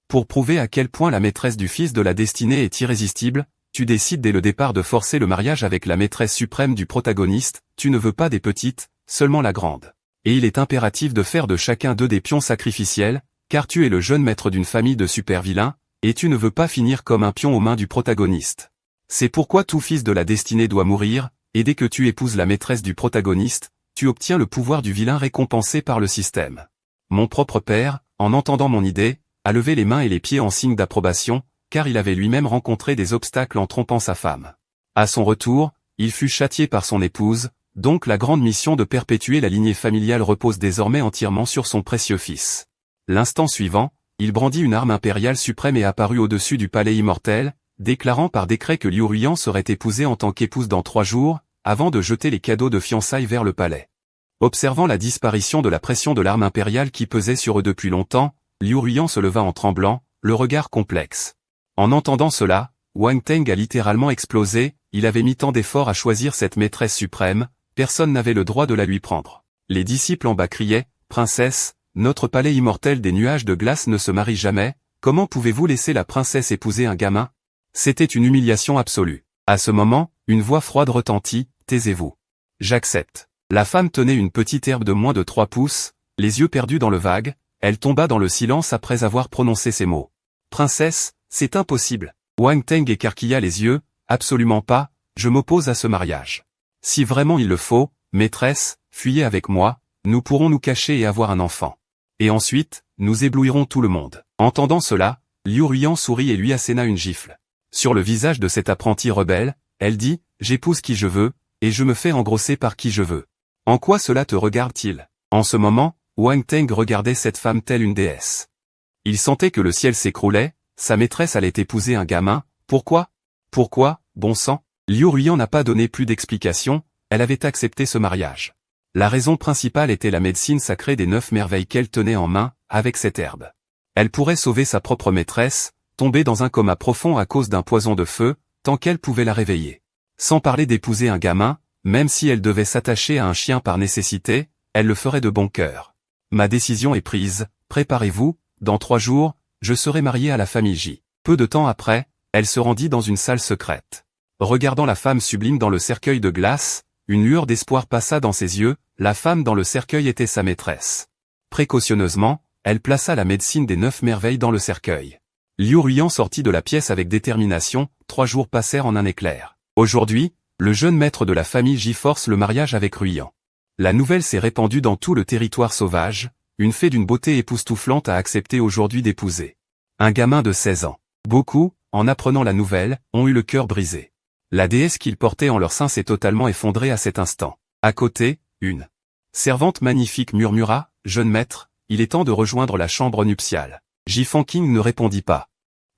Pour prouver à quel point la maîtresse du fils de la destinée est irrésistible, tu décides dès le départ de forcer le mariage avec la maîtresse suprême du protagoniste, tu ne veux pas des petites, seulement la grande. Et il est impératif de faire de chacun d'eux des pions sacrificiels, car tu es le jeune maître d'une famille de super vilains, et tu ne veux pas finir comme un pion aux mains du protagoniste. C'est pourquoi tout fils de la destinée doit mourir, et dès que tu épouses la maîtresse du protagoniste, tu obtiens le pouvoir du vilain récompensé par le système. Mon propre père, en entendant mon idée, a levé les mains et les pieds en signe d'approbation, car il avait lui-même rencontré des obstacles en trompant sa femme. À son retour, il fut châtié par son épouse, donc la grande mission de perpétuer la lignée familiale repose désormais entièrement sur son précieux fils. L'instant suivant, il brandit une arme impériale suprême et apparut au-dessus du palais immortel, déclarant par décret que Liu Ruiyan serait épousée en tant qu'épouse dans 3 jours, avant de jeter les cadeaux de fiançailles vers le palais. Observant la disparition de la pression de l'arme impériale qui pesait sur eux depuis longtemps, Liu Ruiyan se leva en tremblant, le regard complexe. En entendant cela, Wang Teng a littéralement explosé, il avait mis tant d'efforts à choisir cette maîtresse suprême, personne n'avait le droit de la lui prendre. Les disciples en bas criaient, « Princesse, notre palais immortel des nuages de glace ne se marie jamais, comment pouvez-vous laisser la princesse épouser un gamin ?» C'était une humiliation absolue. À ce moment, une voix froide retentit, « Taisez-vous. J'accepte. » La femme tenait une petite herbe de moins de 3 pouces, les yeux perdus dans le vague, elle tomba dans le silence après avoir prononcé ces mots. « Princesse, c'est impossible. » Wang Teng écarquilla les yeux, « Absolument pas, je m'oppose à ce mariage. Si vraiment il le faut, maîtresse, fuyez avec moi, nous pourrons nous cacher et avoir un enfant. Et ensuite, nous éblouirons tout le monde. » Entendant cela, Liu Ruiyan sourit et lui asséna une gifle. Sur le visage de cette apprentie rebelle, elle dit, « J'épouse qui je veux, et je me fais engrosser par qui je veux. En quoi cela te regarde-t-il ?» En ce moment, Wang Teng regardait cette femme telle une déesse. Il sentait que le ciel s'écroulait, sa maîtresse allait épouser un gamin, pourquoi ? Pourquoi, bon sang ? Liu Ruiyan n'a pas donné plus d'explications, elle avait accepté ce mariage. La raison principale était la médecine sacrée des 9 merveilles qu'elle tenait en main, avec cette herbe. Elle pourrait sauver sa propre maîtresse, tomber dans un coma profond à cause d'un poison de feu, tant qu'elle pouvait la réveiller. Sans parler d'épouser un gamin, même si elle devait s'attacher à un chien par nécessité, elle le ferait de bon cœur. Ma décision est prise, préparez-vous, dans 3 jours, je serai mariée à la famille J. Peu de temps après, elle se rendit dans une salle secrète. Regardant la femme sublime dans le cercueil de glace, une lueur d'espoir passa dans ses yeux, la femme dans le cercueil était sa maîtresse. Précautionneusement, elle plaça la médecine des 9 merveilles dans le cercueil. Liu Ruiyan sortit de la pièce avec détermination, 3 jours passèrent en un éclair. Aujourd'hui, le jeune maître de la famille J force le mariage avec Ruiyan. La nouvelle s'est répandue dans tout le territoire sauvage, une fée d'une beauté époustouflante a accepté aujourd'hui d'épouser un gamin de 16 ans. Beaucoup, en apprenant la nouvelle, ont eu le cœur brisé. La déesse qu'ils portaient en leur sein s'est totalement effondrée à cet instant. À côté, une servante magnifique murmura, « Jeune maître, il est temps de rejoindre la chambre nuptiale. » Ji Fangqing ne répondit pas.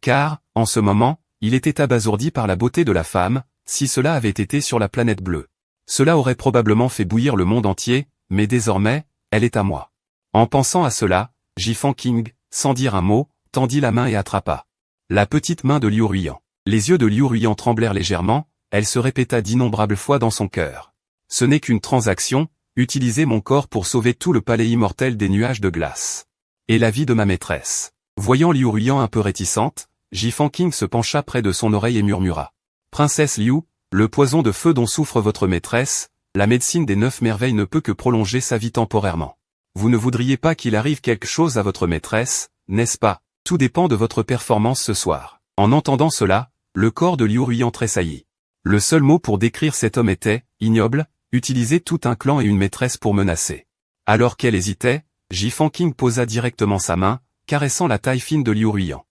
Car, en ce moment, il était abasourdi par la beauté de la femme, si cela avait été sur la planète bleue. Cela aurait probablement fait bouillir le monde entier, mais désormais, elle est à moi. En pensant à cela, Ji Fangqing, sans dire un mot, tendit la main et attrapa la petite main de Liu Ruiyan. Les yeux de Liu Ruiyan tremblèrent légèrement, elle se répéta d'innombrables fois dans son cœur. Ce n'est qu'une transaction, utiliser mon corps pour sauver tout le palais immortel des nuages de glace. Et la vie de ma maîtresse. Voyant Liu Ruiyan un peu réticente, Ji Fangqing se pencha près de son oreille et murmura. « Princesse Liu, le poison de feu dont souffre votre maîtresse, la médecine des 9 merveilles ne peut que prolonger sa vie temporairement. Vous ne voudriez pas qu'il arrive quelque chose à votre maîtresse, n'est-ce pas? Tout dépend de votre performance ce soir. » En entendant cela, le corps de Liu Ruiyan tressaillit. Le seul mot pour décrire cet homme était « ignoble », utiliser tout un clan et une maîtresse pour menacer. Alors qu'elle hésitait, Ji Fangqing posa directement sa main, caressant la taille fine de Liu Ruiyan.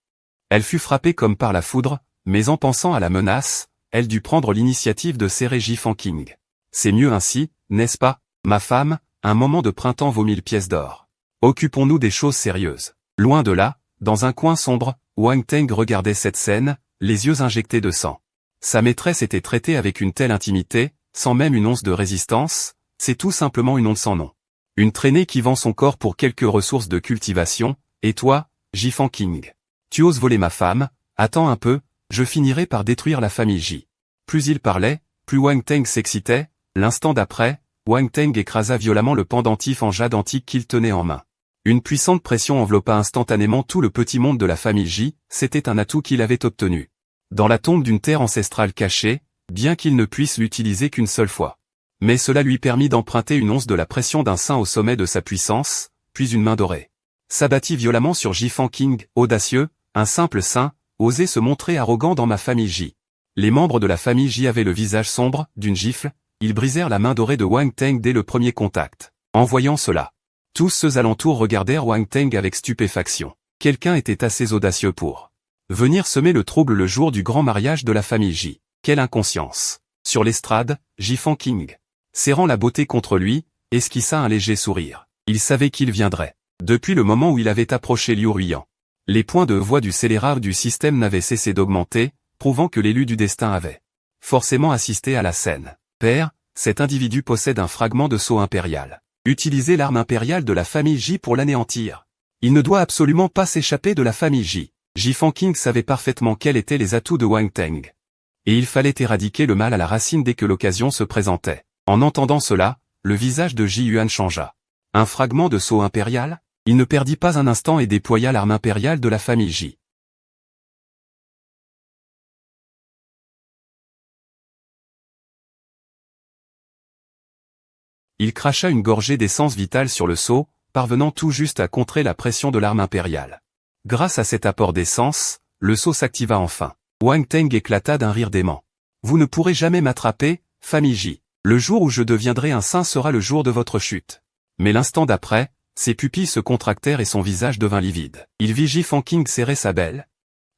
Elle fut frappée comme par la foudre, mais en pensant à la menace, elle dut prendre l'initiative de serrer Ji Fangqing. C'est mieux ainsi, n'est-ce pas, ma femme, un moment de printemps vaut 1000 pièces d'or. Occupons-nous des choses sérieuses. Loin de là, dans un coin sombre, Wang Teng regardait cette scène, les yeux injectés de sang. Sa maîtresse était traitée avec une telle intimité, sans même une once de résistance, c'est tout simplement une once sans nom. Une traînée qui vend son corps pour quelques ressources de cultivation, et toi, Ji Fangqing. Tu oses voler ma femme, attends un peu, je finirai par détruire la famille J. Plus il parlait, plus Wang Teng s'excitait, l'instant d'après, Wang Teng écrasa violemment le pendentif en jade antique qu'il tenait en main. Une puissante pression enveloppa instantanément tout le petit monde de la famille J, c'était un atout qu'il avait obtenu. Dans la tombe d'une terre ancestrale cachée, bien qu'il ne puisse l'utiliser qu'une seule fois. Mais cela lui permit d'emprunter une once de la pression d'un saint au sommet de sa puissance, puis une main dorée s'abattit violemment sur Ji-Fan King, audacieux, un simple saint, osait se montrer arrogant dans ma famille J. Les membres de la famille J avaient le visage sombre, d'une gifle, ils brisèrent la main dorée de Wang Teng dès le premier contact. En voyant cela, tous ceux alentours regardèrent Wang Teng avec stupéfaction. Quelqu'un était assez audacieux pour venir semer le trouble le jour du grand mariage de la famille J. Quelle inconscience. Sur l'estrade, Ji-Fan King, serrant la beauté contre lui, esquissa un léger sourire. Il savait qu'il viendrait. Depuis le moment où il avait approché Liu Ruiyan, les points de voix du scélérat du système n'avaient cessé d'augmenter, prouvant que l'élu du destin avait forcément assisté à la scène. Père, cet individu possède un fragment de sceau impérial. Utilisez l'arme impériale de la famille J pour l'anéantir. Il ne doit absolument pas s'échapper de la famille J. Ji-Fan King savait parfaitement quels étaient les atouts de Wang Teng. Et il fallait éradiquer le mal à la racine dès que l'occasion se présentait. En entendant cela, le visage de Ji Yuan changea. Un fragment de sceau impérial? Il ne perdit pas un instant et déploya l'arme impériale de la famille J. Il cracha une gorgée d'essence vitale sur le seau, parvenant tout juste à contrer la pression de l'arme impériale. Grâce à cet apport d'essence, le seau s'activa enfin. Wang Teng éclata d'un rire dément. Vous ne pourrez jamais m'attraper, famille J. Le jour où je deviendrai un saint sera le jour de votre chute. Mais l'instant d'après, ses pupilles se contractèrent et son visage devint livide. Il vit Ji-Fan King serrer sa belle,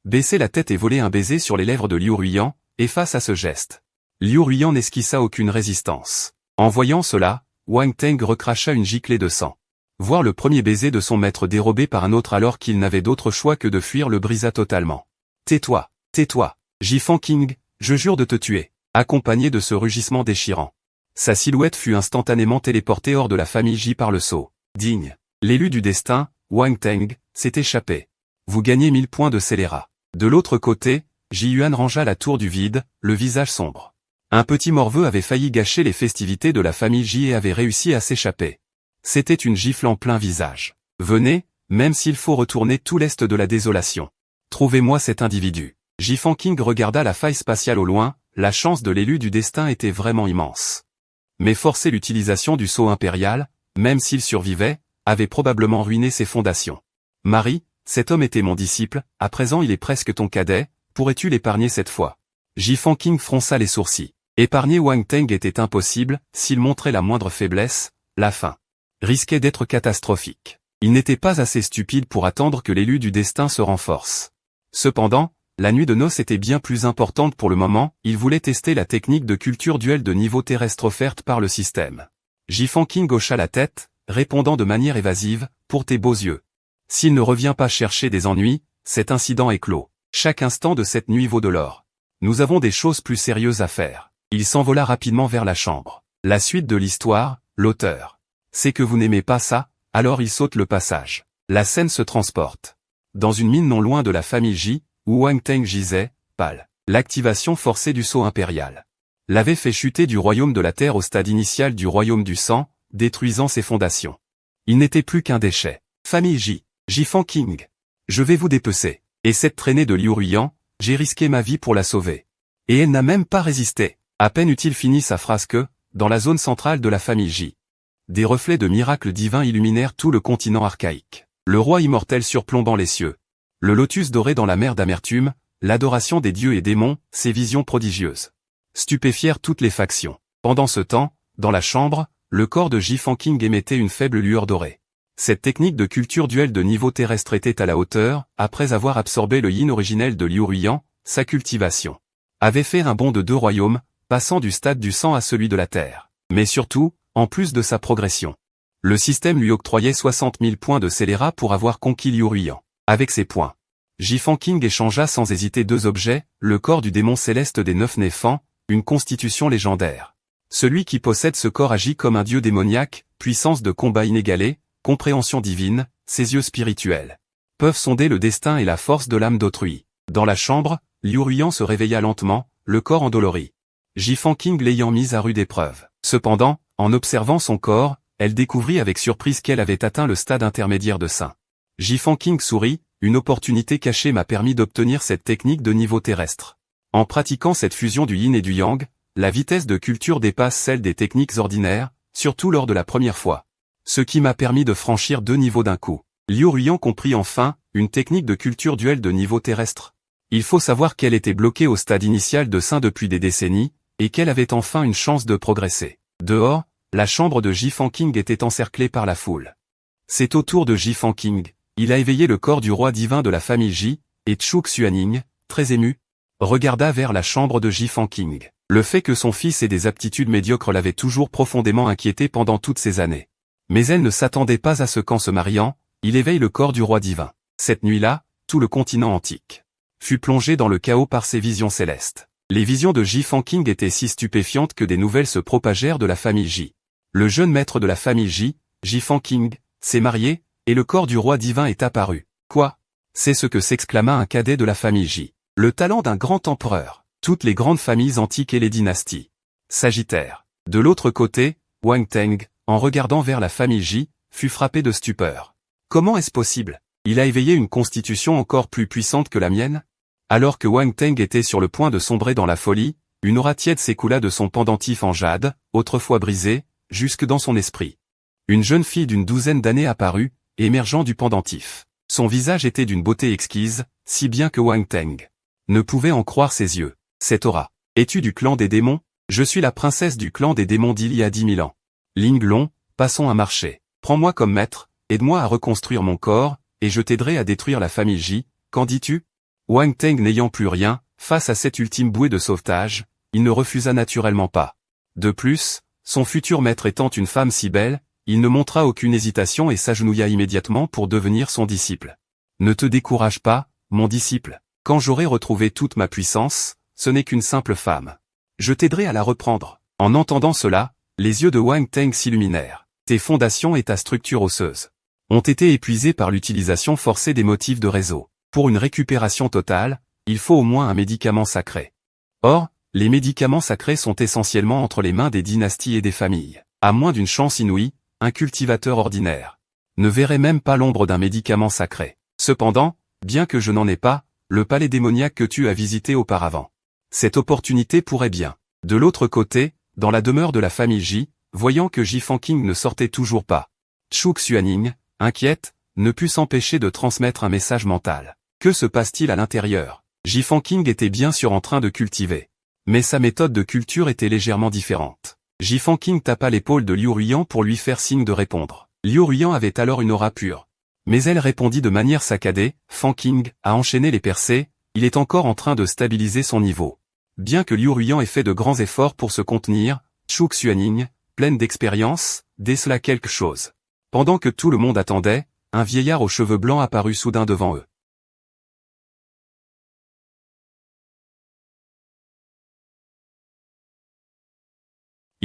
baisser la tête et voler un baiser sur les lèvres de Liu Ruiyan, et face à ce geste, Liu Ruiyan n'esquissa aucune résistance. En voyant cela, Wang Teng recracha une giclée de sang. Voir le premier baiser de son maître dérobé par un autre alors qu'il n'avait d'autre choix que de fuir le brisa totalement. Tais-toi, tais-toi, Ji-Fan King, je jure de te tuer, accompagné de ce rugissement déchirant. Sa silhouette fut instantanément téléportée hors de la famille J par le sceau. Digne. L'élu du destin, Wang Teng, s'est échappé. Vous gagnez 1000 points de scélérat. De l'autre côté, Ji Yuan rangea la tour du vide, le visage sombre. Un petit morveux avait failli gâcher les festivités de la famille J et avait réussi à s'échapper. C'était une gifle en plein visage. Venez, même s'il faut retourner tout l'est de la désolation. Trouvez-moi cet individu. Ji-Fan King regarda la faille spatiale au loin, la chance de l'élu du destin était vraiment immense. Mais forcer l'utilisation du sceau impérial, même s'il survivait, avait probablement ruiné ses fondations. Marie, cet homme était mon disciple, à présent il est presque ton cadet, pourrais-tu l'épargner cette fois? Ji-Fan King fronça les sourcils. Épargner Wang Teng était impossible, s'il montrait la moindre faiblesse, la fin risquait d'être catastrophique. Il n'était pas assez stupide pour attendre que l'élu du destin se renforce. Cependant, la nuit de noces était bien plus importante pour le moment, il voulait tester la technique de culture duel de niveau terrestre offerte par le système. Ji-Fan King hocha la tête, répondant de manière évasive, pour tes beaux yeux. S'il ne revient pas chercher des ennuis, cet incident est clos. Chaque instant de cette nuit vaut de l'or. Nous avons des choses plus sérieuses à faire. Il s'envola rapidement vers la chambre. La suite de l'histoire, l'auteur. C'est que vous n'aimez pas ça, alors il saute le passage. La scène se transporte dans une mine non loin de la famille J, où Wang Teng gisait, pâle. L'activation forcée du sceau impérial l'avait fait chuter du royaume de la terre au stade initial du royaume du sang, détruisant ses fondations. Il n'était plus qu'un déchet. Famille J, Ji-Fan King. Je vais vous dépecer. Et cette traînée de Liu Ruiyan, j'ai risqué ma vie pour la sauver. Et elle n'a même pas résisté. À peine eut-il fini sa phrase que, dans la zone centrale de la famille J, des reflets de miracles divins illuminèrent tout le continent archaïque. Le roi immortel surplombant les cieux. Le lotus doré dans la mer d'amertume, l'adoration des dieux et démons, ces visions prodigieuses stupéfièrent toutes les factions. Pendant ce temps, dans la chambre, le corps de Ji-Fan King émettait une faible lueur dorée. Cette technique de culture duel de niveau terrestre était à la hauteur, après avoir absorbé le yin originel de Liu Ruiyan, sa cultivation avait fait un bond de 2 royaumes, passant du stade du sang à celui de la terre. Mais surtout, en plus de sa progression, le système lui octroyait 60 000 points de scélérat pour avoir conquis Liu Ruiyan. Avec ces points, Ji-Fan King échangea sans hésiter 2 objets, le corps du démon céleste des 9 Néphans, une constitution légendaire. Celui qui possède ce corps agit comme un dieu démoniaque, puissance de combat inégalée, compréhension divine, ses yeux spirituels peuvent sonder le destin et la force de l'âme d'autrui. Dans la chambre, Liu Ruiyan se réveilla lentement, le corps endolori. Ji-Fan King l'ayant mis à rude épreuve. Cependant, en observant son corps, elle découvrit avec surprise qu'elle avait atteint le stade intermédiaire de Saint. Ji Fanqing sourit, une opportunité cachée m'a permis d'obtenir cette technique de niveau terrestre. En pratiquant cette fusion du yin et du yang, la vitesse de culture dépasse celle des techniques ordinaires, surtout lors de la première fois. Ce qui m'a permis de franchir 2 niveaux d'un coup. Liu Ruiyan comprit enfin, une technique de culture duel de niveau terrestre. Il faut savoir qu'elle était bloquée au stade initial de Saint depuis des décennies, et qu'elle avait enfin une chance de progresser. Dehors, la chambre de Ji Fanqing était encerclée par la foule. C'est au tour de Ji Fanqing. Il a éveillé le corps du roi divin de la famille Ji, et Zhu Xuanning, très ému, regarda vers la chambre de Ji Fanqing. Le fait que son fils ait des aptitudes médiocres l'avait toujours profondément inquiété pendant toutes ces années. Mais elle ne s'attendait pas à ce qu'en se mariant, il éveille le corps du roi divin. Cette nuit-là, tout le continent antique fut plongé dans le chaos par ses visions célestes. Les visions de Ji Fanqing étaient si stupéfiantes que des nouvelles se propagèrent de la famille Ji. Le jeune maître de la famille Ji, Ji Fanqing, s'est marié, et le corps du roi divin est apparu. Quoi? C'est ce que s'exclama un cadet de la famille Ji. Le talent d'un grand empereur. Toutes les grandes familles antiques et les dynasties Sagittaire. De l'autre côté, Wang Teng, en regardant vers la famille Ji, fut frappé de stupeur. Comment est-ce possible? Il a éveillé une constitution encore plus puissante que la mienne? Alors que Wang Teng était sur le point de sombrer dans la folie, une aura tiède s'écoula de son pendentif en jade, autrefois brisé, jusque dans son esprit. Une jeune fille d'une 12aine d'années apparut, émergeant du pendentif. Son visage était d'une beauté exquise, si bien que Wang Teng ne pouvait en croire ses yeux. Cette aura. Es-tu du clan des démons? Je suis la princesse du clan des démons d'il y a 10 000 ans. Ling Long, passons à marcher. Prends-moi comme maître, aide-moi à reconstruire mon corps, et je t'aiderai à détruire la famille Ji, qu'en dis-tu? Wang Teng n'ayant plus rien, face à cette ultime bouée de sauvetage, il ne refusa naturellement pas. De plus, son futur maître étant une femme si belle, il ne montra aucune hésitation et s'agenouilla immédiatement pour devenir son disciple. Ne te décourage pas, mon disciple. Quand j'aurai retrouvé toute ma puissance, ce n'est qu'une simple femme. Je t'aiderai à la reprendre. En entendant cela, les yeux de Wang Teng s'illuminèrent. Tes fondations et ta structure osseuse ont été épuisées par l'utilisation forcée des motifs de réseau. Pour une récupération totale, il faut au moins un médicament sacré. Or, les médicaments sacrés sont essentiellement entre les mains des dynasties et des familles. À moins d'une chance inouïe, un cultivateur ordinaire ne verrait même pas l'ombre d'un médicament sacré. Cependant, bien que je n'en ai pas, le palais démoniaque que tu as visité auparavant. Cette opportunité pourrait bien. De l'autre côté, dans la demeure de la famille Ji, voyant que Ji Fanqing ne sortait toujours pas, Zhu Xuanning, inquiète, ne put s'empêcher de transmettre un message mental. Que se passe-t-il à l'intérieur? Ji Fanqing était bien sûr en train de cultiver. Mais sa méthode de culture était légèrement différente. Ji Fanqing tapa l'épaule de Liu Ruiyan pour lui faire signe de répondre. Liu Ruiyan avait alors une aura pure. Mais elle répondit de manière saccadée, Fanqing a enchaîné les percées, il est encore en train de stabiliser son niveau. Bien que Liu Ruiyan ait fait de grands efforts pour se contenir, Zhu Xuanning, pleine d'expérience, décela quelque chose. Pendant que tout le monde attendait, un vieillard aux cheveux blancs apparut soudain devant eux.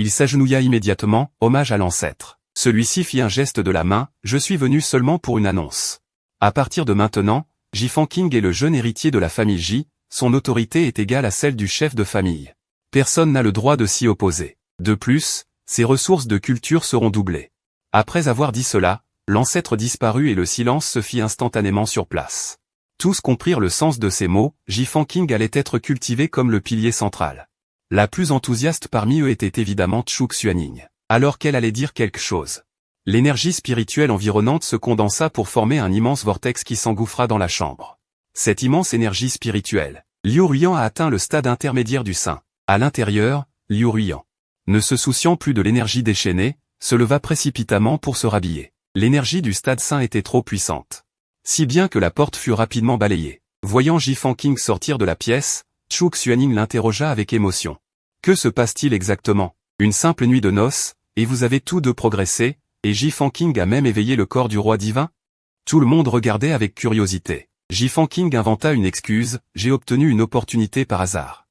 Il s'agenouilla immédiatement, hommage à l'ancêtre. Celui-ci fit un geste de la main, je suis venu seulement pour une annonce. À partir de maintenant, Ji Fanqing est le jeune héritier de la famille Ji, son autorité est égale à celle du chef de famille. Personne n'a le droit de s'y opposer. De plus, ses ressources de culture seront doublées. Après avoir dit cela, l'ancêtre disparut et le silence se fit instantanément sur place. Tous comprirent le sens de ces mots, Ji Fanqing allait être cultivé comme le pilier central. La plus enthousiaste parmi eux était évidemment Zhu Xuanning. Alors qu'elle allait dire quelque chose, l'énergie spirituelle environnante se condensa pour former un immense vortex qui s'engouffra dans la chambre. Cette immense énergie spirituelle, Liu Ruiyan a atteint le stade intermédiaire du Saint. À l'intérieur, Liu Ruiyan, ne se souciant plus de l'énergie déchaînée, se leva précipitamment pour se rhabiller. L'énergie du stade Saint était trop puissante. Si bien que la porte fut rapidement balayée. Voyant Ji Fanqing sortir de la pièce, Zhu Xuanning l'interrogea avec émotion. Que se passe-t-il exactement? Une simple nuit de noces, et vous avez tous deux progressé, et Ji Fanqing a même éveillé le corps du roi divin? Tout le monde regardait avec curiosité. Ji Fanqing inventa une excuse, j'ai obtenu une opportunité par hasard.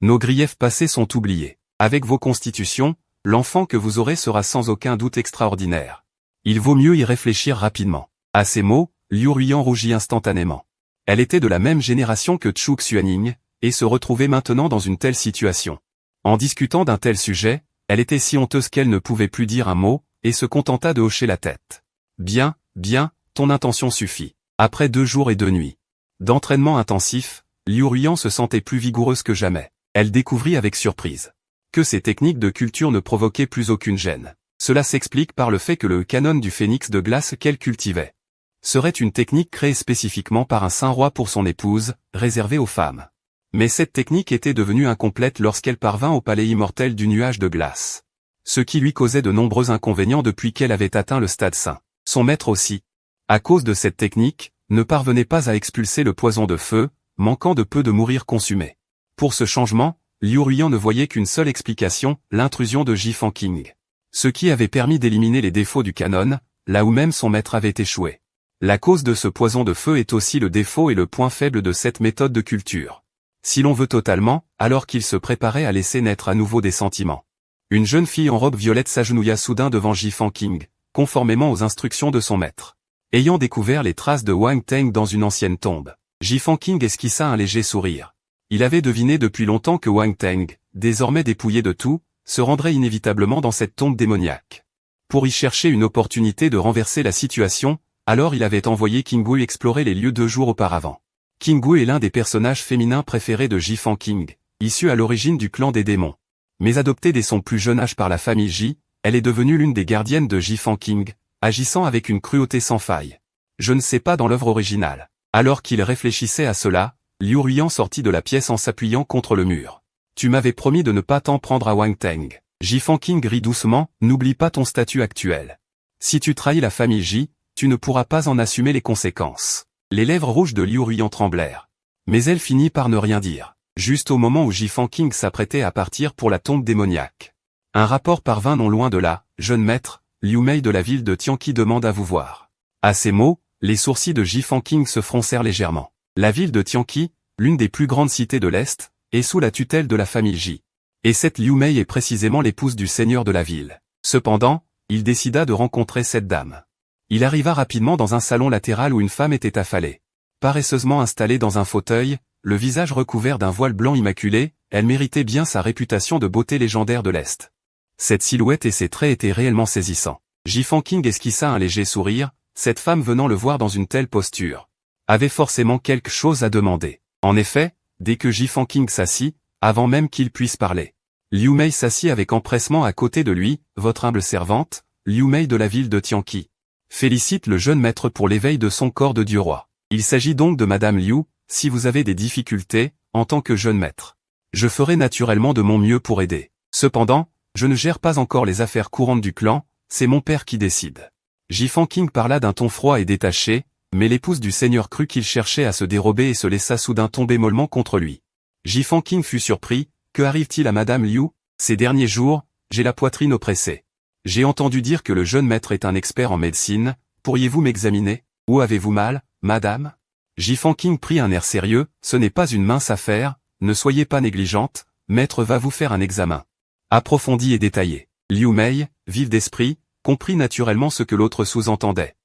Nos griefs passés sont oubliés. Avec vos constitutions, l'enfant que vous aurez sera sans aucun doute extraordinaire. Il vaut mieux y réfléchir rapidement. À ces mots, Liu Ruiyan rougit instantanément. Elle était de la même génération que Zhu Xuanning, et se retrouvait maintenant dans une telle situation. En discutant d'un tel sujet, elle était si honteuse qu'elle ne pouvait plus dire un mot, et se contenta de hocher la tête. Bien, bien, ton intention suffit. Après 2 jours et 2 nuits d'entraînement intensif, Liu Ruiyan se sentait plus vigoureuse que jamais. Elle découvrit avec surprise que ses techniques de culture ne provoquaient plus aucune gêne. Cela s'explique par le fait que le canon du phénix de glace qu'elle cultivait serait une technique créée spécifiquement par un saint roi pour son épouse, réservée aux femmes. Mais cette technique était devenue incomplète lorsqu'elle parvint au palais immortel du nuage de glace. Ce qui lui causait de nombreux inconvénients depuis qu'elle avait atteint le stade saint. Son maître aussi, à cause de cette technique, ne parvenait pas à expulser le poison de feu, manquant de peu de mourir consumé. Pour ce changement, Liu Ruiyan ne voyait qu'une seule explication, l'intrusion de Ji Fangqing. Ce qui avait permis d'éliminer les défauts du canon, là où même son maître avait échoué. La cause de ce poison de feu est aussi le défaut et le point faible de cette méthode de culture. Si l'on veut totalement, alors qu'il se préparait à laisser naître à nouveau des sentiments. Une jeune fille en robe violette s'agenouilla soudain devant Ji Fangqing, conformément aux instructions de son maître. Ayant découvert les traces de Wang Teng dans une ancienne tombe, Ji Fangqing esquissa un léger sourire. Il avait deviné depuis longtemps que Wang Teng, désormais dépouillé de tout, se rendrait inévitablement dans cette tombe démoniaque. Pour y chercher une opportunité de renverser la situation, alors il avait envoyé Qinggu explorer les lieux 2 jours auparavant. Qinggu est l'un des personnages féminins préférés de Ji Fangqing, issu à l'origine du clan des démons. Mais adoptée dès son plus jeune âge par la famille Ji, elle est devenue l'une des gardiennes de Ji Fangqing, agissant avec une cruauté sans faille. Je ne sais pas dans l'œuvre originale. Alors qu'il réfléchissait à cela, Liu Ruiyan sortit de la pièce en s'appuyant contre le mur. Tu m'avais promis de ne pas t'en prendre à Wang Teng. Ji Fangqing rit doucement, n'oublie pas ton statut actuel. Si tu trahis la famille Ji, tu ne pourras pas en assumer les conséquences. Les lèvres rouges de Liu Ruiyan tremblèrent. Mais elle finit par ne rien dire. Juste au moment où Ji Fangqing s'apprêtait à partir pour la tombe démoniaque. Un rapport parvint non loin de là, jeune maître, Liu Mei de la ville de Tianqi demande à vous voir. À ces mots, les sourcils de Ji Fangqing se froncèrent légèrement. La ville de Tianqi, l'une des plus grandes cités de l'Est, est sous la tutelle de la famille Ji. Et cette Liu Mei est précisément l'épouse du seigneur de la ville. Cependant, il décida de rencontrer cette dame. Il arriva rapidement dans un salon latéral où une femme était affalée. Paresseusement installée dans un fauteuil, le visage recouvert d'un voile blanc immaculé, elle méritait bien sa réputation de beauté légendaire de l'Est. Cette silhouette et ses traits étaient réellement saisissants. Ji Fangqing esquissa un léger sourire, cette femme venant le voir dans une telle posture avait forcément quelque chose à demander. En effet, dès que Ji Fangqing s'assit, avant même qu'il puisse parler, Liu Mei s'assit avec empressement à côté de lui, votre humble servante, Liu Mei de la ville de Tianqi. Félicite le jeune maître pour l'éveil de son corps de dieu roi. Il s'agit donc de Madame Liu, si vous avez des difficultés, en tant que jeune maître. Je ferai naturellement de mon mieux pour aider. Cependant, je ne gère pas encore les affaires courantes du clan, c'est mon père qui décide. Ji Fangqing parla d'un ton froid et détaché, mais l'épouse du seigneur crut qu'il cherchait à se dérober et se laissa soudain tomber mollement contre lui. Ji Fangqing fut surpris, que arrive-t-il à Madame Liu? Ces derniers jours, j'ai la poitrine oppressée. J'ai entendu dire que le jeune maître est un expert en médecine, pourriez-vous m'examiner? Où avez-vous mal, madame? Ji Fangqing prit un air sérieux, ce n'est pas une mince affaire, ne soyez pas négligente, maître va vous faire un examen approfondi et détaillé. Liu Mei, vive d'esprit, comprit naturellement ce que l'autre sous-entendait.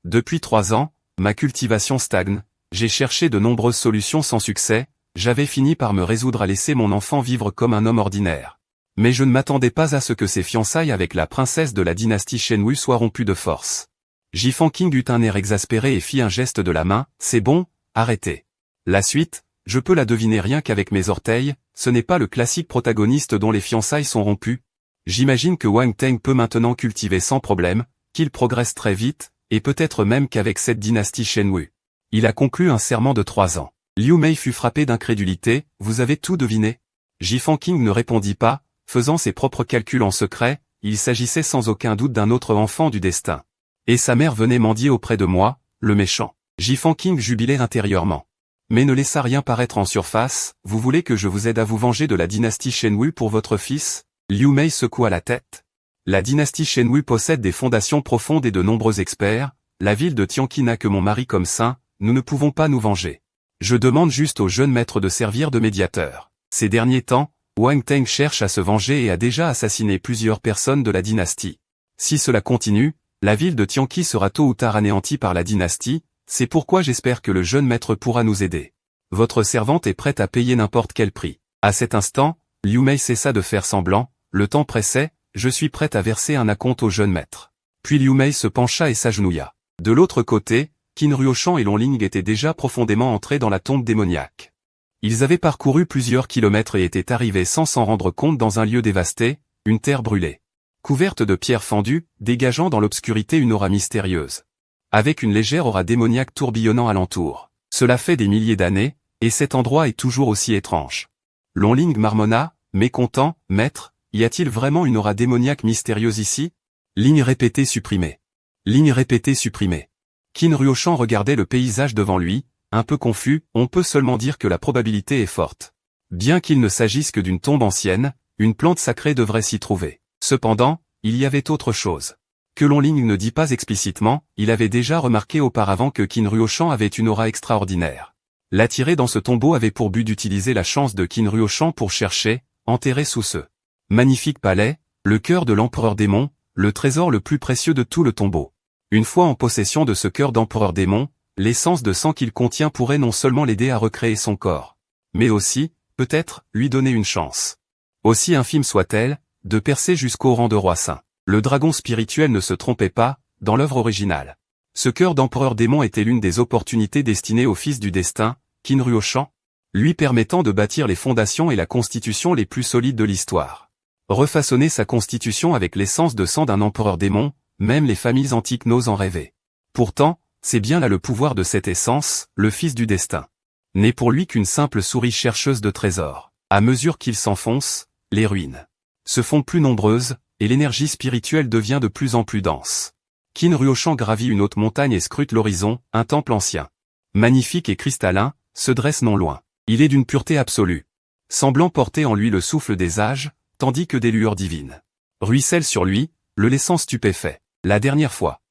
Depuis 3 ans, ma cultivation stagne, j'ai cherché de nombreuses solutions sans succès, j'avais fini par me résoudre à laisser mon enfant vivre comme un homme ordinaire. Mais je ne m'attendais pas à ce que ses fiançailles avec la princesse de la dynastie Shenwu soient rompues de force. Ji Fangqing eut un air exaspéré et fit un geste de la main, c'est bon, arrêtez. La suite, je peux la deviner rien qu'avec mes orteils, ce n'est pas le classique protagoniste dont les fiançailles sont rompues. J'imagine que Wang Teng peut maintenant cultiver sans problème, qu'il progresse très vite, et peut-être même qu'avec cette dynastie Shenwu. Il a conclu un serment de 3 ans. Liu Mei fut frappé d'incrédulité, vous avez tout deviné? Ji Fangqing ne répondit pas, faisant ses propres calculs en secret, il s'agissait sans aucun doute d'un autre enfant du destin. Et sa mère venait mendier auprès de moi, le méchant. Ji Fangqing jubilait intérieurement. Mais ne laissa rien paraître en surface, vous voulez que je vous aide à vous venger de la dynastie Shenwu pour votre fils? Liu Mei secoua la tête. La dynastie Shenwu possède des fondations profondes et de nombreux experts, la ville de Tianqi n'a que mon mari comme saint, nous ne pouvons pas nous venger. Je demande juste au jeune maître de servir de médiateur. Ces derniers temps, Wang Teng cherche à se venger et a déjà assassiné plusieurs personnes de la dynastie. Si cela continue, la ville de Tianqi sera tôt ou tard anéantie par la dynastie, c'est pourquoi j'espère que le jeune maître pourra nous aider. Votre servante est prête à payer n'importe quel prix. À cet instant, Liu Mei cessa de faire semblant, le temps pressait, je suis prête à verser un acompte au jeune maître. Puis Liu Mei se pencha et s'agenouilla. De l'autre côté, Qin Ruoshan et Long Ling étaient déjà profondément entrés dans la tombe démoniaque. Ils avaient parcouru plusieurs kilomètres et étaient arrivés sans s'en rendre compte dans un lieu dévasté, une terre brûlée. Couverte de pierres fendues, dégageant dans l'obscurité une aura mystérieuse. Avec une légère aura démoniaque tourbillonnant alentour. Cela fait des milliers d'années, et cet endroit est toujours aussi étrange. Long Ling marmonna, mécontent, maître, y a-t-il vraiment une aura démoniaque mystérieuse ici? Ligne répétée supprimée. Ligne répétée supprimée. Qin Ruoshan regardait le paysage devant lui, un peu confus, on peut seulement dire que la probabilité est forte. Bien qu'il ne s'agisse que d'une tombe ancienne, une plante sacrée devrait s'y trouver. Cependant, il y avait autre chose. Que Long Ling ne dit pas explicitement, il avait déjà remarqué auparavant que Qin Ruoshan avait une aura extraordinaire. L'attirer dans ce tombeau avait pour but d'utiliser la chance de Qin Ruoshan pour chercher, enterrer sous ce magnifique palais, le cœur de l'empereur démon, le trésor le plus précieux de tout le tombeau. Une fois en possession de ce cœur d'empereur démon, l'essence de sang qu'il contient pourrait non seulement l'aider à recréer son corps, mais aussi, peut-être, lui donner une chance. Aussi infime soit-elle, de percer jusqu'au rang de roi saint. Le dragon spirituel ne se trompait pas, dans l'œuvre originale. Ce cœur d'empereur démon était l'une des opportunités destinées au fils du destin, Qin Ruoshan, lui permettant de bâtir les fondations et la constitution les plus solides de l'histoire. Refaçonner sa constitution avec l'essence de sang d'un empereur démon, même les familles antiques n'osent en rêver. Pourtant, c'est bien là le pouvoir de cette essence, le fils du destin. N'est pour lui qu'une simple souris chercheuse de trésors. À mesure qu'il s'enfonce, les ruines se font plus nombreuses, et l'énergie spirituelle devient de plus en plus dense. Qin Ruoshan gravit une haute montagne et scrute l'horizon, un temple ancien, magnifique et cristallin, se dresse non loin. Il est d'une pureté absolue, semblant porter en lui le souffle des âges, tandis que des lueurs divines ruissellent sur lui, le laissant stupéfait. La dernière fois,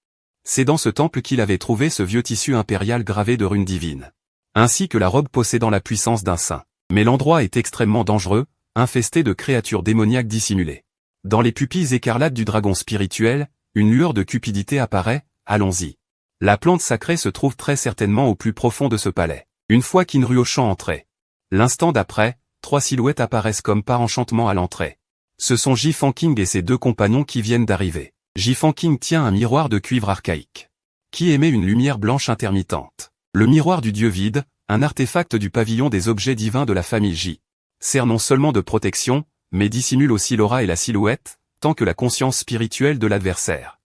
c'est dans ce temple qu'il avait trouvé ce vieux tissu impérial gravé de runes divines, ainsi que la robe possédant la puissance d'un saint. Mais l'endroit est extrêmement dangereux, infesté de créatures démoniaques dissimulées. Dans les pupilles écarlates du dragon spirituel, une lueur de cupidité apparaît, allons-y. La plante sacrée se trouve très certainement au plus profond de ce palais. Une fois Qin Ruoshan entrait, l'instant d'après, 3 silhouettes apparaissent comme par enchantement à l'entrée. Ce sont Ji Fanqing et ses 2 compagnons qui viennent d'arriver. Ji Fanqing tient un miroir de cuivre archaïque, qui émet une lumière blanche intermittente. Le miroir du dieu vide, un artefact du pavillon des objets divins de la famille Ji, sert non seulement de protection, mais dissimule aussi l'aura et la silhouette, tant que la conscience spirituelle de l'adversaire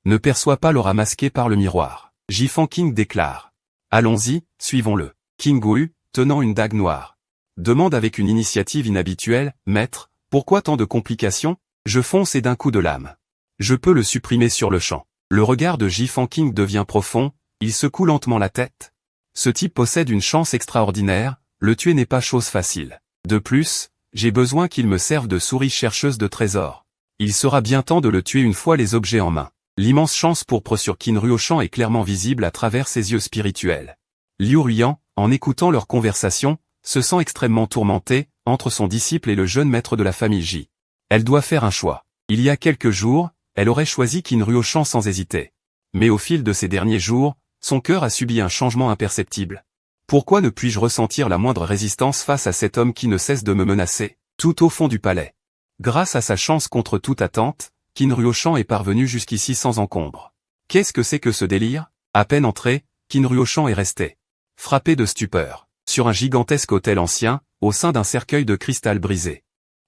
ne perçoit pas l'aura masquée par le miroir. Ji Fanqing déclare. Allons-y, suivons-le. Qin Guyu, tenant une dague noire, demande avec une initiative inhabituelle, maître, pourquoi tant de complications? Je fonce et d'un coup de lame. Je peux le supprimer sur le champ. Le regard de Ji Fanqing devient profond, il secoue lentement la tête. Ce type possède une chance extraordinaire, le tuer n'est pas chose facile. De plus, j'ai besoin qu'il me serve de souris chercheuse de trésors. Il sera bien temps de le tuer une fois les objets en main. L'immense chance pourpre sur Qin Ruoshan est clairement visible à travers ses yeux spirituels. Liu Ruyan, en écoutant leur conversation, se sent extrêmement tourmentée, entre son disciple et le jeune maître de la famille Ji. Elle doit faire un choix. Il y a quelques jours, elle aurait choisi Qin Ruoshan sans hésiter. Mais au fil de ces derniers jours, son cœur a subi un changement imperceptible. Pourquoi ne puis-je ressentir la moindre résistance face à cet homme qui ne cesse de me menacer, tout au fond du palais? Grâce à sa chance contre toute attente, Qin Ruoshan est parvenu jusqu'ici sans encombre. Qu'est-ce que c'est que ce délire? À peine entré, Qin Ruoshan est resté frappé de stupeur. Sur un gigantesque autel ancien, au sein d'un cercueil de cristal brisé,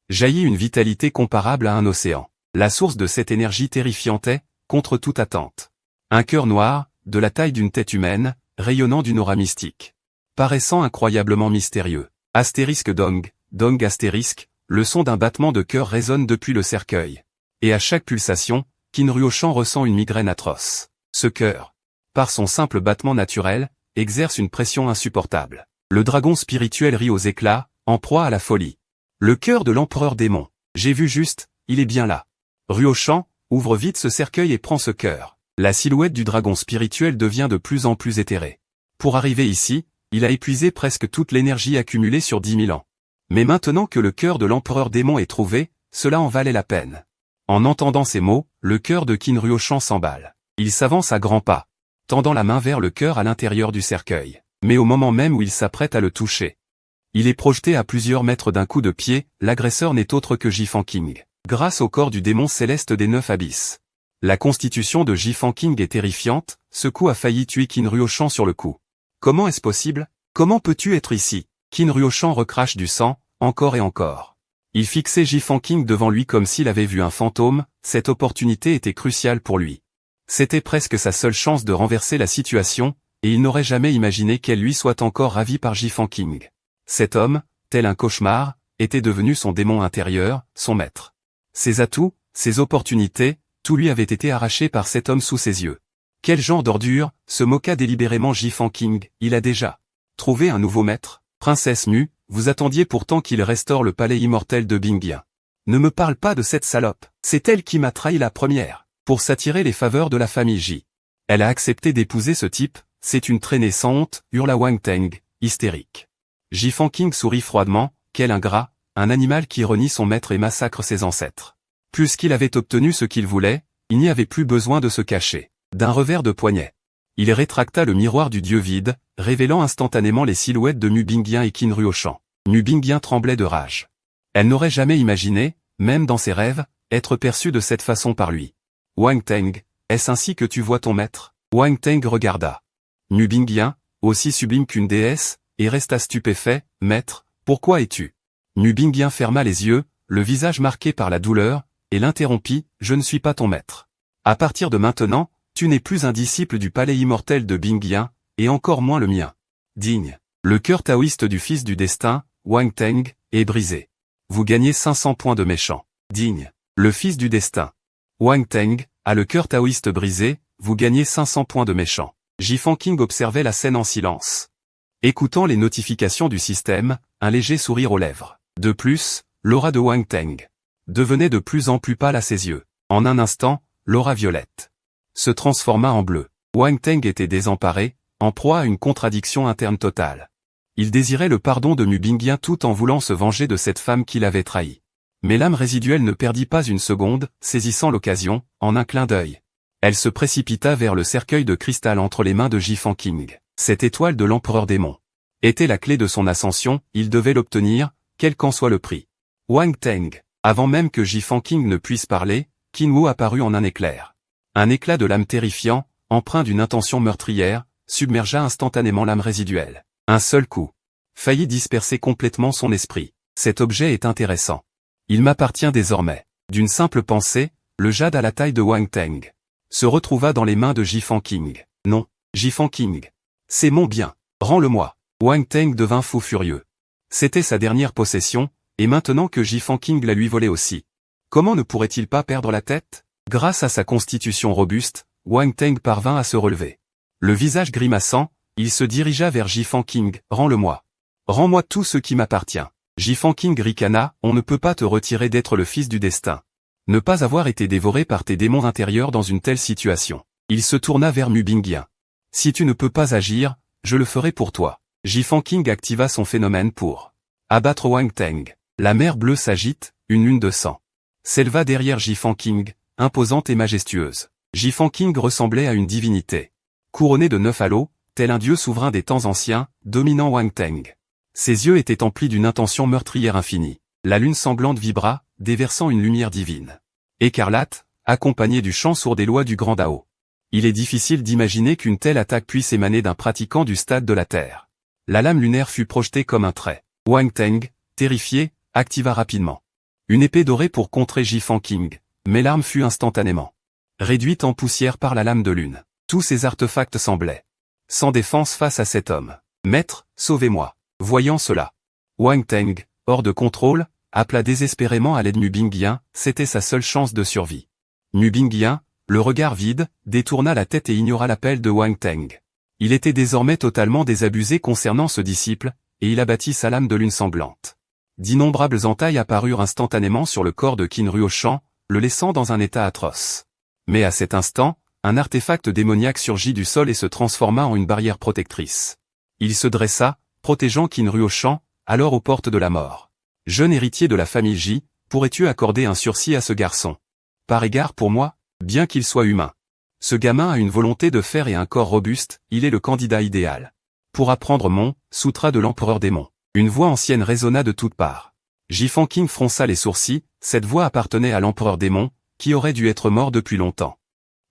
jaillit une vitalité comparable à un océan. La source de cette énergie terrifiante est, contre toute attente, un cœur noir, de la taille d'une tête humaine, rayonnant d'une aura mystique, paraissant incroyablement mystérieux. Astérisque dong, dong astérisque, le son d'un battement de cœur résonne depuis le cercueil. Et à chaque pulsation, Qin Ruoshan ressent une migraine atroce. Ce cœur, par son simple battement naturel, exerce une pression insupportable. Le dragon spirituel rit aux éclats, en proie à la folie. Le cœur de l'empereur démon. J'ai vu juste, il est bien là. Ruoshan, ouvre vite ce cercueil et prend ce cœur. La silhouette du dragon spirituel devient de plus en plus éthérée. Pour arriver ici, Il a épuisé presque toute l'énergie accumulée sur 10 000 ans. Mais maintenant que le cœur de l'empereur démon est trouvé, cela en valait la peine. En entendant ces mots, le cœur de Qin Ruoshan s'emballe. Il s'avance à grands pas, tendant la main vers le cœur à l'intérieur du cercueil. Mais au moment même où il s'apprête à le toucher, il est projeté à plusieurs mètres d'un coup de pied, l'agresseur n'est autre que Ji Fanqing. Grâce au corps du démon céleste des 9 abysses. La constitution de Ji Fanqing est terrifiante, ce coup a failli tuer Qin Ruoshan sur le coup. Comment est-ce possible? Comment peux-tu être ici? Qin Ruoshan recrache du sang, encore et encore. Il fixait Ji Fanqing devant lui comme s'il avait vu un fantôme, cette opportunité était cruciale pour lui. C'était presque sa seule chance de renverser la situation, et il n'aurait jamais imaginé qu'elle lui soit encore ravie par Ji Fanqing. Cet homme, tel un cauchemar, était devenu son démon intérieur, son maître. Ses atouts, ses opportunités, tout lui avait été arraché par cet homme sous ses yeux. Quel genre d'ordure, se moqua délibérément Ji Fanqing, il a déjà trouvé un nouveau maître? Princesse Mu, vous attendiez pourtant qu'il restaure le palais immortel de Bingyan. Ne me parle pas de cette salope, c'est elle qui m'a trahi la première, pour s'attirer les faveurs de la famille Ji. Elle a accepté d'épouser ce type, c'est une traînée sans honte, hurla Wang Teng, hystérique. Ji Fanqing sourit froidement, quel ingrat, un animal qui renie son maître et massacre ses ancêtres. Puisqu'il avait obtenu ce qu'il voulait, il n'y avait plus besoin de se cacher. D'un revers de poignet, il rétracta le miroir du dieu vide, révélant instantanément les silhouettes de Mu Bingyan et Qin Ruoshan. Mu Bingyan tremblait de rage. Elle n'aurait jamais imaginé, même dans ses rêves, être perçue de cette façon par lui. Wang Teng, est-ce ainsi que tu vois ton maître? Wang Teng regarda Mu Bingyan, aussi sublime qu'une déesse, et resta stupéfait. Maître, pourquoi es-tu? Mu Bingyan ferma les yeux, le visage marqué par la douleur, et l'interrompit, je ne suis pas ton maître. À partir de maintenant, tu n'es plus un disciple du palais immortel de Bingyan, et encore moins le mien. Digne. Le cœur taoïste du fils du destin, Wang Teng, est brisé. Vous gagnez 500 points de méchant. Digne. Le fils du destin. Wang Teng, a le cœur taoïste brisé, vous gagnez 500 points de méchant. Ji Fanqing observait la scène en silence. Écoutant les notifications du système, un léger sourire aux lèvres. De plus, l'aura de Wang Teng devenait de plus en plus pâle à ses yeux. En un instant, l'aura violette se transforma en bleu. Wang Teng était désemparé, en proie à une contradiction interne totale. Il désirait le pardon de Mu Bingyan tout en voulant se venger de cette femme qui l'avait trahi. Mais l'âme résiduelle ne perdit pas une seconde, saisissant l'occasion, en un clin d'œil. Elle se précipita vers le cercueil de cristal entre les mains de Ji Fanqing. Cette étoile de l'empereur démon était la clé de son ascension, il devait l'obtenir, quel qu'en soit le prix. Wang Teng, avant même que Ji Fanqing ne puisse parler, Qin Wu apparut en un éclair. Un éclat de l'âme terrifiant, empreint d'une intention meurtrière, submergea instantanément l'âme résiduelle. Un seul coup faillit disperser complètement son esprit. Cet objet est intéressant. Il m'appartient désormais. D'une simple pensée, le jade à la taille de Wang Teng se retrouva dans les mains de Ji Fanqing. Non, Ji Fanqing. C'est mon bien. Rends-le-moi. Wang Teng devint fou furieux. C'était sa dernière possession, et maintenant que Ji Fanqing la lui volait aussi. Comment ne pourrait-il pas perdre la tête? Grâce à sa constitution robuste, Wang Teng parvint à se relever. Le visage grimaçant, il se dirigea vers Ji Fanqing. Rends-le-moi. Rends-moi tout ce qui m'appartient. Ji Fanqing ricana, on ne peut pas te retirer d'être le fils du destin. Ne pas avoir été dévoré par tes démons intérieurs dans une telle situation. Il se tourna vers Mu Bingyan. Si tu ne peux pas agir, je le ferai pour toi. Ji Fanqing activa son phénomène pour abattre Wang Teng. La mer bleue s'agite, une lune de sang s'éleva derrière Ji Fanqing, imposante et majestueuse. Ji Fanqing ressemblait à une divinité. Couronné de 9 halos, tel un dieu souverain des temps anciens, dominant Wang Teng. Ses yeux étaient emplis d'une intention meurtrière infinie. La lune sanglante vibra, déversant une lumière divine. Écarlate, accompagnée du chant sourd des lois du grand Dao. Il est difficile d'imaginer qu'une telle attaque puisse émaner d'un pratiquant du stade de la Terre. La lame lunaire fut projetée comme un trait. Wang Teng, terrifié, activa rapidement une épée dorée pour contrer Ji Fanqing, mais l'arme fut instantanément réduite en poussière par la lame de lune. Tous ces artefacts semblaient sans défense face à cet homme. Maître, sauvez-moi. Voyant cela, Wang Teng, hors de contrôle, appela désespérément à l'aide Mu Bingyan, c'était sa seule chance de survie. Mu Bingyan, le regard vide, détourna la tête et ignora l'appel de Wang Teng. Il était désormais totalement désabusé concernant ce disciple, et il abattit sa lame de lune sanglante. D'innombrables entailles apparurent instantanément sur le corps de Qin Ruoshan, le laissant dans un état atroce. Mais à cet instant, un artefact démoniaque surgit du sol et se transforma en une barrière protectrice. Il se dressa, protégeant Qin Ruoshan, alors aux portes de la mort. Jeune héritier de la famille Ji, pourrais-tu accorder un sursis à ce garçon? Par égard pour moi, bien qu'il soit humain. Ce gamin a une volonté de fer et un corps robuste, il est le candidat idéal. Pour apprendre mon sutra de l'empereur démon. Une voix ancienne résonna de toutes parts. Ji Fanqing fronça les sourcils, cette voix appartenait à l'empereur démon, qui aurait dû être mort depuis longtemps.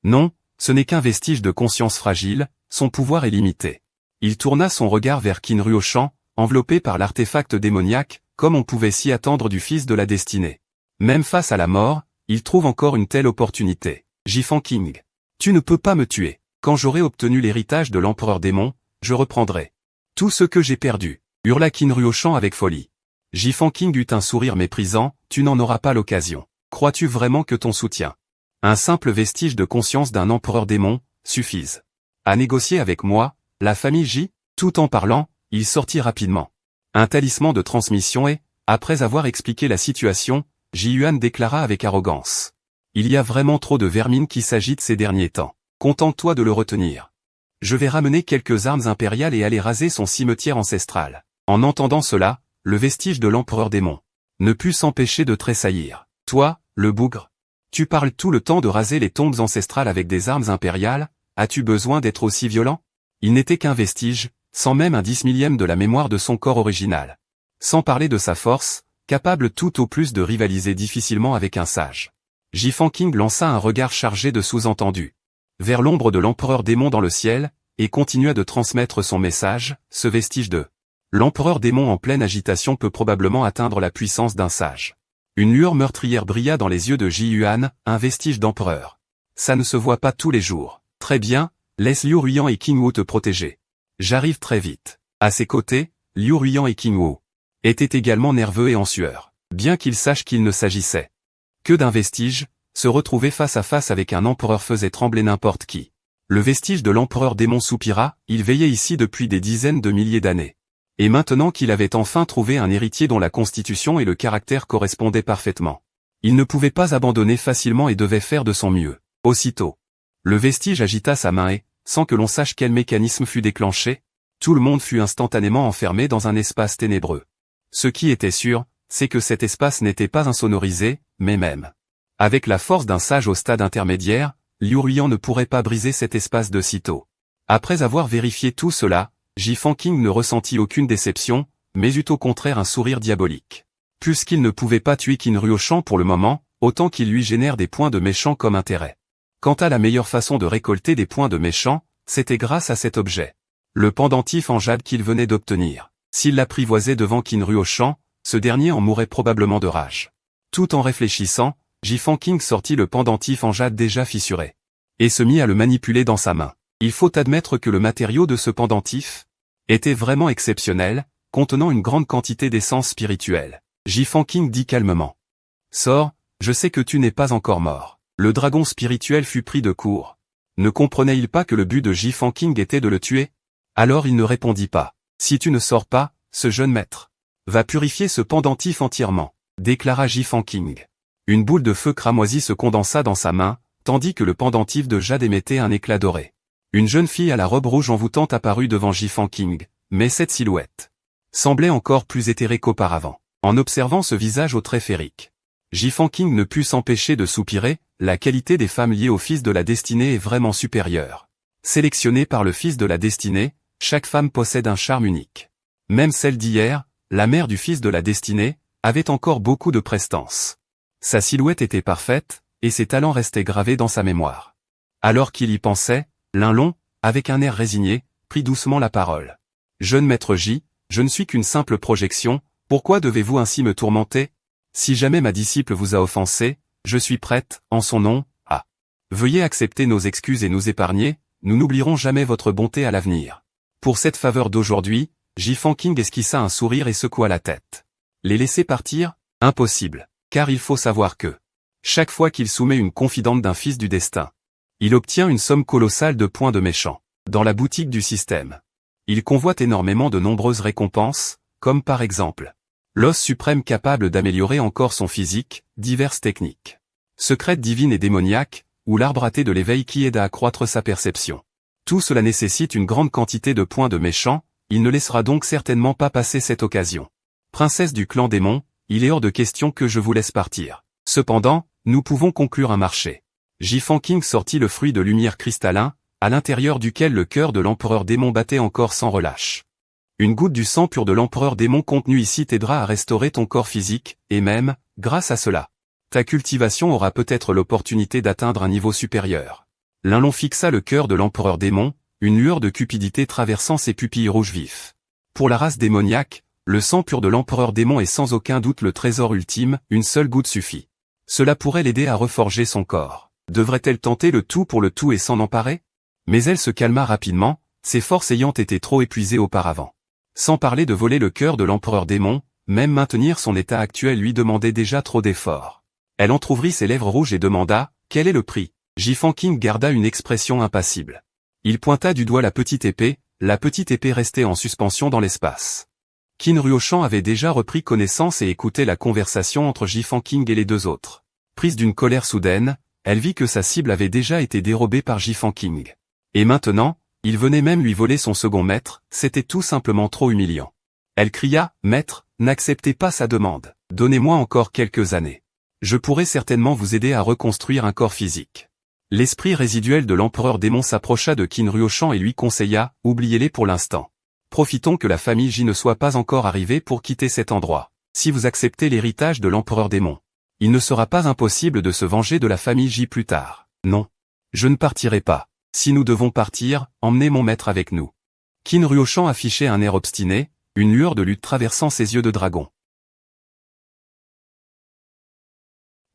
Non, ce n'est qu'un vestige de conscience fragile, son pouvoir est limité. Il tourna son regard vers Qin Ruoshan, enveloppé par l'artefact démoniaque, comme on pouvait s'y attendre du fils de la destinée. Même face à la mort, il trouve encore une telle opportunité. Ji Fanqing. Tu ne peux pas me tuer. Quand j'aurai obtenu l'héritage de l'empereur démon, je reprendrai tout ce que j'ai perdu, hurla Qin Ruoshan avec folie. Ji Fanqing eut un sourire méprisant, tu n'en auras pas l'occasion. Crois-tu vraiment que ton soutien, un simple vestige de conscience d'un empereur démon, suffise à négocier avec moi, la famille Ji? Tout en parlant, il sortit rapidement. Un talisman de transmission et, après avoir expliqué la situation, Ji Yuan déclara avec arrogance. Il y a vraiment trop de vermine qui s'agitent ces derniers temps. Contente-toi de le retenir. Je vais ramener quelques armes impériales et aller raser son cimetière ancestral. En entendant cela, le vestige de l'empereur démon ne put s'empêcher de tressaillir. Toi, le bougre, tu parles tout le temps de raser les tombes ancestrales avec des armes impériales, as-tu besoin d'être aussi violent? Il n'était qu'un vestige, sans même un 10 millième de la mémoire de son corps original. Sans parler de sa force, capable tout au plus de rivaliser difficilement avec un sage. Ji Fanqing lança un regard chargé de sous-entendus vers l'ombre de l'empereur démon dans le ciel, et continua de transmettre son message, ce vestige de l'empereur démon en pleine agitation peut probablement atteindre la puissance d'un sage. Une lueur meurtrière brilla dans les yeux de Ji Yuan, un vestige d'empereur. Ça ne se voit pas tous les jours. Très bien, laisse Liu Ruiyan et Qing Wu te protéger. J'arrive très vite. À ses côtés, Liu Ruiyan et Qing Wu étaient également nerveux et en sueur. Bien qu'ils sachent qu'il ne s'agissait que d'un vestige, se retrouver face à face avec un empereur faisait trembler n'importe qui. Le vestige de l'empereur démon soupira, il veillait ici depuis des dizaines de milliers d'années. Et maintenant qu'il avait enfin trouvé un héritier dont la constitution et le caractère correspondaient parfaitement, il ne pouvait pas abandonner facilement et devait faire de son mieux. Aussitôt, le vestige agita sa main et, sans que l'on sache quel mécanisme fut déclenché, tout le monde fut instantanément enfermé dans un espace ténébreux. Ce qui était sûr, c'est que cet espace n'était pas insonorisé, mais même avec la force d'un sage au stade intermédiaire, Liu Ruiyan ne pourrait pas briser cet espace de sitôt. Après avoir vérifié tout cela, Ji Fanqing ne ressentit aucune déception, mais eut au contraire un sourire diabolique. Puisqu'il ne pouvait pas tuer Qin Ruoshan pour le moment, autant qu'il lui génère des points de méchant comme intérêt. Quant à la meilleure façon de récolter des points de méchant, c'était grâce à cet objet. Le pendentif en jade qu'il venait d'obtenir. S'il l'apprivoisait devant Qin Ruoshan, ce dernier en mourrait probablement de rage. Tout en réfléchissant, Ji Fanqing sortit le pendentif en jade déjà fissuré. Et se mit à le manipuler dans sa main. Il faut admettre que le matériau de ce pendentif était vraiment exceptionnel, contenant une grande quantité d'essence spirituelle. Ji Fanqing dit calmement. Sors, je sais que tu n'es pas encore mort. Le dragon spirituel fut pris de court. Ne comprenait-il pas que le but de Ji Fanqing était de le tuer? Alors il ne répondit pas. Si tu ne sors pas, ce jeune maître va purifier ce pendentif entièrement, déclara Ji Fanqing. Une boule de feu cramoisi se condensa dans sa main, tandis que le pendentif de jade émettait un éclat doré. Une jeune fille à la robe rouge envoûtante apparut devant Ji Fanqing, mais cette silhouette semblait encore plus éthérée qu'auparavant. En observant ce visage au trait féerique, Ji Fanqing ne put s'empêcher de soupirer, la qualité des femmes liées au fils de la destinée est vraiment supérieure. Sélectionnée par le fils de la destinée, chaque femme possède un charme unique. Même celle d'hier, la mère du fils de la destinée, avait encore beaucoup de prestance. Sa silhouette était parfaite, et ses talents restaient gravés dans sa mémoire. Alors qu'il y pensait, Lin Long, avec un air résigné, prit doucement la parole. Jeune maître Ji, je ne suis qu'une simple projection, pourquoi devez-vous ainsi me tourmenter? Si jamais ma disciple vous a offensé, je suis prête, en son nom, à. Veuillez accepter nos excuses et nous épargner, nous n'oublierons jamais votre bonté à l'avenir. Pour cette faveur d'aujourd'hui, Ji Fanqing esquissa un sourire et secoua la tête. Les laisser partir? Impossible. Car il faut savoir que, chaque fois qu'il soumet une confidente d'un fils du destin, il obtient une somme colossale de points de méchant, dans la boutique du système. Il convoite énormément de nombreuses récompenses, comme par exemple, l'os suprême capable d'améliorer encore son physique, diverses techniques secrètes divines et démoniaques, ou l'arbre à thé de l'éveil qui aide à accroître sa perception. Tout cela nécessite une grande quantité de points de méchant, Il ne laissera donc certainement pas passer cette occasion. Princesse du clan démon, il est hors de question que je vous laisse partir. Cependant, nous pouvons conclure un marché. Ji-Fan King sortit le fruit de lumière cristallin, à l'intérieur duquel le cœur de l'empereur démon battait encore sans relâche. Une goutte du sang pur de l'empereur démon contenu ici t'aidera à restaurer ton corps physique, et même, grâce à cela, ta cultivation aura peut-être l'opportunité d'atteindre un niveau supérieur. L'un long fixa le cœur de l'empereur démon, une lueur de cupidité traversant ses pupilles rouges vifs. Pour la race démoniaque, le sang pur de l'empereur démon est sans aucun doute le trésor ultime, une seule goutte suffit. Cela pourrait l'aider à reforger son corps. Devrait-elle tenter le tout pour le tout et s'en emparer? Mais elle se calma rapidement, ses forces ayant été trop épuisées auparavant. Sans parler de voler le cœur de l'empereur démon, même maintenir son état actuel lui demandait déjà trop d'efforts. Elle entr'ouvrit ses lèvres rouges et demanda, « Quel est le prix ?» Ji-Fan King garda une expression impassible. Il pointa du doigt la petite épée restait en suspension dans l'espace. Qin Ruoshan avait déjà repris connaissance et écoutait la conversation entre Ji-Fan King et les deux autres. Prise d'une colère soudaine, elle vit que sa cible avait déjà été dérobée par Ji-Fan King. Et maintenant, il venait même lui voler son second maître, c'était tout simplement trop humiliant. Elle cria, « Maître, n'acceptez pas sa demande, donnez-moi encore quelques années. Je pourrai certainement vous aider à reconstruire un corps physique. » L'esprit résiduel de l'empereur démon s'approcha de Qin Ruoshan et lui conseilla, « Oubliez-les pour l'instant. Profitons que la famille Ji ne soit pas encore arrivée pour quitter cet endroit. Si vous acceptez l'héritage de l'empereur démon, il ne sera pas impossible de se venger de la famille Ji plus tard. Non. Je ne partirai pas. Si nous devons partir, emmenez mon maître avec nous. » Qin Ruoshan affichait un air obstiné, une lueur de lutte traversant ses yeux de dragon.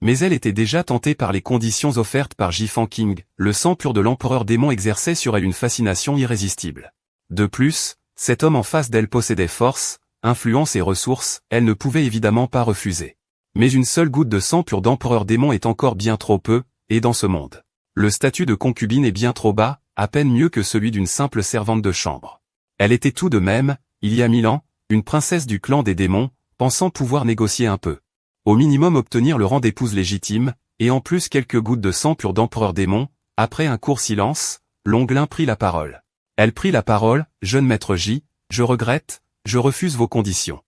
Mais elle était déjà tentée par les conditions offertes par Ji-Fan King, le sang pur de l'empereur démon exerçait sur elle une fascination irrésistible. De plus, cet homme en face d'elle possédait force, influence et ressources, elle ne pouvait évidemment pas refuser. Mais une seule goutte de sang pur d'empereur démon est encore bien trop peu, et dans ce monde, le statut de concubine est bien trop bas, à peine mieux que celui d'une simple servante de chambre. Elle était tout de même, il y a 1000 ans, une princesse du clan des démons, pensant pouvoir négocier un peu. Au minimum obtenir le rang d'épouse légitime, et en plus quelques gouttes de sang pur d'empereur démon. Après un court silence, Longlin prit la parole. Elle prit la parole, « Jeune maître Ji, je regrette, je refuse vos conditions. »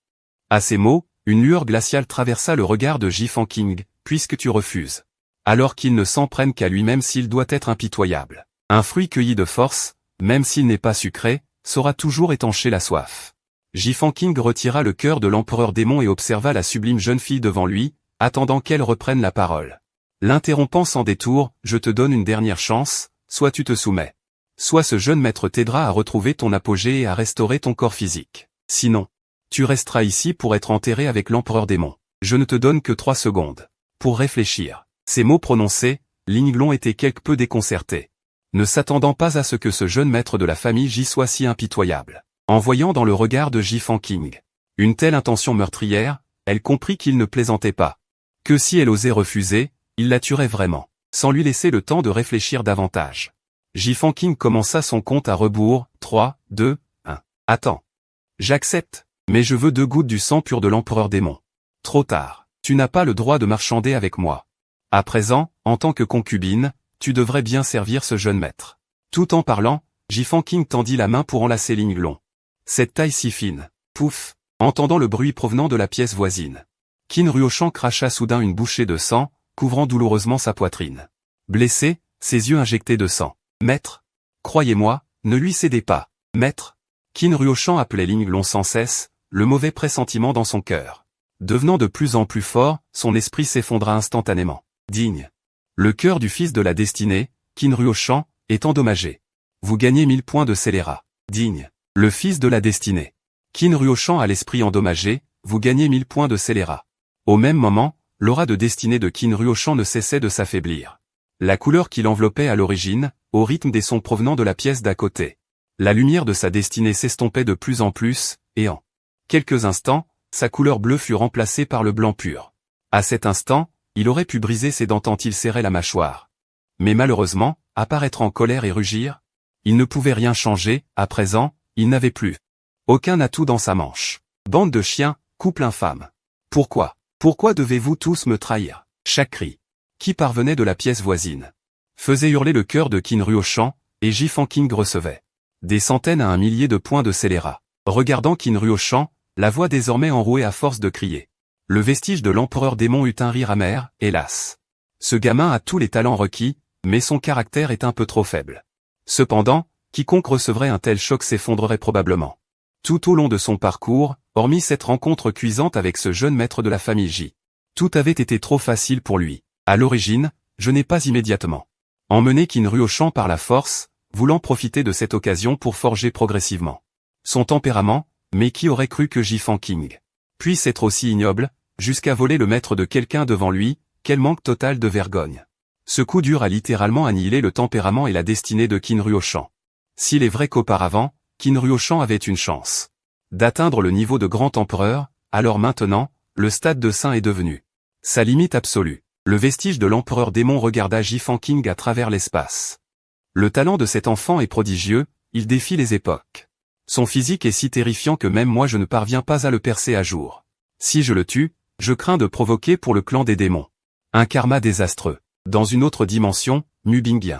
À ces mots, une lueur glaciale traversa le regard de Ji-Fan King, « Puisque tu refuses. Alors qu'il ne s'en prenne qu'à lui-même s'il doit être impitoyable. Un fruit cueilli de force, même s'il n'est pas sucré, saura toujours étancher la soif. » Ji-Fan King retira le cœur de l'empereur démon et observa la sublime jeune fille devant lui, attendant qu'elle reprenne la parole. L'interrompant sans détour, « Je te donne une dernière chance, soit tu te soumets. Soit ce jeune maître t'aidera à retrouver ton apogée et à restaurer ton corps physique. Sinon, tu resteras ici pour être enterré avec l'empereur démon. Je ne te donne que 3 secondes. Pour réfléchir. » Ces mots prononcés, Linglong était quelque peu déconcerté, ne s'attendant pas à ce que ce jeune maître de la famille Ji soit si impitoyable. En voyant dans le regard de Ji-Fan King une telle intention meurtrière, elle comprit qu'il ne plaisantait pas. Que si elle osait refuser, il la tuerait vraiment, sans lui laisser le temps de réfléchir davantage. Ji-Fan King commença son compte à rebours, 3, 2, 1. Attends. J'accepte, mais je veux 2 gouttes du sang pur de l'empereur démon. Trop tard. Tu n'as pas le droit de marchander avec moi. À présent, en tant que concubine, tu devrais bien servir ce jeune maître. Tout en parlant, Ji-Fan King tendit la main pour enlacer Linglong. Cette taille si fine. Pouf, entendant le bruit provenant de la pièce voisine. Qin Ruoshan cracha soudain une bouchée de sang, couvrant douloureusement sa poitrine. Blessé, ses yeux injectés de sang. Maître, croyez-moi, ne lui cédez pas. Maître. Qin Ruoshan appelait Linglong sans cesse, le mauvais pressentiment dans son cœur. Devenant de plus en plus fort, son esprit s'effondra instantanément. Digne. Le cœur du fils de la destinée, Qin Ruoshan, est endommagé. Vous gagnez 1000 points de scélérat. Digne. Le fils de la destinée. Qin Ruoshan a l'esprit endommagé, vous gagnez 1000 points de scélérat. Au même moment, l'aura de destinée de Qin Ruoshan ne cessait de s'affaiblir. La couleur qui l'enveloppait à l'origine, au rythme des sons provenant de la pièce d'à côté. La lumière de sa destinée s'estompait de plus en plus, et en quelques instants, sa couleur bleue fut remplacée par le blanc pur. À cet instant, il aurait pu briser ses dents tant il serrait la mâchoire. Mais malheureusement, apparaître en colère et rugir, il ne pouvait rien changer, à présent, il n'avait plus aucun atout dans sa manche. Bande de chiens, couple infâme. Pourquoi devez-vous tous me trahir? Chaque cri, qui parvenait de la pièce voisine, faisait hurler le cœur de Qin Ruoshan, et Ji-Fan King recevait des centaines à un millier de points de scélérat. Regardant Qin Ruoshan, la voix désormais enrouée à force de crier. Le vestige de l'empereur démon eut un rire amer, hélas. Ce gamin a tous les talents requis, mais son caractère est un peu trop faible. Cependant, quiconque recevrait un tel choc s'effondrerait probablement. Tout au long de son parcours, hormis cette rencontre cuisante avec ce jeune maître de la famille J, tout avait été trop facile pour lui. À l'origine, je n'ai pas immédiatement emmené Qin Ruoshan par la force, voulant profiter de cette occasion pour forger progressivement son tempérament, mais qui aurait cru que Ji Fanqing puisse être aussi ignoble, jusqu'à voler le maître de quelqu'un devant lui, quel manque total de vergogne. Ce coup dur a littéralement annihilé le tempérament et la destinée de Qin Ruoshan. S'il est vrai qu'auparavant, Qin Ruoshan avait une chance d'atteindre le niveau de grand empereur, alors maintenant, le stade de saint est devenu sa limite absolue. Le vestige de l'empereur démon regarda Ji Fanqing à travers l'espace. Le talent de cet enfant est prodigieux, il défie les époques. Son physique est si terrifiant que même moi je ne parviens pas à le percer à jour. Si je le tue, je crains de provoquer pour le clan des démons un karma désastreux. Dans une autre dimension, Mu Bingying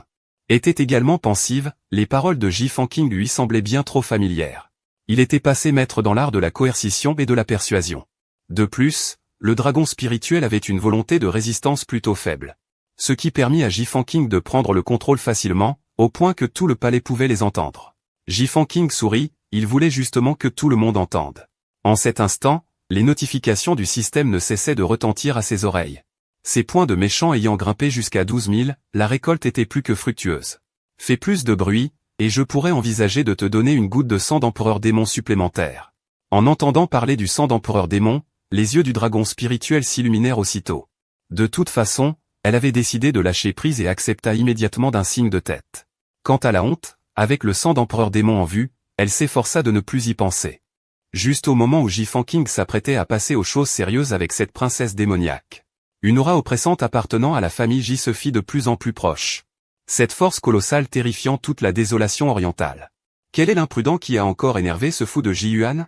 était également pensive, les paroles de Ji Fanqing lui semblaient bien trop familières. Il était passé maître dans l'art de la coercition et de la persuasion. De plus, le dragon spirituel avait une volonté de résistance plutôt faible. Ce qui permit à Ji Fanqing de prendre le contrôle facilement, au point que tout le palais pouvait les entendre. Ji Fanqing sourit, il voulait justement que tout le monde entende. En cet instant, les notifications du système ne cessaient de retentir à ses oreilles. Ses points de méchant ayant grimpé jusqu'à 12 000, la récolte était plus que fructueuse. Fais plus de bruit, et je pourrais envisager de te donner une goutte de sang d'empereur démon supplémentaire. En entendant parler du sang d'empereur démon, les yeux du dragon spirituel s'illuminèrent aussitôt. De toute façon, elle avait décidé de lâcher prise et accepta immédiatement d'un signe de tête. Quant à la honte, avec le sang d'empereur démon en vue, elle s'efforça de ne plus y penser. Juste au moment où Ji Fanqing s'apprêtait à passer aux choses sérieuses avec cette princesse démoniaque, une aura oppressante appartenant à la famille Ji se fit de plus en plus proche. Cette force colossale terrifiant toute la désolation orientale. Quel est l'imprudent qui a encore énervé ce fou de Ji Yuan?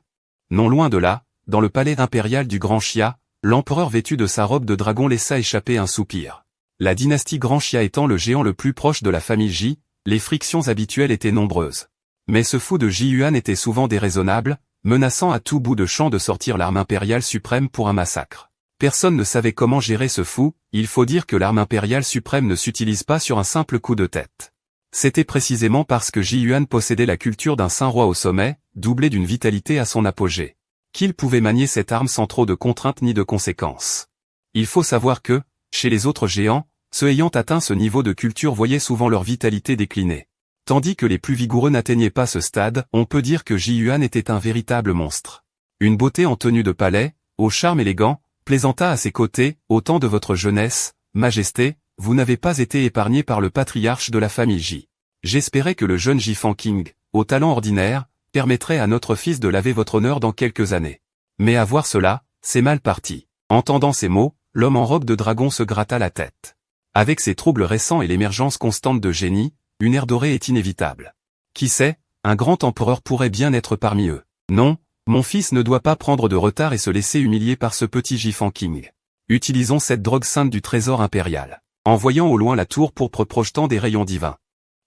Non loin de là, dans le palais impérial du Grand Xia, l'empereur vêtu de sa robe de dragon laissa échapper un soupir. La dynastie Grand Xia étant le géant le plus proche de la famille Ji, les frictions habituelles étaient nombreuses. Mais ce fou de Ji Yuan était souvent déraisonnable, menaçant à tout bout de champ de sortir l'arme impériale suprême pour un massacre. Personne ne savait comment gérer ce fou, il faut dire que l'arme impériale suprême ne s'utilise pas sur un simple coup de tête. C'était précisément parce que Ji Yuan possédait la culture d'un saint roi au sommet, doublée d'une vitalité à son apogée, qu'il pouvait manier cette arme sans trop de contraintes ni de conséquences. Il faut savoir que, chez les autres géants, ceux ayant atteint ce niveau de culture voyaient souvent leur vitalité décliner. Tandis que les plus vigoureux n'atteignaient pas ce stade, on peut dire que Ji Yuan était un véritable monstre. Une beauté en tenue de palais, au charme élégant, plaisanta à ses côtés, au temps de votre jeunesse, Majesté, vous n'avez pas été épargné par le patriarche de la famille Ji. J'espérais que le jeune Ji Fanqing, au talent ordinaire, permettrait à notre fils de laver votre honneur dans quelques années. Mais à voir cela, c'est mal parti. Entendant ces mots, l'homme en robe de dragon se gratta la tête. Avec ses troubles récents et l'émergence constante de génie, une ère dorée est inévitable. Qui sait, un grand empereur pourrait bien être parmi eux. Non, mon fils ne doit pas prendre de retard et se laisser humilier par ce petit Ji Fanqing. Utilisons cette drogue sainte du trésor impérial. En voyant au loin la tour pourpre projetant des rayons divins.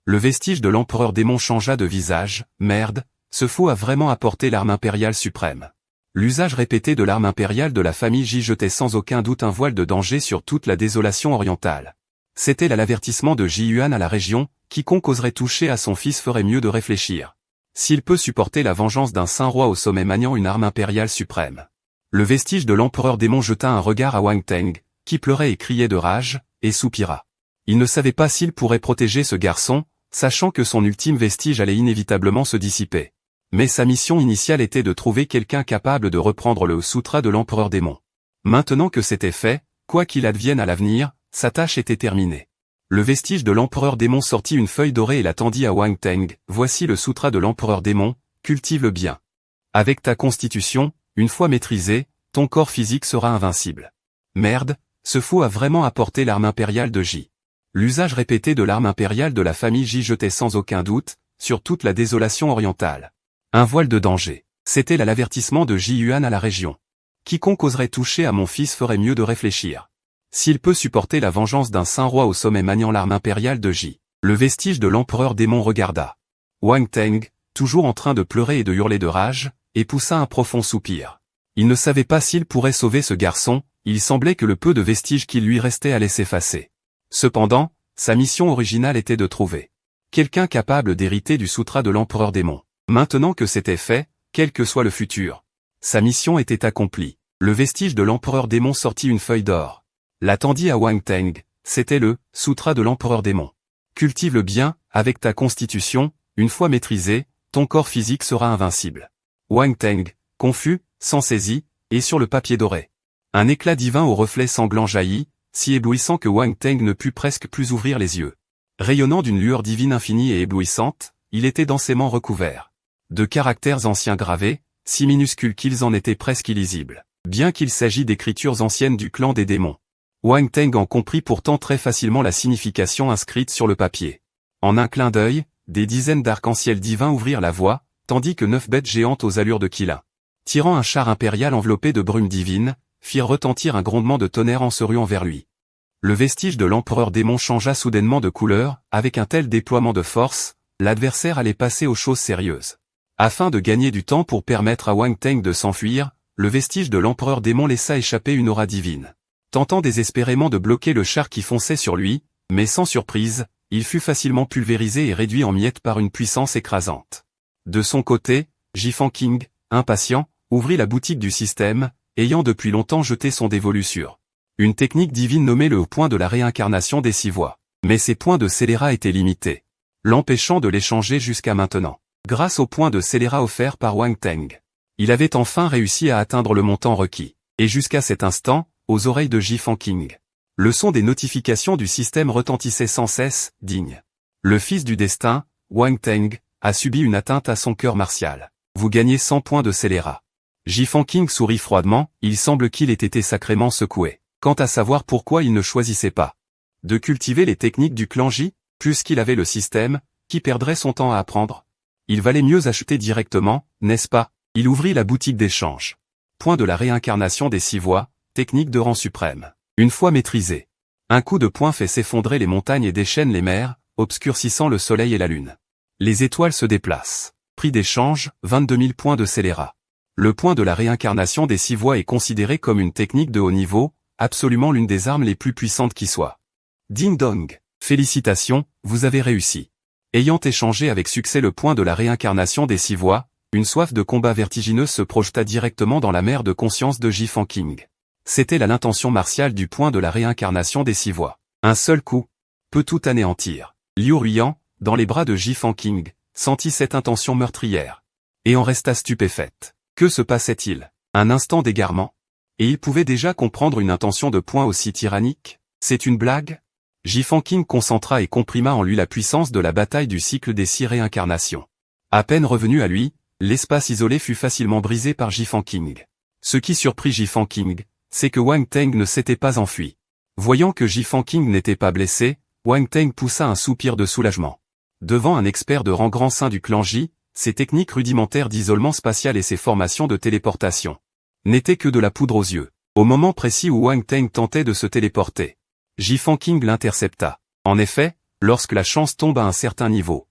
Le vestige de l'empereur démon changea de visage, merde, ce fou a vraiment apporté l'arme impériale suprême. L'usage répété de l'arme impériale de la famille Ji jetait sans aucun doute un voile de danger sur toute la désolation orientale. C'était là l'avertissement de Ji Yuan à la région, quiconque oserait toucher à son fils ferait mieux de réfléchir. S'il peut supporter la vengeance d'un saint roi au sommet maniant une arme impériale suprême. Le vestige de l'empereur démon jeta un regard à Wang Teng, qui pleurait et criait de rage, et soupira. Il ne savait pas s'il pourrait protéger ce garçon, sachant que son ultime vestige allait inévitablement se dissiper. Mais sa mission initiale était de trouver quelqu'un capable de reprendre le sutra de l'empereur démon. Maintenant que c'était fait, quoi qu'il advienne à l'avenir, sa tâche était terminée. Le vestige de l'empereur démon sortit une feuille dorée et la tendit à Wang Teng. Voici le sutra de l'empereur démon, cultive-le bien. Avec ta constitution, une fois maîtrisée, ton corps physique sera invincible. Merde, ce fou a vraiment apporté l'arme impériale de Ji. L'usage répété de l'arme impériale de la famille Ji jetait sans aucun doute, sur toute la désolation orientale, un voile de danger. C'était là l'avertissement de Ji Yuan à la région. Quiconque oserait toucher à mon fils ferait mieux de réfléchir. S'il peut supporter la vengeance d'un saint roi au sommet maniant l'arme impériale de Ji. Le vestige de l'empereur démon regarda Wang Teng, toujours en train de pleurer et de hurler de rage, et poussa un profond soupir. Il ne savait pas s'il pourrait sauver ce garçon, il semblait que le peu de vestiges qui lui restait allait s'effacer. Cependant, sa mission originale était de trouver quelqu'un capable d'hériter du sutra de l'empereur démon. Maintenant que c'était fait, quel que soit le futur, sa mission était accomplie. Le vestige de l'empereur démon sortit une feuille d'or. La tendit à Wang Teng, c'était le sutra de l'empereur démon. Cultive-le bien, avec ta constitution, une fois maîtrisé, ton corps physique sera invincible. Wang Teng, confus, s'en saisit, et sur le papier doré. Un éclat divin au reflet sanglant jaillit, si éblouissant que Wang Teng ne put presque plus ouvrir les yeux. Rayonnant d'une lueur divine infinie et éblouissante, il était densément recouvert de caractères anciens gravés, si minuscules qu'ils en étaient presque illisibles, bien qu'il s'agît d'écritures anciennes du clan des démons. Wang Teng en comprit pourtant très facilement la signification inscrite sur le papier. En un clin d'œil, des dizaines d'arcs-en-ciel divins ouvrirent la voie, tandis que 9 bêtes géantes aux allures de Kila, tirant un char impérial enveloppé de brume divine, firent retentir un grondement de tonnerre en se ruant vers lui. Le vestige de l'empereur démon changea soudainement de couleur, avec un tel déploiement de force, l'adversaire allait passer aux choses sérieuses. Afin de gagner du temps pour permettre à Wang Teng de s'enfuir, le vestige de l'empereur démon laissa échapper une aura divine. Tentant désespérément de bloquer le char qui fonçait sur lui, mais sans surprise, il fut facilement pulvérisé et réduit en miettes par une puissance écrasante. De son côté, Jifan King, impatient, ouvrit la boutique du système, ayant depuis longtemps jeté son dévolu sur une technique divine nommée le point de la réincarnation des 6 voies. Mais ses points de scélérat étaient limités, l'empêchant de l'échanger jusqu'à maintenant. Grâce au point de scélérat offert par Wang Teng, il avait enfin réussi à atteindre le montant requis. Et jusqu'à cet instant, aux oreilles de Jifan King, le son des notifications du système retentissait sans cesse, digne. Le fils du destin, Wang Teng, a subi une atteinte à son cœur martial. Vous gagnez 100 points de scélérat. Jifan King sourit froidement, il semble qu'il ait été sacrément secoué. Quant à savoir pourquoi il ne choisissait pas de cultiver les techniques du clan J, puisqu'il avait le système, qui perdrait son temps à apprendre. Il valait mieux acheter directement, n'est-ce pas? Il ouvrit la boutique d'échange. Point de la réincarnation des 6 voies, technique de rang suprême. Une fois maîtrisée, un coup de poing fait s'effondrer les montagnes et déchaîne les mers, obscurcissant le soleil et la lune. Les étoiles se déplacent. Prix d'échange, 22 000 points de scélérat. Le point de la réincarnation des 6 voies est considéré comme une technique de haut niveau, absolument l'une des armes les plus puissantes qui soit. Ding dong. Félicitations, vous avez réussi. Ayant échangé avec succès le point de la réincarnation des 6 voies, une soif de combat vertigineuse se projeta directement dans la mer de conscience de Jifan King. C'était l'intention martiale du point de la réincarnation des 6 voies. Un seul coup peut tout anéantir. Liu Ruian, dans les bras de Jifan King, sentit cette intention meurtrière, et en resta stupéfaite. Que se passait-il? Un instant d'égarement? Et il pouvait déjà comprendre une intention de point aussi tyrannique? C'est une blague? Jifan King concentra et comprima en lui la puissance de la bataille du cycle des 6 réincarnations. À peine revenu à lui, l'espace isolé fut facilement brisé par Jifan King. Ce qui surprit Jifan King, c'est que Wang Teng ne s'était pas enfui. Voyant que Jifan King n'était pas blessé, Wang Teng poussa un soupir de soulagement. Devant un expert de rang grand sein du clan J, ses techniques rudimentaires d'isolement spatial et ses formations de téléportation n'étaient que de la poudre aux yeux. Au moment précis où Wang Teng tentait de se téléporter, Jifan King l'intercepta. En effet, lorsque la chance tombe à un certain niveau,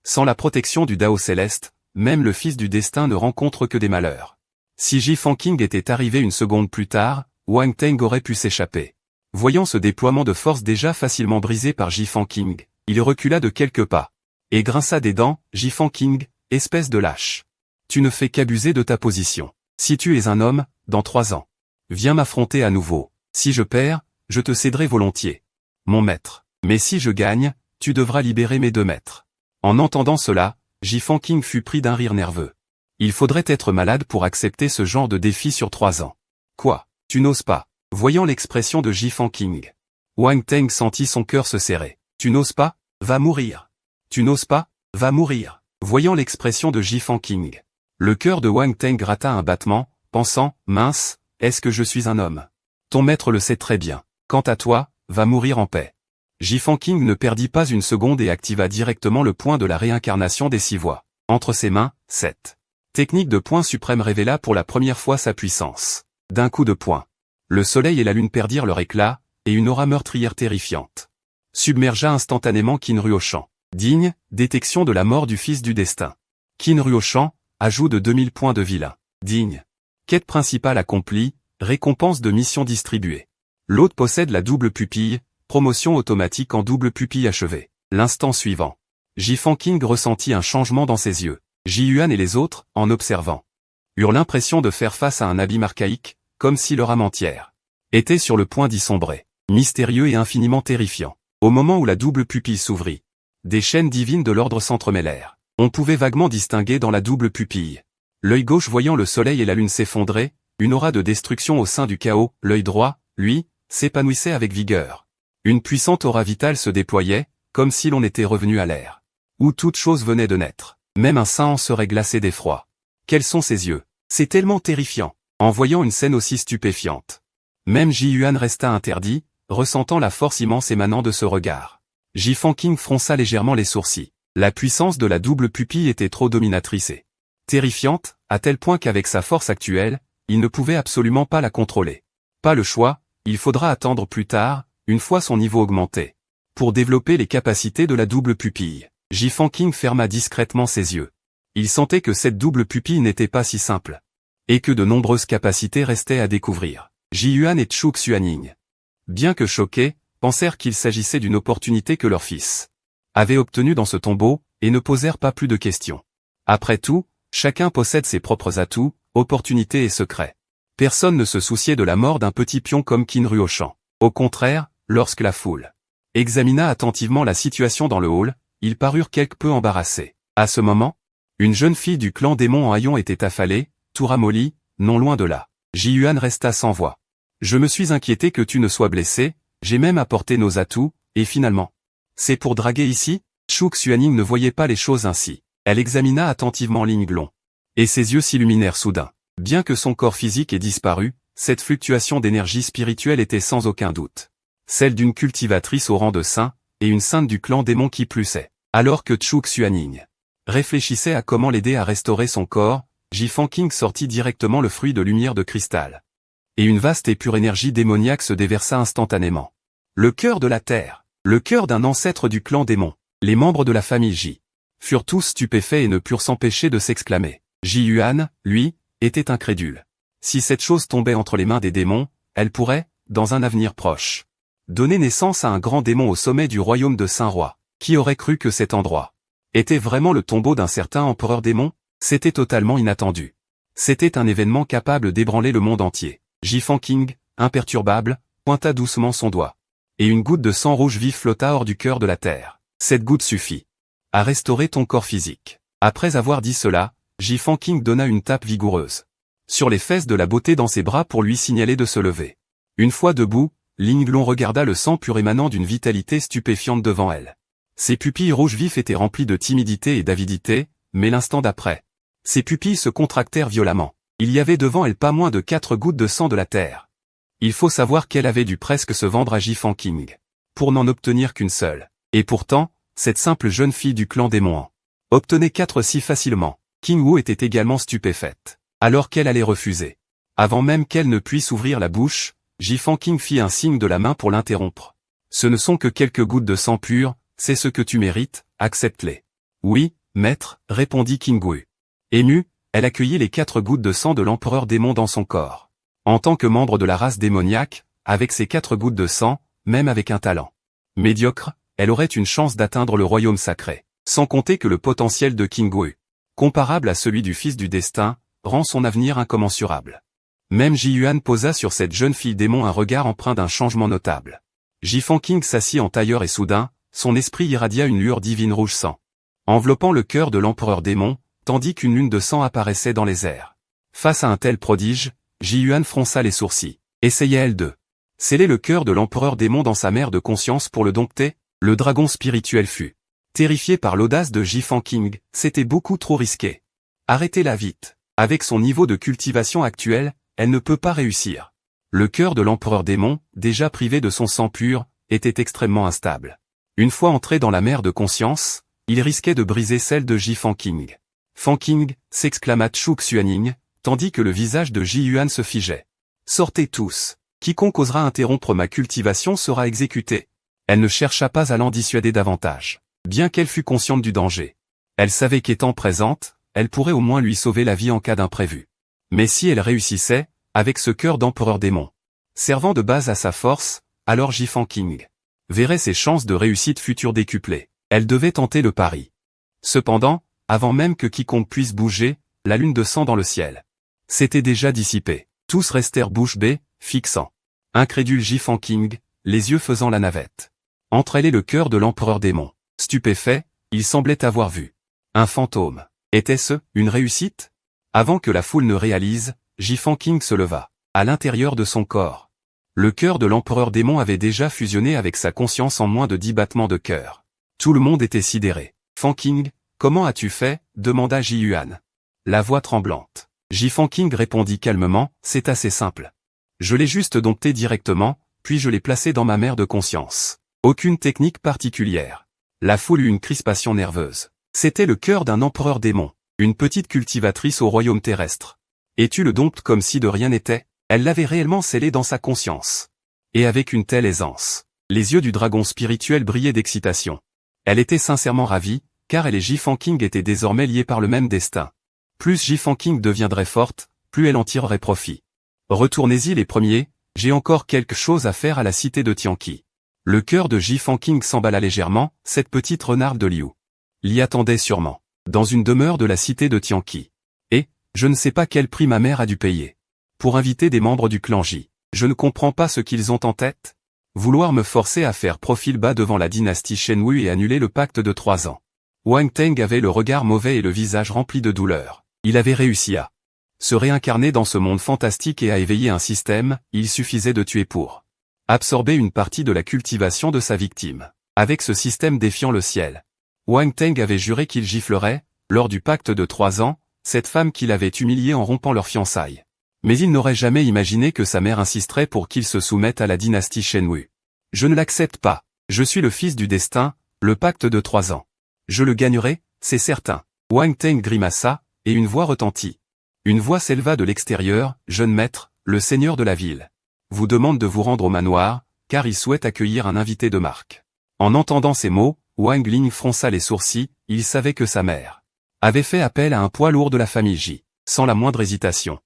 sans la protection du Dao céleste, même le fils du destin ne rencontre que des malheurs. Si Jifan King était arrivé une seconde plus tard, Wang Teng aurait pu s'échapper. Voyant ce déploiement de force déjà facilement brisé par Jifan King, il recula de quelques pas, et grinça des dents. Jifan King, espèce de lâche. Tu ne fais qu'abuser de ta position. Si tu es un homme, dans 3 ans, viens m'affronter à nouveau. Si je perds, je te céderai volontiers, mon maître. Mais si je gagne, tu devras libérer mes 2 maîtres. En entendant cela, Jifan King fut pris d'un rire nerveux. Il faudrait être malade pour accepter ce genre de défi sur 3 ans. Quoi? Tu n'oses pas? Voyant l'expression de Jifan King, Wang Teng sentit son cœur se serrer. Tu n'oses pas? Va mourir. Tu n'oses pas? Va mourir. Voyant l'expression de Jifan King, le cœur de Wang Teng gratta un battement, pensant, mince, est-ce que je suis un homme? Ton maître le sait très bien. Quant à toi, va mourir en paix. Jifan King ne perdit pas une seconde et activa directement le point de la réincarnation des 6 voies. Entre ses mains, cette technique de point suprême révéla pour la première fois sa puissance. D'un coup de poing, le soleil et la lune perdirent leur éclat, et une aura meurtrière terrifiante submergea instantanément Kinru au champ. Digne, détection de la mort du fils du destin. Qin Ruoshan, ajout de 2000 points de vilain. Digne. Quête principale accomplie, récompense de mission distribuée. L'hôte possède la double pupille, promotion automatique en double pupille achevée. L'instant suivant. Ji-Fan King ressentit un changement dans ses yeux. Ji-Yuan et les autres, en observant, eurent l'impression de faire face à un abîme archaïque, comme si leur âme entière était sur le point d'y sombrer. Mystérieux et infiniment terrifiant. Au moment où la double pupille s'ouvrit, des chaînes divines de l'ordre s'entremêlèrent. On pouvait vaguement distinguer dans la double pupille. L'œil gauche voyant le soleil et la lune s'effondrer, une aura de destruction au sein du chaos, l'œil droit, lui, s'épanouissait avec vigueur. Une puissante aura vitale se déployait, comme si l'on était revenu à l'ère où toute chose venait de naître. Même un saint en serait glacé d'effroi. Quels sont ses yeux? C'est tellement terrifiant. En voyant une scène aussi stupéfiante. Même Ji-Yuan resta interdit, ressentant la force immense émanant de ce regard. Ji-Fan King fronça légèrement les sourcils. La puissance de la double pupille était trop dominatrice et terrifiante, à tel point qu'avec sa force actuelle, il ne pouvait absolument pas la contrôler. Pas le choix, il faudra attendre plus tard, une fois son niveau augmenté, pour développer les capacités de la double pupille. Ji-Fan King ferma discrètement ses yeux. Il sentait que cette double pupille n'était pas si simple, et que de nombreuses capacités restaient à découvrir. Ji-Yuan et Chuk Suaning, bien que choqués, pensèrent qu'il s'agissait d'une opportunité que leur fils avait obtenue dans ce tombeau, et ne posèrent pas plus de questions. Après tout, chacun possède ses propres atouts, opportunités et secrets. Personne ne se souciait de la mort d'un petit pion comme Qin Ruoshan. Au contraire, lorsque la foule examina attentivement la situation dans le hall, ils parurent quelque peu embarrassés. À ce moment, une jeune fille du clan démon en haillons était affalée, tout ramollie, non loin de là. Ji-Yuan resta sans voix. Je me suis inquiété que tu ne sois blessé, j'ai même apporté nos atouts, et finalement, c'est pour draguer ici? Chuk Suaning ne voyait pas les choses ainsi. Elle examina attentivement Linglong. Et ses yeux s'illuminèrent soudain. Bien que son corps physique ait disparu, cette fluctuation d'énergie spirituelle était sans aucun doute celle d'une cultivatrice au rang de saint, et une sainte du clan démon qui plus est. Alors que Chuk Suaning réfléchissait à comment l'aider à restaurer son corps, Ji-Fan King sortit directement le fruit de lumière de cristal. Et une vaste et pure énergie démoniaque se déversa instantanément. Le cœur de la terre, le cœur d'un ancêtre du clan démon. Les membres de la famille Ji furent tous stupéfaits et ne purent s'empêcher de s'exclamer. Ji-Yuan, lui, était incrédule. Si cette chose tombait entre les mains des démons, elle pourrait, dans un avenir proche, donner naissance à un grand démon au sommet du royaume de Saint-Roi. Qui aurait cru que cet endroit était vraiment le tombeau d'un certain empereur démon? C'était totalement inattendu. C'était un événement capable d'ébranler le monde entier. Ji-Fan King, imperturbable, pointa doucement son doigt. Et une goutte de sang rouge vif flotta hors du cœur de la terre. Cette goutte suffit à restaurer ton corps physique. Après avoir dit cela, Ji-Fan King donna une tape vigoureuse sur les fesses de la beauté dans ses bras pour lui signaler de se lever. Une fois debout, Linglong regarda le sang pur émanant d'une vitalité stupéfiante devant elle. Ses pupilles rouges vifs étaient remplies de timidité et d'avidité, mais l'instant d'après, ses pupilles se contractèrent violemment. Il y avait devant elle pas moins de 4 gouttes de sang de la terre. Il faut savoir qu'elle avait dû presque se vendre à Ji-Fan King pour n'en obtenir qu'une seule. Et pourtant, cette simple jeune fille du clan démon obtenait 4 si facilement. King Wu était également stupéfaite, alors qu'elle allait refuser. Avant même qu'elle ne puisse ouvrir la bouche, Ji-Fan King fit un signe de la main pour l'interrompre. Ce ne sont que quelques gouttes de sang pur, c'est ce que tu mérites, accepte-les. Oui, maître, répondit King Wu. Émue, elle accueillit les 4 gouttes de sang de l'empereur démon dans son corps. En tant que membre de la race démoniaque, avec ces 4 gouttes de sang, même avec un talent médiocre, elle aurait une chance d'atteindre le royaume sacré. Sans compter que le potentiel de King Wu, comparable à celui du fils du destin, rend son avenir incommensurable. Même Ji-Yuan posa sur cette jeune fille démon un regard empreint d'un changement notable. Ji-Fan King s'assit en tailleur et soudain, son esprit irradia une lueur divine rouge sang, enveloppant le cœur de l'empereur démon, tandis qu'une lune de sang apparaissait dans les airs. Face à un tel prodige, Ji-Yuan fronça les sourcils. Essayait-elle de sceller le cœur de l'empereur démon dans sa mer de conscience pour le dompter? Le dragon spirituel fut terrifié par l'audace de Ji-Fan King, c'était beaucoup trop risqué. Arrêtez-la vite. Avec son niveau de cultivation actuel, elle ne peut pas réussir. Le cœur de l'empereur démon, déjà privé de son sang pur, était extrêmement instable. Une fois entré dans la mer de conscience, il risquait de briser celle de Ji-Fan King. Fan King, s'exclama Chuk Suaning, tandis que le visage de Ji-Yuan se figeait. Sortez tous. Quiconque osera interrompre ma cultivation sera exécuté. Elle ne chercha pas à l'en dissuader davantage. Bien qu'elle fût consciente du danger, elle savait qu'étant présente, elle pourrait au moins lui sauver la vie en cas d'imprévu. Mais si elle réussissait, avec ce cœur d'empereur démon, servant de base à sa force, alors Ji-Fan King verrait ses chances de réussite future décuplées. Elle devait tenter le pari. Cependant, avant même que quiconque puisse bouger, la lune de sang dans le ciel s'était déjà dissipée. Tous restèrent bouche bée, fixant. Incrédule Ji-Fan King, les yeux faisant la navette. Entre elle et le cœur de l'empereur démon. Stupéfait, il semblait avoir vu un fantôme. Était-ce une réussite? Avant que la foule ne réalise, Ji-Fan King se leva. À l'intérieur de son corps, le cœur de l'empereur démon avait déjà fusionné avec sa conscience en moins de 10 battements de cœur. Tout le monde était sidéré. Fan King, comment as-tu fait? Demanda Ji-Yuan. La voix tremblante. Ji-Fan King répondit calmement, c'est assez simple. Je l'ai juste dompté directement, puis je l'ai placé dans ma mer de conscience. Aucune technique particulière. La foule eut une crispation nerveuse. C'était le cœur d'un empereur démon, une petite cultivatrice au royaume terrestre. Et tu le domptes comme si de rien n'était? Elle l'avait réellement scellé dans sa conscience. Et avec une telle aisance. Les yeux du dragon spirituel brillaient d'excitation. Elle était sincèrement ravie, car elle et Ji-Fan King étaient désormais liés par le même destin. Plus Ji-Fan King deviendrait forte, plus elle en tirerait profit. Retournez-y les premiers, j'ai encore quelque chose à faire à la cité de Tianqi. Le cœur de Ji-Fan King s'emballa légèrement, cette petite renarde de Liu l'y attendait sûrement, dans une demeure de la cité de Tianqi. Et, je ne sais pas quel prix ma mère a dû payer pour inviter des membres du clan Ji. Je ne comprends pas ce qu'ils ont en tête. Vouloir me forcer à faire profil bas devant la dynastie Shenwu et annuler le pacte de 3 ans. Wang Teng avait le regard mauvais et le visage rempli de douleur. Il avait réussi à se réincarner dans ce monde fantastique et à éveiller un système, il suffisait de tuer pour absorber une partie de la cultivation de sa victime. Avec ce système défiant le ciel, Wang Teng avait juré qu'il giflerait, lors du pacte de 3 ans, cette femme qu'il avait humiliée en rompant leur fiançailles. Mais il n'aurait jamais imaginé que sa mère insisterait pour qu'il se soumette à la dynastie Shenwu. Je ne l'accepte pas. Je suis le fils du destin, le pacte de 3 ans. Je le gagnerai, c'est certain. Wang Teng grimaça, et une voix retentit. Une voix s'éleva de l'extérieur, jeune maître, le seigneur de la ville vous demande de vous rendre au manoir, car il souhaite accueillir un invité de marque. En entendant ces mots, Wang Ling fronça les sourcils, il savait que sa mère avait fait appel à un poids lourd de la famille Ji, sans la moindre hésitation.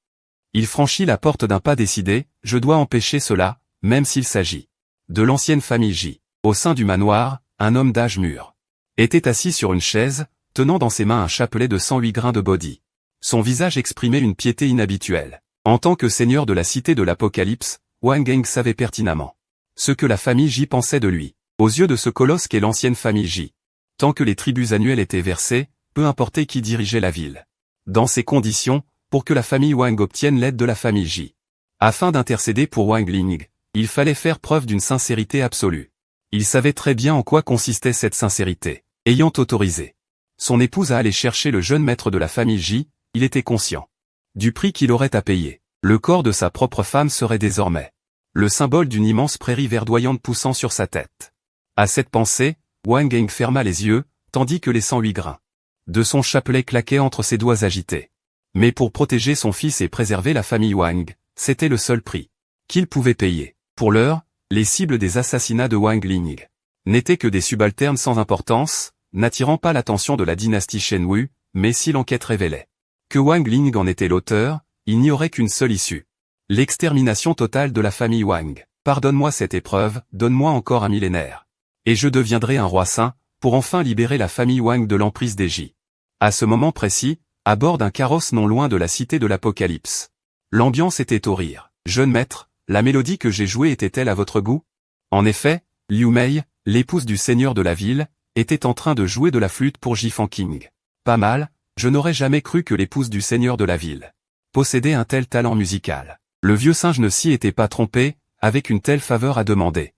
Il franchit la porte d'un pas décidé, je dois empêcher cela, même s'il s'agit de l'ancienne famille Ji. Au sein du manoir, un homme d'âge mûr était assis sur une chaise, tenant dans ses mains un chapelet de 108 grains de baudy. Son visage exprimait une piété inhabituelle. En tant que seigneur de la cité de l'Apocalypse, Wang Eng savait pertinemment ce que la famille Ji pensait de lui. Aux yeux de ce colosse qu'est l'ancienne famille Ji, tant que les tribus annuelles étaient versées, peu importait qui dirigeait la ville. Dans ces conditions, pour que la famille Wang obtienne l'aide de la famille Ji, afin d'intercéder pour Wang Ling, il fallait faire preuve d'une sincérité absolue. Il savait très bien en quoi consistait cette sincérité. Ayant autorisé son épouse à aller chercher le jeune maître de la famille Ji, il était conscient du prix qu'il aurait à payer. Le corps de sa propre femme serait désormais le symbole d'une immense prairie verdoyante poussant sur sa tête. À cette pensée, Wang Eng ferma les yeux, tandis que les 108 grains de son chapelet claquaient entre ses doigts agités. Mais pour protéger son fils et préserver la famille Wang, c'était le seul prix qu'il pouvait payer. Pour l'heure, les cibles des assassinats de Wang Ling n'étaient que des subalternes sans importance, n'attirant pas l'attention de la dynastie Shenwu, mais si l'enquête révélait que Wang Ling en était l'auteur, il n'y aurait qu'une seule issue. L'extermination totale de la famille Wang. Pardonne-moi cette épreuve, donne-moi encore un millénaire. Et je deviendrai un roi saint, pour enfin libérer la famille Wang de l'emprise des Ji. À ce moment précis, à bord d'un carrosse non loin de la cité de l'Apocalypse. L'ambiance était au rire. Jeune maître, la mélodie que j'ai jouée était-elle à votre goût? En effet, Liu Mei, l'épouse du seigneur de la ville, était en train de jouer de la flûte pour Ji-Fan King. Pas mal, je n'aurais jamais cru que l'épouse du seigneur de la ville possédait un tel talent musical. Le vieux singe ne s'y était pas trompé, avec une telle faveur à demander.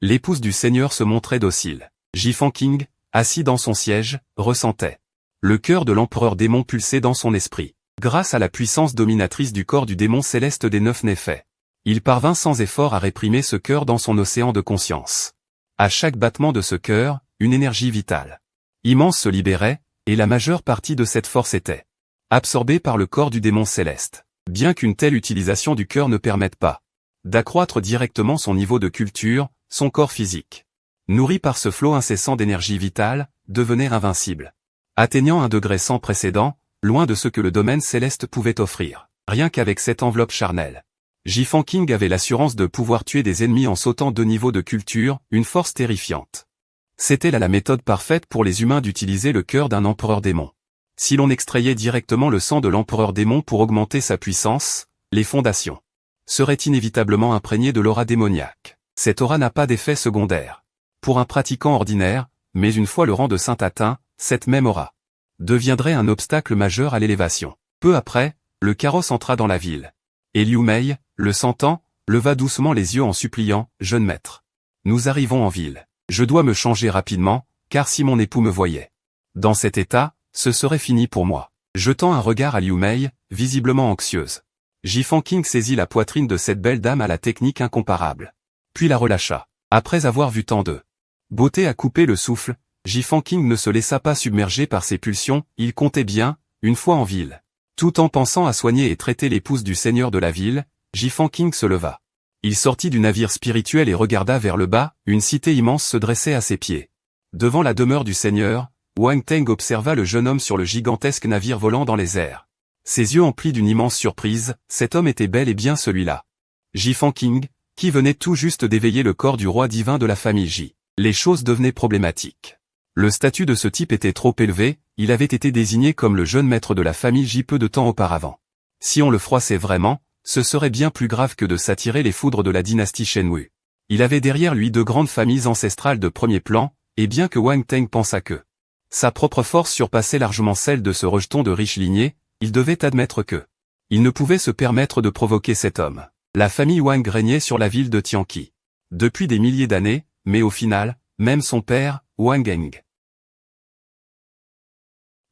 L'épouse du seigneur se montrait docile. Ji-Fan King, assis dans son siège, ressentait le cœur de l'empereur démon pulser dans son esprit. Grâce à la puissance dominatrice du corps du démon céleste des 9 néphès, il parvint sans effort à réprimer ce cœur dans son océan de conscience. À chaque battement de ce cœur, une énergie vitale immense se libérait, et la majeure partie de cette force était absorbée par le corps du démon céleste. Bien qu'une telle utilisation du cœur ne permette pas d'accroître directement son niveau de culture, son corps physique, nourri par ce flot incessant d'énergie vitale, devenait invincible. Atteignant un degré sans précédent, loin de ce que le domaine céleste pouvait offrir. Rien qu'avec cette enveloppe charnelle. Ji-Fan King avait l'assurance de pouvoir tuer des ennemis en sautant 2 niveaux de culture, une force terrifiante. C'était là la méthode parfaite pour les humains d'utiliser le cœur d'un empereur démon. Si l'on extrayait directement le sang de l'empereur démon pour augmenter sa puissance, les fondations seraient inévitablement imprégnées de l'aura démoniaque. Cette aura n'a pas d'effet secondaire pour un pratiquant ordinaire, mais une fois le rang de saint atteint, cette même aura deviendrait un obstacle majeur à l'élévation. Peu après, le carrosse entra dans la ville. Et Liu Mei, le sentant, leva doucement les yeux en suppliant, « Jeune maître. Nous arrivons en ville. Je dois me changer rapidement, car si mon époux me voyait dans cet état, ce serait fini pour moi. » Jetant un regard à Liu Mei, visiblement anxieuse. Ji-Fan King saisit la poitrine de cette belle dame à la technique incomparable. Puis la relâcha. Après avoir vu tant de beauté à couper le souffle, Ji-Fan King ne se laissa pas submerger par ses pulsions, il comptait bien, une fois en ville. Tout en pensant à soigner et traiter l'épouse du seigneur de la ville, Ji-Fan King se leva. Il sortit du navire spirituel et regarda vers le bas, une cité immense se dressait à ses pieds. Devant la demeure du seigneur, Wang Teng observa le jeune homme sur le gigantesque navire volant dans les airs. Ses yeux emplis d'une immense surprise, cet homme était bel et bien celui-là. Ji-Fan King, qui venait tout juste d'éveiller le corps du roi divin de la famille Ji. Les choses devenaient problématiques. Le statut de ce type était trop élevé, il avait été désigné comme le jeune maître de la famille Ji peu de temps auparavant. Si on le froissait vraiment, ce serait bien plus grave que de s'attirer les foudres de la dynastie Shenwu. Il avait derrière lui 2 grandes familles ancestrales de premier plan, et bien que Wang Teng pensât que sa propre force surpassait largement celle de ce rejeton de riche lignée, il devait admettre que il ne pouvait se permettre de provoquer cet homme. La famille Wang régnait sur la ville de Tianqi depuis des milliers d'années, mais au final, même son père, Wang Geng,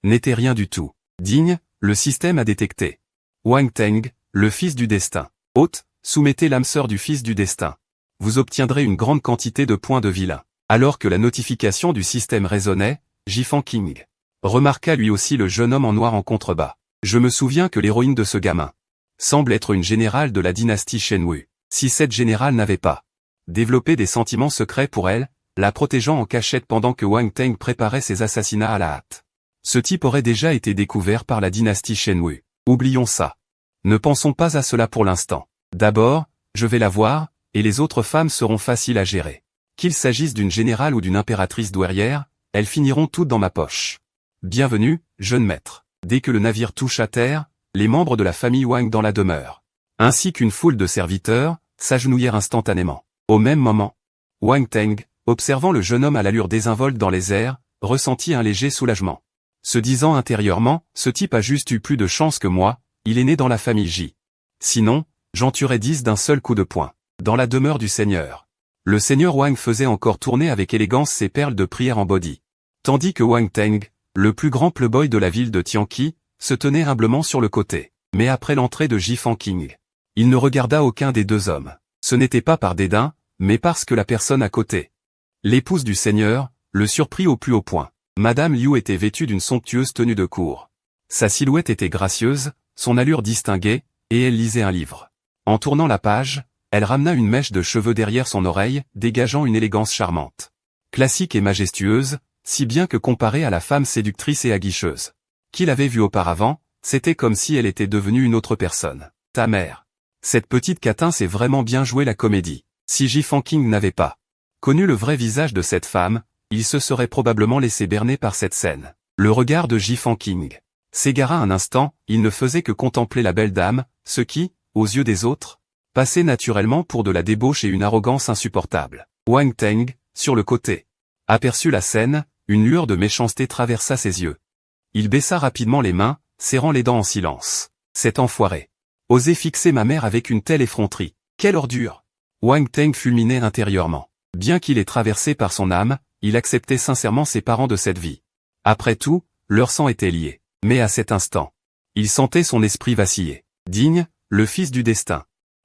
n'était rien du tout digne, le système a détecté. Wang Teng, le fils du destin. Hôte, soumettez l'âme sœur du fils du destin. Vous obtiendrez une grande quantité de points de vilain. Alors que la notification du système résonnait, Ji-Fan King remarqua lui aussi le jeune homme en noir en contrebas. Je me souviens que l'héroïne de ce gamin semble être une générale de la dynastie Shenwu. Si cette générale n'avait pas développé des sentiments secrets pour elle, la protégeant en cachette pendant que Wang Teng préparait ses assassinats à la hâte. Ce type aurait déjà été découvert par la dynastie Shenwu. Oublions ça. Ne pensons pas à cela pour l'instant. D'abord, je vais la voir, et les autres femmes seront faciles à gérer. Qu'il s'agisse d'une générale ou d'une impératrice douairière, elles finiront toutes dans ma poche. Bienvenue, jeune maître. Dès que le navire touche à terre, les membres de la famille Wang dans la demeure, ainsi qu'une foule de serviteurs, s'agenouillèrent instantanément. Au même moment, Wang Teng, observant le jeune homme à l'allure désinvolte dans les airs, ressentit un léger soulagement. Se disant intérieurement, ce type a juste eu plus de chance que moi, il est né dans la famille Ji. Sinon, j'en tuerais 10 d'un seul coup de poing. Dans la demeure du seigneur. Le seigneur Wang faisait encore tourner avec élégance ses perles de prière en body. Tandis que Wang Teng, le plus grand playboy de la ville de Tianqi, se tenait humblement sur le côté. Mais après l'entrée de Ji-Fan King, il ne regarda aucun des 2 hommes. Ce n'était pas par dédain, mais parce que la personne à côté, l'épouse du seigneur, le surprit au plus haut point. Madame Liu était vêtue d'une somptueuse tenue de cour. Sa silhouette était gracieuse, son allure distinguée, et elle lisait un livre. En tournant la page, elle ramena une mèche de cheveux derrière son oreille, dégageant une élégance charmante. Classique et majestueuse, si bien que comparée à la femme séductrice et aguicheuse qu'il avait vue auparavant, c'était comme si elle était devenue une autre personne. Ta mère. Cette petite catin sait vraiment bien jouer la comédie. Si Ji-Fan King n'avait pas connu le vrai visage de cette femme, il se serait probablement laissé berner par cette scène. Le regard de Ji-Fan King s'égara un instant, il ne faisait que contempler la belle dame, ce qui, aux yeux des autres, passait naturellement pour de la débauche et une arrogance insupportable. Wang Teng, sur le côté, aperçut la scène, une lueur de méchanceté traversa ses yeux. Il baissa rapidement les mains, serrant les dents en silence. Cet enfoiré osait fixer ma mère avec une telle effronterie. Quelle ordure! Wang Teng fulminait intérieurement. Bien qu'il ait traversé par son âme, il acceptait sincèrement ses parents de cette vie. Après tout, leur sang était lié. Mais à cet instant, il sentait son esprit vaciller. Digne, le fils du destin.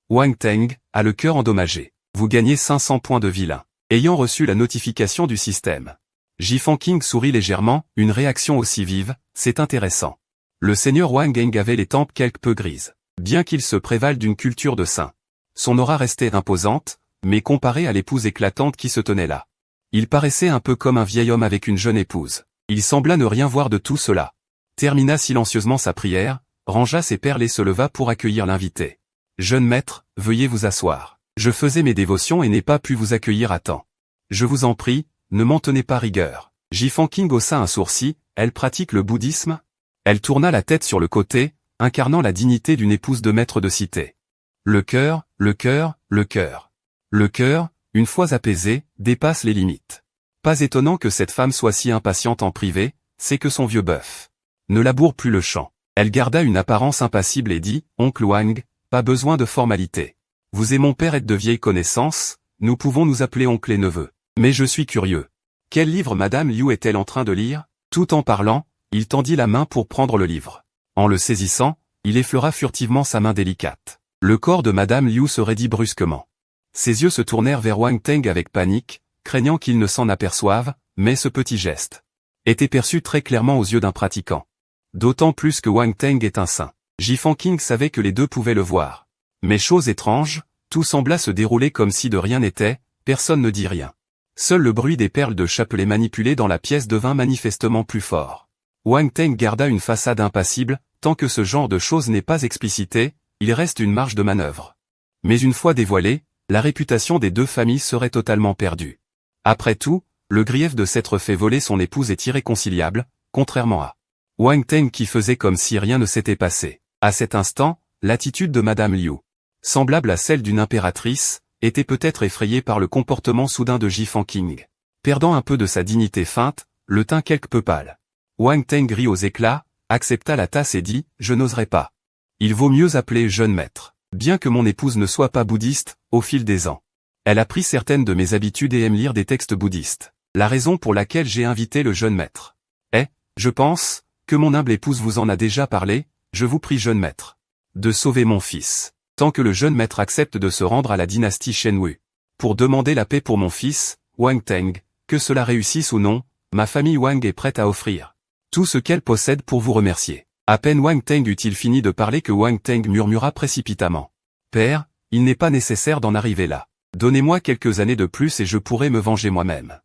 Wang Teng a le cœur endommagé. Vous gagnez 500 points de vilain. Ayant reçu la notification du système, Ji-Fan King sourit légèrement, une réaction aussi vive, c'est intéressant. Le seigneur Wang Geng avait les tempes quelque peu grises. Bien qu'il se prévale d'une culture de saint, son aura restait imposante, mais comparée à l'épouse éclatante qui se tenait là, il paraissait un peu comme un vieil homme avec une jeune épouse. Il sembla ne rien voir de tout cela. termina silencieusement sa prière, rangea ses perles et se leva pour accueillir l'invité. Jeune maître, veuillez vous asseoir. Je faisais mes dévotions et n'ai pas pu vous accueillir à temps. Je vous en prie, ne m'en tenez pas rigueur. Ji-Fan-King haussa un sourcil, elle pratique le bouddhisme? Elle tourna la tête sur le côté, incarnant la dignité d'une épouse de maître de cité. Le cœur, le cœur, le cœur. Le cœur, une fois apaisé, dépasse les limites. Pas étonnant que cette femme soit si impatiente en privé, c'est que son vieux bœuf ne laboure plus le champ. Elle garda une apparence impassible et dit, « Oncle Wang, pas besoin de formalité. Vous et mon père êtes de vieille connaissance, nous pouvons nous appeler oncle et neveu. Mais je suis curieux. Quel livre Madame Liu est-elle en train de lire ?» Tout en parlant, il tendit la main pour prendre le livre. En le saisissant, il effleura furtivement sa main délicate. Le corps de Madame Liu se raidit brusquement. Ses yeux se tournèrent vers Wang Teng avec panique, craignant qu'il ne s'en aperçoive, mais ce petit geste était perçu très clairement aux yeux d'un pratiquant. D'autant plus que Wang Teng est un saint. Ji-Fan-King savait que les deux pouvaient le voir. Mais chose étrange, tout sembla se dérouler comme si de rien n'était, personne ne dit rien. Seul le bruit des perles de chapelet manipulées dans la pièce devint manifestement plus fort. Wang Teng garda une façade impassible, tant que ce genre de choses n'est pas explicité, il reste une marge de manœuvre. Mais une fois dévoilée, la réputation des deux familles serait totalement perdue. Après tout, le grief de s'être fait voler son épouse est irréconciliable, contrairement à Wang Teng qui faisait comme si rien ne s'était passé. À cet instant, l'attitude de Madame Liu, semblable à celle d'une impératrice, était peut-être effrayée par le comportement soudain de Ji-Fan-King. Perdant un peu de sa dignité feinte, le teint quelque peu pâle. Wang Teng rit aux éclats, accepta la tasse et dit, « Je n'oserais pas. Il vaut mieux appeler jeune maître. Bien que mon épouse ne soit pas bouddhiste, au fil des ans, elle a pris certaines de mes habitudes et aime lire des textes bouddhistes. La raison pour laquelle j'ai invité le jeune maître est, je pense, que mon humble épouse vous en a déjà parlé, je vous prie jeune maître, de sauver mon fils. Tant que le jeune maître accepte de se rendre à la dynastie Shenwu, pour demander la paix pour mon fils, Wang Teng, que cela réussisse ou non, ma famille Wang est prête à offrir tout ce qu'elle possède pour vous remercier. » À peine Wang Teng eut-il fini de parler que Wang Teng murmura précipitamment. « Père, il n'est pas nécessaire d'en arriver là. Donnez-moi quelques années de plus et je pourrai me venger moi-même. »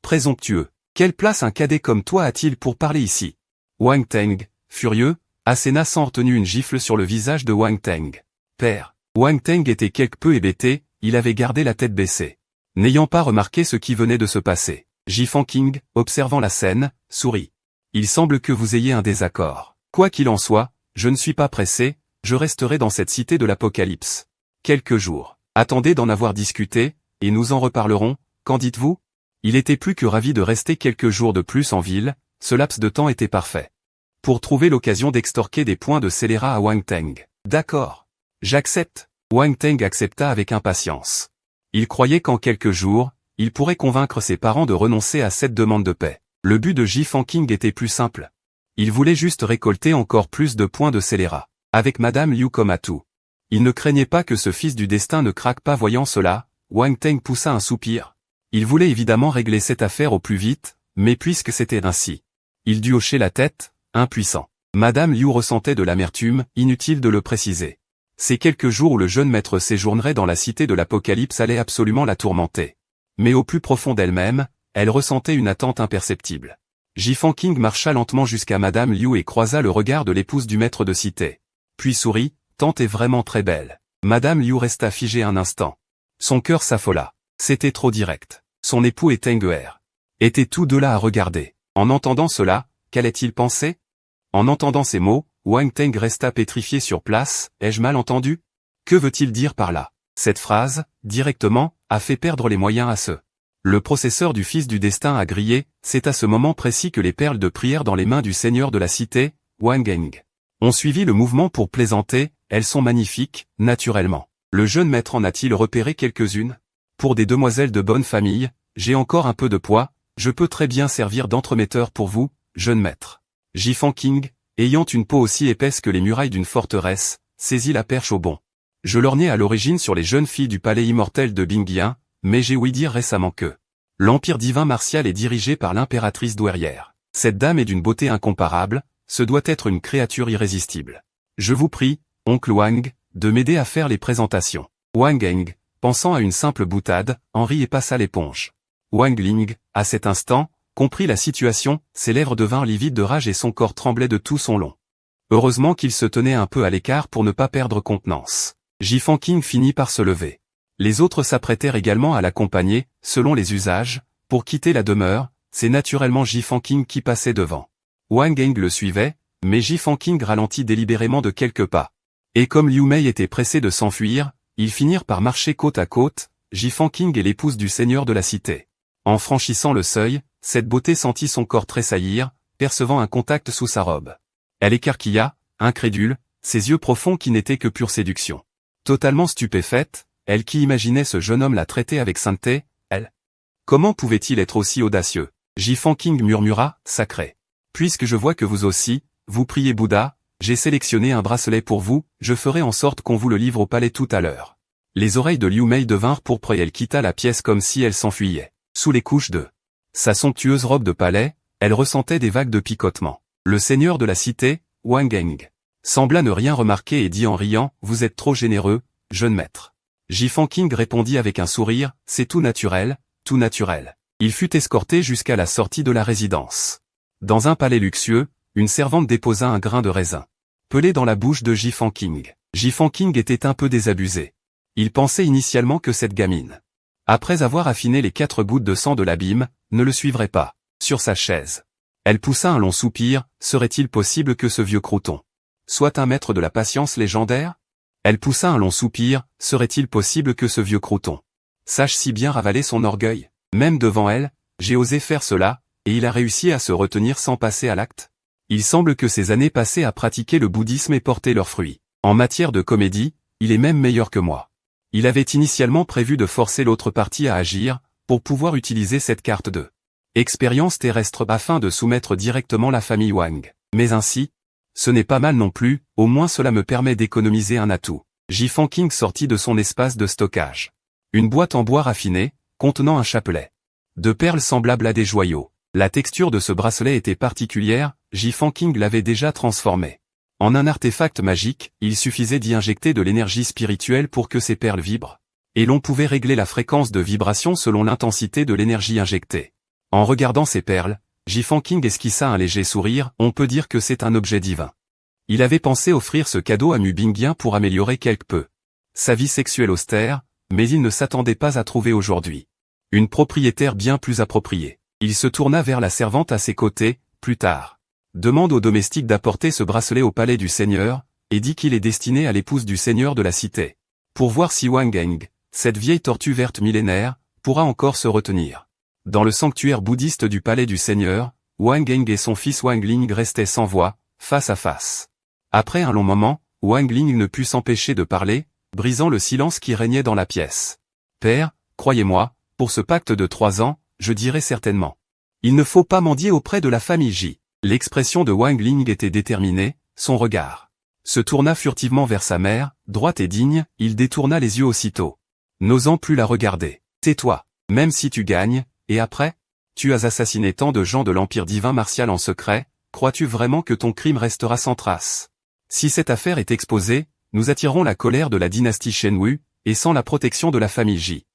Présomptueux, quelle place un cadet comme toi a-t-il pour parler ici? Wang Teng, furieux, asséna sans retenue une gifle sur le visage de Wang Teng. Père. Wang Teng était quelque peu hébété, il avait gardé la tête baissée, n'ayant pas remarqué ce qui venait de se passer. Ji-Fan-King, observant la scène, sourit. Il semble que vous ayez un désaccord. Quoi qu'il en soit, je ne suis pas pressé, je resterai dans cette cité de l'Apocalypse. Quelques jours. Attendez d'en avoir discuté, et nous en reparlerons, qu'en dites-vous? Il était plus que ravi de rester quelques jours de plus en ville, ce laps de temps était parfait. Pour trouver l'occasion d'extorquer des points de scélérat à Wang Teng. D'accord. J'accepte. Wang Teng accepta avec impatience. Il croyait qu'en quelques jours, il pourrait convaincre ses parents de renoncer à cette demande de paix. Le but de Ji-Fan-King était plus simple. Il voulait juste récolter encore plus de points de scélérat. Avec Madame Liu comme atout. Il ne craignait pas que ce fils du destin ne craque pas voyant cela, Wang Teng poussa un soupir. Il voulait évidemment régler cette affaire au plus vite, mais puisque c'était ainsi, il dut hocher la tête, impuissant. Madame Liu ressentait de l'amertume, inutile de le préciser. Ces quelques jours où le jeune maître séjournerait dans la cité de l'Apocalypse allaient absolument la tourmenter. Mais au plus profond d'elle-même, elle ressentait une attente imperceptible. Ji-Fan-King marcha lentement jusqu'à Madame Liu et croisa le regard de l'épouse du maître de cité. Puis sourit, « Tante est vraiment très belle. » Madame Liu resta figée un instant. Son cœur s'affola. C'était trop direct. Son époux et Teng-Er étaient tous deux là à regarder. En entendant cela, qu'allait-il penser? En entendant ces mots, Wang Teng resta pétrifié sur place. « Ai-je mal entendu? Que veut-il dire par là ?» Cette phrase, directement, a fait perdre les moyens à ceux. Le processeur du fils du destin a grillé, c'est à ce moment précis que les perles de prière dans les mains du seigneur de la cité, Wang Eng, ont suivi le mouvement pour plaisanter, elles sont magnifiques, naturellement. Le jeune maître en a-t-il repéré quelques-unes? Pour des demoiselles de bonne famille, j'ai encore un peu de poids, je peux très bien servir d'entremetteur pour vous, jeune maître. Ji-Fan-King, ayant une peau aussi épaisse que les murailles d'une forteresse, saisit la perche au bond. Je lorgnais à l'origine sur les jeunes filles du palais immortel de Bingyan, mais j'ai ouï dire récemment que l'empire divin martial est dirigé par l'impératrice douairière. Cette dame est d'une beauté incomparable, ce doit être une créature irrésistible. Je vous prie, oncle Wang, de m'aider à faire les présentations. Wang Eng, pensant à une simple boutade, en rit et passa l'éponge. Wang Ling, à cet instant, comprit la situation, ses lèvres devinrent livides de rage et son corps tremblait de tout son long. Heureusement qu'il se tenait un peu à l'écart pour ne pas perdre contenance. Ji-Fan King finit par se lever. Les autres s'apprêtèrent également à l'accompagner, selon les usages, pour quitter la demeure, c'est naturellement Ji-Fan King qui passait devant. Wang Eng le suivait, mais Ji-Fan King ralentit délibérément de quelques pas. Et comme Liu Mei était pressé de s'enfuir, ils finirent par marcher côte à côte, Ji-Fan King et l'épouse du seigneur de la cité. En franchissant le seuil, cette beauté sentit son corps tressaillir, percevant un contact sous sa robe. Elle écarquilla, incrédule, ses yeux profonds qui n'étaient que pure séduction. Totalement stupéfaite, elle qui imaginait ce jeune homme la traiter avec sainteté, elle. Comment pouvait-il être aussi audacieux? Ji-Fan King murmura, sacré. Puisque je vois que vous aussi, vous priez Bouddha, j'ai sélectionné un bracelet pour vous, je ferai en sorte qu'on vous le livre au palais tout à l'heure. Les oreilles de Liu Mei devinrent pourpres et elle quitta la pièce comme si elle s'enfuyait. Sous les couches de sa somptueuse robe de palais, elle ressentait des vagues de picotement. Le seigneur de la cité, Wang Eng, sembla ne rien remarquer et dit en riant, vous êtes trop généreux, jeune maître. Ji-Fan King répondit avec un sourire, c'est tout naturel, tout naturel. Il fut escorté jusqu'à la sortie de la résidence. Dans un palais luxueux, une servante déposa un grain de raisin. Pelé dans la bouche de Ji-Fan King. Ji-Fan King était un peu désabusé. Il pensait initialement que cette gamine, après avoir affiné les 4 gouttes de sang de l'abîme, ne le suivrait pas, sur sa chaise. Elle poussa un long soupir, serait-il possible que ce vieux crouton soit un maître de la patience légendaire? Elle poussa un long soupir, serait-il possible que ce vieux crouton sache si bien ravaler son orgueil? Même devant elle, j'ai osé faire cela, et il a réussi à se retenir sans passer à l'acte? Il semble que ces années passées à pratiquer le bouddhisme aient porté leurs fruits. En matière de comédie, il est même meilleur que moi. Il avait initialement prévu de forcer l'autre partie à agir, pour pouvoir utiliser cette carte de expérience terrestre afin de soumettre directement la famille Wang. Mais ainsi, ce n'est pas mal non plus, au moins cela me permet d'économiser un atout. Ji-Fan King sortit de son espace de stockage. Une boîte en bois raffiné, contenant un chapelet de perles semblables à des joyaux. La texture de ce bracelet était particulière, Ji-Fan King l'avait déjà transformé en un artefact magique, il suffisait d'y injecter de l'énergie spirituelle pour que ces perles vibrent. Et l'on pouvait régler la fréquence de vibration selon l'intensité de l'énergie injectée. En regardant ces perles, Ji-Fan King esquissa un léger sourire, on peut dire que c'est un objet divin. Il avait pensé offrir ce cadeau à Mu Bingying pour améliorer quelque peu sa vie sexuelle austère, mais il ne s'attendait pas à trouver aujourd'hui une propriétaire bien plus appropriée. Il se tourna vers la servante à ses côtés, plus tard. Demande au domestique d'apporter ce bracelet au palais du seigneur, et dit qu'il est destiné à l'épouse du seigneur de la cité. Pour voir si Wang Eng, cette vieille tortue verte millénaire, pourra encore se retenir. Dans le sanctuaire bouddhiste du palais du seigneur, Wang Eng et son fils Wang Ling restaient sans voix, face à face. Après un long moment, Wang Ling ne put s'empêcher de parler, brisant le silence qui régnait dans la pièce. Père, croyez-moi, pour ce pacte de 3 ans, je dirais certainement. Il ne faut pas mendier auprès de la famille J. L'expression de Wang Ling était déterminée, son regard se tourna furtivement vers sa mère, droite et digne, il détourna les yeux aussitôt, n'osant plus la regarder. Tais-toi, même si tu gagnes, et après? Tu as assassiné tant de gens de l'Empire divin martial en secret, crois-tu vraiment que ton crime restera sans trace? Si cette affaire est exposée, nous attirerons la colère de la dynastie Shenwu, et sans la protection de la famille J.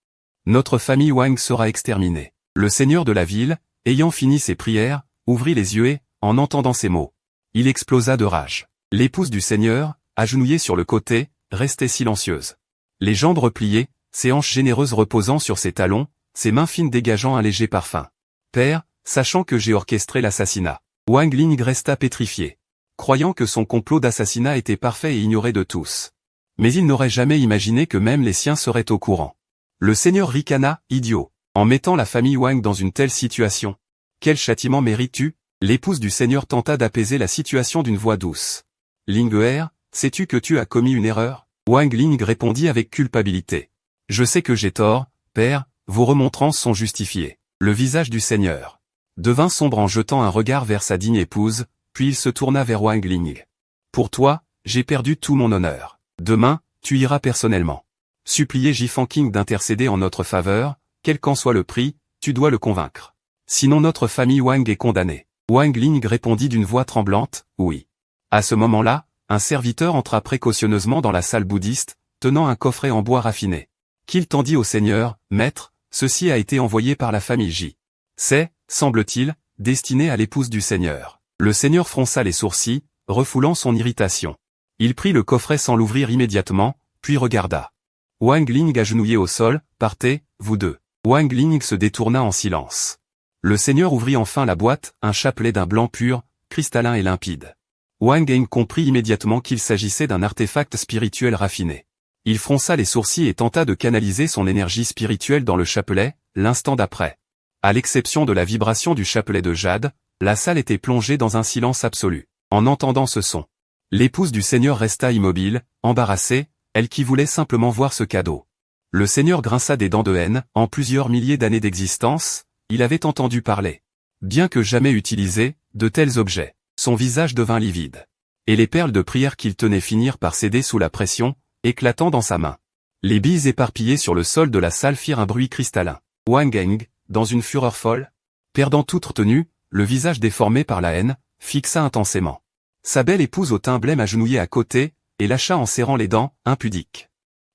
Notre famille Wang sera exterminée. Le seigneur de la ville, ayant fini ses prières, ouvrit les yeux et, en entendant ces mots, il explosa de rage. L'épouse du seigneur, agenouillée sur le côté, restait silencieuse. Les jambes repliées, ses hanches généreuses reposant sur ses talons, ses mains fines dégageant un léger parfum. Père, sachant que j'ai orchestré l'assassinat. Wang Ling resta pétrifié, croyant que son complot d'assassinat était parfait et ignoré de tous. Mais il n'aurait jamais imaginé que même les siens seraient au courant. Le seigneur ricana, idiot, en mettant la famille Wang dans une telle situation. Quel châtiment mérites-tu? L'épouse du seigneur tenta d'apaiser la situation d'une voix douce. Ling'er, sais-tu que tu as commis une erreur? Wang Ling répondit avec culpabilité. Je sais que j'ai tort, père, vos remontrances sont justifiées. Le visage du seigneur devint sombre en jetant un regard vers sa digne épouse, puis il se tourna vers Wang Ling. Pour toi, j'ai perdu tout mon honneur. Demain, tu iras personnellement supplier Ji-Fan King d'intercéder en notre faveur, quel qu'en soit le prix, tu dois le convaincre. Sinon notre famille Wang est condamnée. Wang Ling répondit d'une voix tremblante, oui. À ce moment-là, un serviteur entra précautionneusement dans la salle bouddhiste, tenant un coffret en bois raffiné. Qu'il tendit au seigneur, maître, ceci a été envoyé par la famille J. C'est, semble-t-il, destiné à l'épouse du seigneur. Le seigneur fronça les sourcils, refoulant son irritation. Il prit le coffret sans l'ouvrir immédiatement, puis regarda. Wang Ling agenouillé au sol, partez, vous deux. Wang Ling se détourna en silence. Le seigneur ouvrit enfin la boîte, un chapelet d'un blanc pur, cristallin et limpide. Wang Ling comprit immédiatement qu'il s'agissait d'un artefact spirituel raffiné. Il fronça les sourcils et tenta de canaliser son énergie spirituelle dans le chapelet, l'instant d'après. À l'exception de la vibration du chapelet de jade, la salle était plongée dans un silence absolu. En entendant ce son, l'épouse du seigneur resta immobile, embarrassée, elle qui voulait simplement voir ce cadeau. Le seigneur grinça des dents de haine, en plusieurs milliers d'années d'existence, il avait entendu parler. Bien que jamais utilisé, de tels objets. Son visage devint livide. Et les perles de prière qu'il tenait finirent par céder sous la pression, éclatant dans sa main. Les billes éparpillées sur le sol de la salle firent un bruit cristallin. Wang Ling, dans une fureur folle, perdant toute retenue, le visage déformé par la haine, fixa intensément. Sa belle épouse au teint blême agenouillée à côté, et lâcha en serrant les dents, impudique.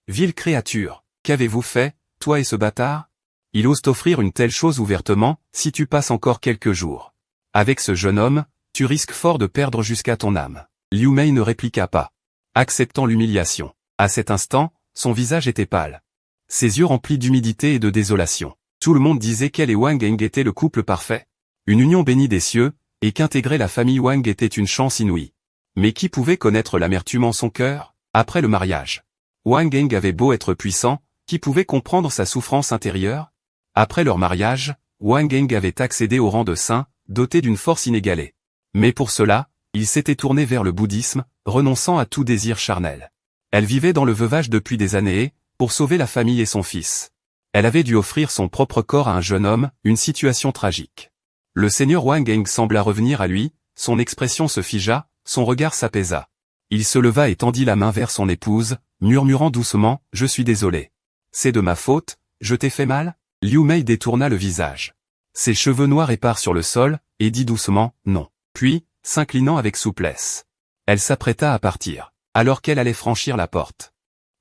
Vile créature, qu'avez-vous fait, toi et ce bâtard? Il ose t'offrir une telle chose ouvertement, si tu passes encore quelques jours. Avec ce jeune homme, tu risques fort de perdre jusqu'à ton âme. Liu Mei ne répliqua pas, acceptant l'humiliation. À cet instant, son visage était pâle. Ses yeux remplis d'humidité et de désolation. Tout le monde disait qu'elle et Wang Ling étaient le couple parfait. Une union bénie des cieux, et qu'intégrer la famille Wang était une chance inouïe. Mais qui pouvait connaître l'amertume en son cœur, après le mariage? Wang Ling avait beau être puissant, qui pouvait comprendre sa souffrance intérieure? Après leur mariage, Wang Ling avait accédé au rang de saint, doté d'une force inégalée. Mais pour cela, il s'était tourné vers le bouddhisme, renonçant à tout désir charnel. Elle vivait dans le veuvage depuis des années et, pour sauver la famille et son fils, elle avait dû offrir son propre corps à un jeune homme, une situation tragique. Le seigneur Wang Ling sembla revenir à lui, son expression se figea, son regard s'apaisa. Il se leva et tendit la main vers son épouse, murmurant doucement, « Je suis désolé. C'est de ma faute, je t'ai fait mal ?» Liu Mei détourna le visage. Ses cheveux noirs épars sur le sol, et dit doucement, « Non. » Puis, s'inclinant avec souplesse, elle s'apprêta à partir, alors qu'elle allait franchir la porte.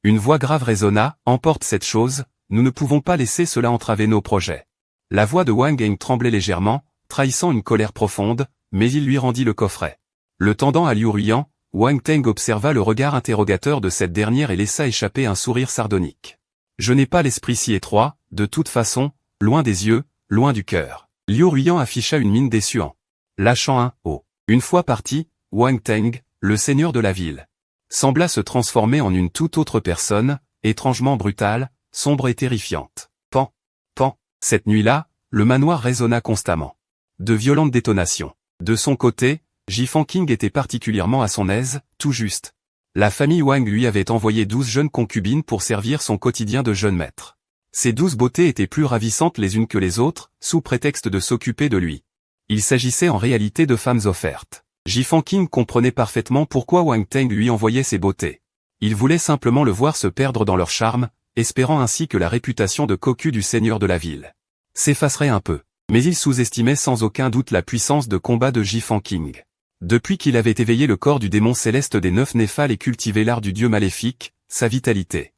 Une voix grave résonna, « Emporte cette chose, nous ne pouvons pas laisser cela entraver nos projets. » La voix de Wang Ling tremblait légèrement, trahissant une colère profonde, mais il lui rendit le coffret. Le tendant à Liu Ruyan, Wang Teng observa le regard interrogateur de cette dernière et laissa échapper un sourire sardonique. « Je n'ai pas l'esprit si étroit, de toute façon, loin des yeux, loin du cœur. » Liu Ruyan afficha une mine déçue en lâchant un « oh ». Une fois parti, Wang Teng, le seigneur de la ville, sembla se transformer en une toute autre personne, étrangement brutale, sombre et terrifiante. Pan, pan. Cette nuit-là, le manoir résonna constamment. De violentes détonations. De son côté, Ji Fanqing était particulièrement à son aise, tout juste. La famille Wang lui avait envoyé 12 jeunes concubines pour servir son quotidien de jeune maître. Ces 12 beautés étaient plus ravissantes les unes que les autres, sous prétexte de s'occuper de lui. Il s'agissait en réalité de femmes offertes. Ji Fanqing comprenait parfaitement pourquoi Wang Teng lui envoyait ces beautés. Il voulait simplement le voir se perdre dans leur charme, espérant ainsi que la réputation de cocu du seigneur de la ville s'effacerait un peu. Mais il sous-estimait sans aucun doute la puissance de combat de Ji Fanqing. Depuis qu'il avait éveillé le corps du démon céleste des 9 néphales et cultivé l'art du dieu maléfique, sa vitalité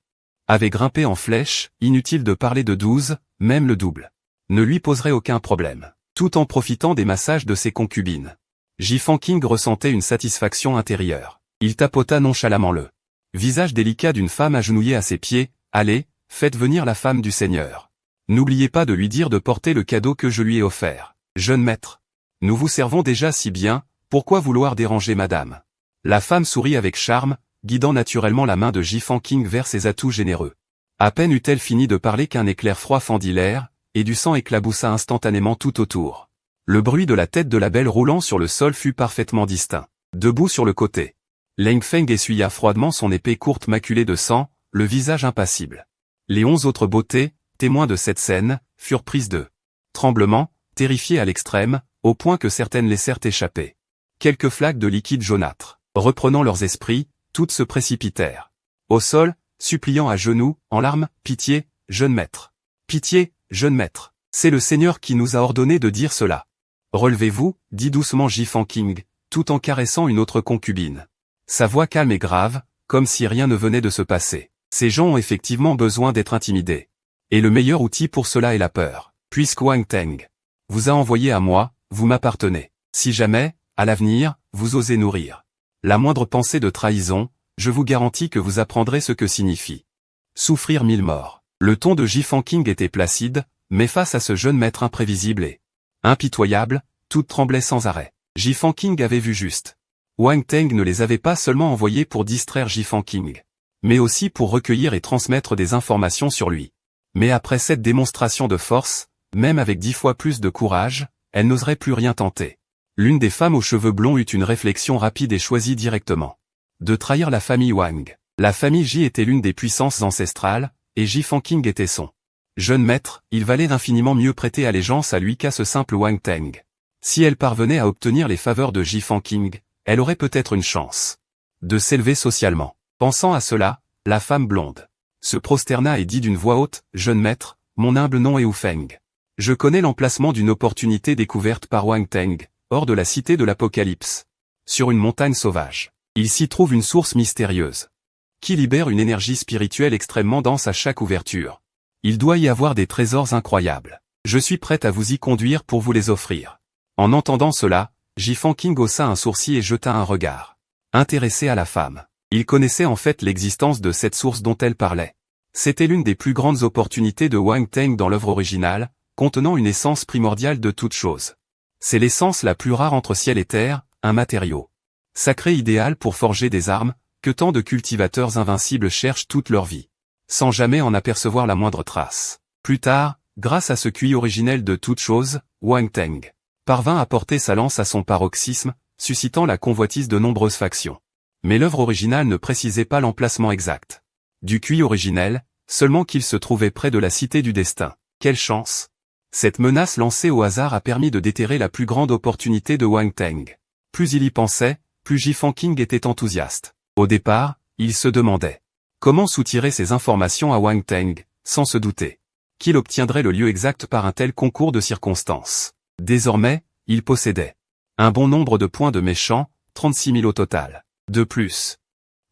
avait grimpé en flèche, inutile de parler de 12, même le double ne lui poserait aucun problème. Tout en profitant des massages de ses concubines, Ji Fanqing ressentait une satisfaction intérieure. Il tapota nonchalamment le visage délicat d'une femme agenouillée à ses pieds. « Allez, faites venir la femme du seigneur. N'oubliez pas de lui dire de porter le cadeau que je lui ai offert. Jeune maître, nous vous servons déjà si bien, pourquoi vouloir déranger madame ?» La femme sourit avec charme, guidant naturellement la main de Ji Fanqing vers ses atouts généreux. À peine eut-elle fini de parler qu'un éclair froid fendit l'air, et du sang éclaboussa instantanément tout autour. Le bruit de la tête de la belle roulant sur le sol fut parfaitement distinct. Debout sur le côté, Leng Feng essuya froidement son épée courte maculée de sang, le visage impassible. Les 11 autres beautés, témoins de cette scène, furent prises de tremblement, terrifiées à l'extrême, au point que certaines laissèrent échapper quelques flaques de liquide jaunâtre. Reprenant leurs esprits, toutes se précipitèrent au sol, suppliant à genoux, en larmes, « Pitié, jeune maître. Pitié, jeune maître. C'est le Seigneur qui nous a ordonné de dire cela. Relevez-vous, » dit doucement Ji Fanqing, tout en caressant une autre concubine. Sa voix calme et grave, comme si rien ne venait de se passer. Ces gens ont effectivement besoin d'être intimidés. Et le meilleur outil pour cela est la peur. Puisque Wang Teng vous a envoyé à moi, vous m'appartenez. Si jamais, à l'avenir, vous osez nourrir la moindre pensée de trahison, je vous garantis que vous apprendrez ce que signifie souffrir 1000 morts. Le ton de Ji Fanqing était placide, mais face à ce jeune maître imprévisible et impitoyable, tout tremblait sans arrêt. Ji Fanqing avait vu juste. Wang Teng ne les avait pas seulement envoyés pour distraire Ji Fanqing, mais aussi pour recueillir et transmettre des informations sur lui. Mais après cette démonstration de force, même avec 10 fois plus de courage, elle n'oserait plus rien tenter. L'une des femmes aux cheveux blonds eut une réflexion rapide et choisit directement de trahir la famille Wang. La famille Ji était l'une des puissances ancestrales, et Ji Fanqing était son jeune maître. Il valait infiniment mieux prêter allégeance à lui qu'à ce simple Wang Teng. Si elle parvenait à obtenir les faveurs de Ji Fanqing, elle aurait peut-être une chance de s'élever socialement. Pensant à cela, la femme blonde se prosterna et dit d'une voix haute, « Jeune maître, mon humble nom est Wu Feng. Je connais l'emplacement d'une opportunité découverte par Wang Teng, hors de la cité de l'Apocalypse, sur une montagne sauvage. Il s'y trouve une source mystérieuse qui libère une énergie spirituelle extrêmement dense à chaque ouverture. Il doit y avoir des trésors incroyables. Je suis prête à vous y conduire pour vous les offrir. » En entendant cela, Ji Fanqing haussa un sourcil et jeta un regard intéressé à la femme. Il connaissait en fait l'existence de cette source dont elle parlait. C'était l'une des plus grandes opportunités de Wang Teng dans l'œuvre originale, contenant une essence primordiale de toute chose. C'est l'essence la plus rare entre ciel et terre, un matériau sacré idéal pour forger des armes, que tant de cultivateurs invincibles cherchent toute leur vie, sans jamais en apercevoir la moindre trace. Plus tard, grâce à ce QI originel de toute chose, Wang Teng parvint à porter sa lance à son paroxysme, suscitant la convoitise de nombreuses factions. Mais l'œuvre originale ne précisait pas l'emplacement exact du QI originel, seulement qu'il se trouvait près de la cité du destin. Quelle chance! Cette menace lancée au hasard a permis de déterrer la plus grande opportunité de Wang Teng. Plus il y pensait, plus Ji Fanqing était enthousiaste. Au départ, il se demandait comment soutirer ces informations à Wang Teng, sans se douter qu'il obtiendrait le lieu exact par un tel concours de circonstances. Désormais, il possédait un bon nombre de points de méchants, 36 000 au total. De plus,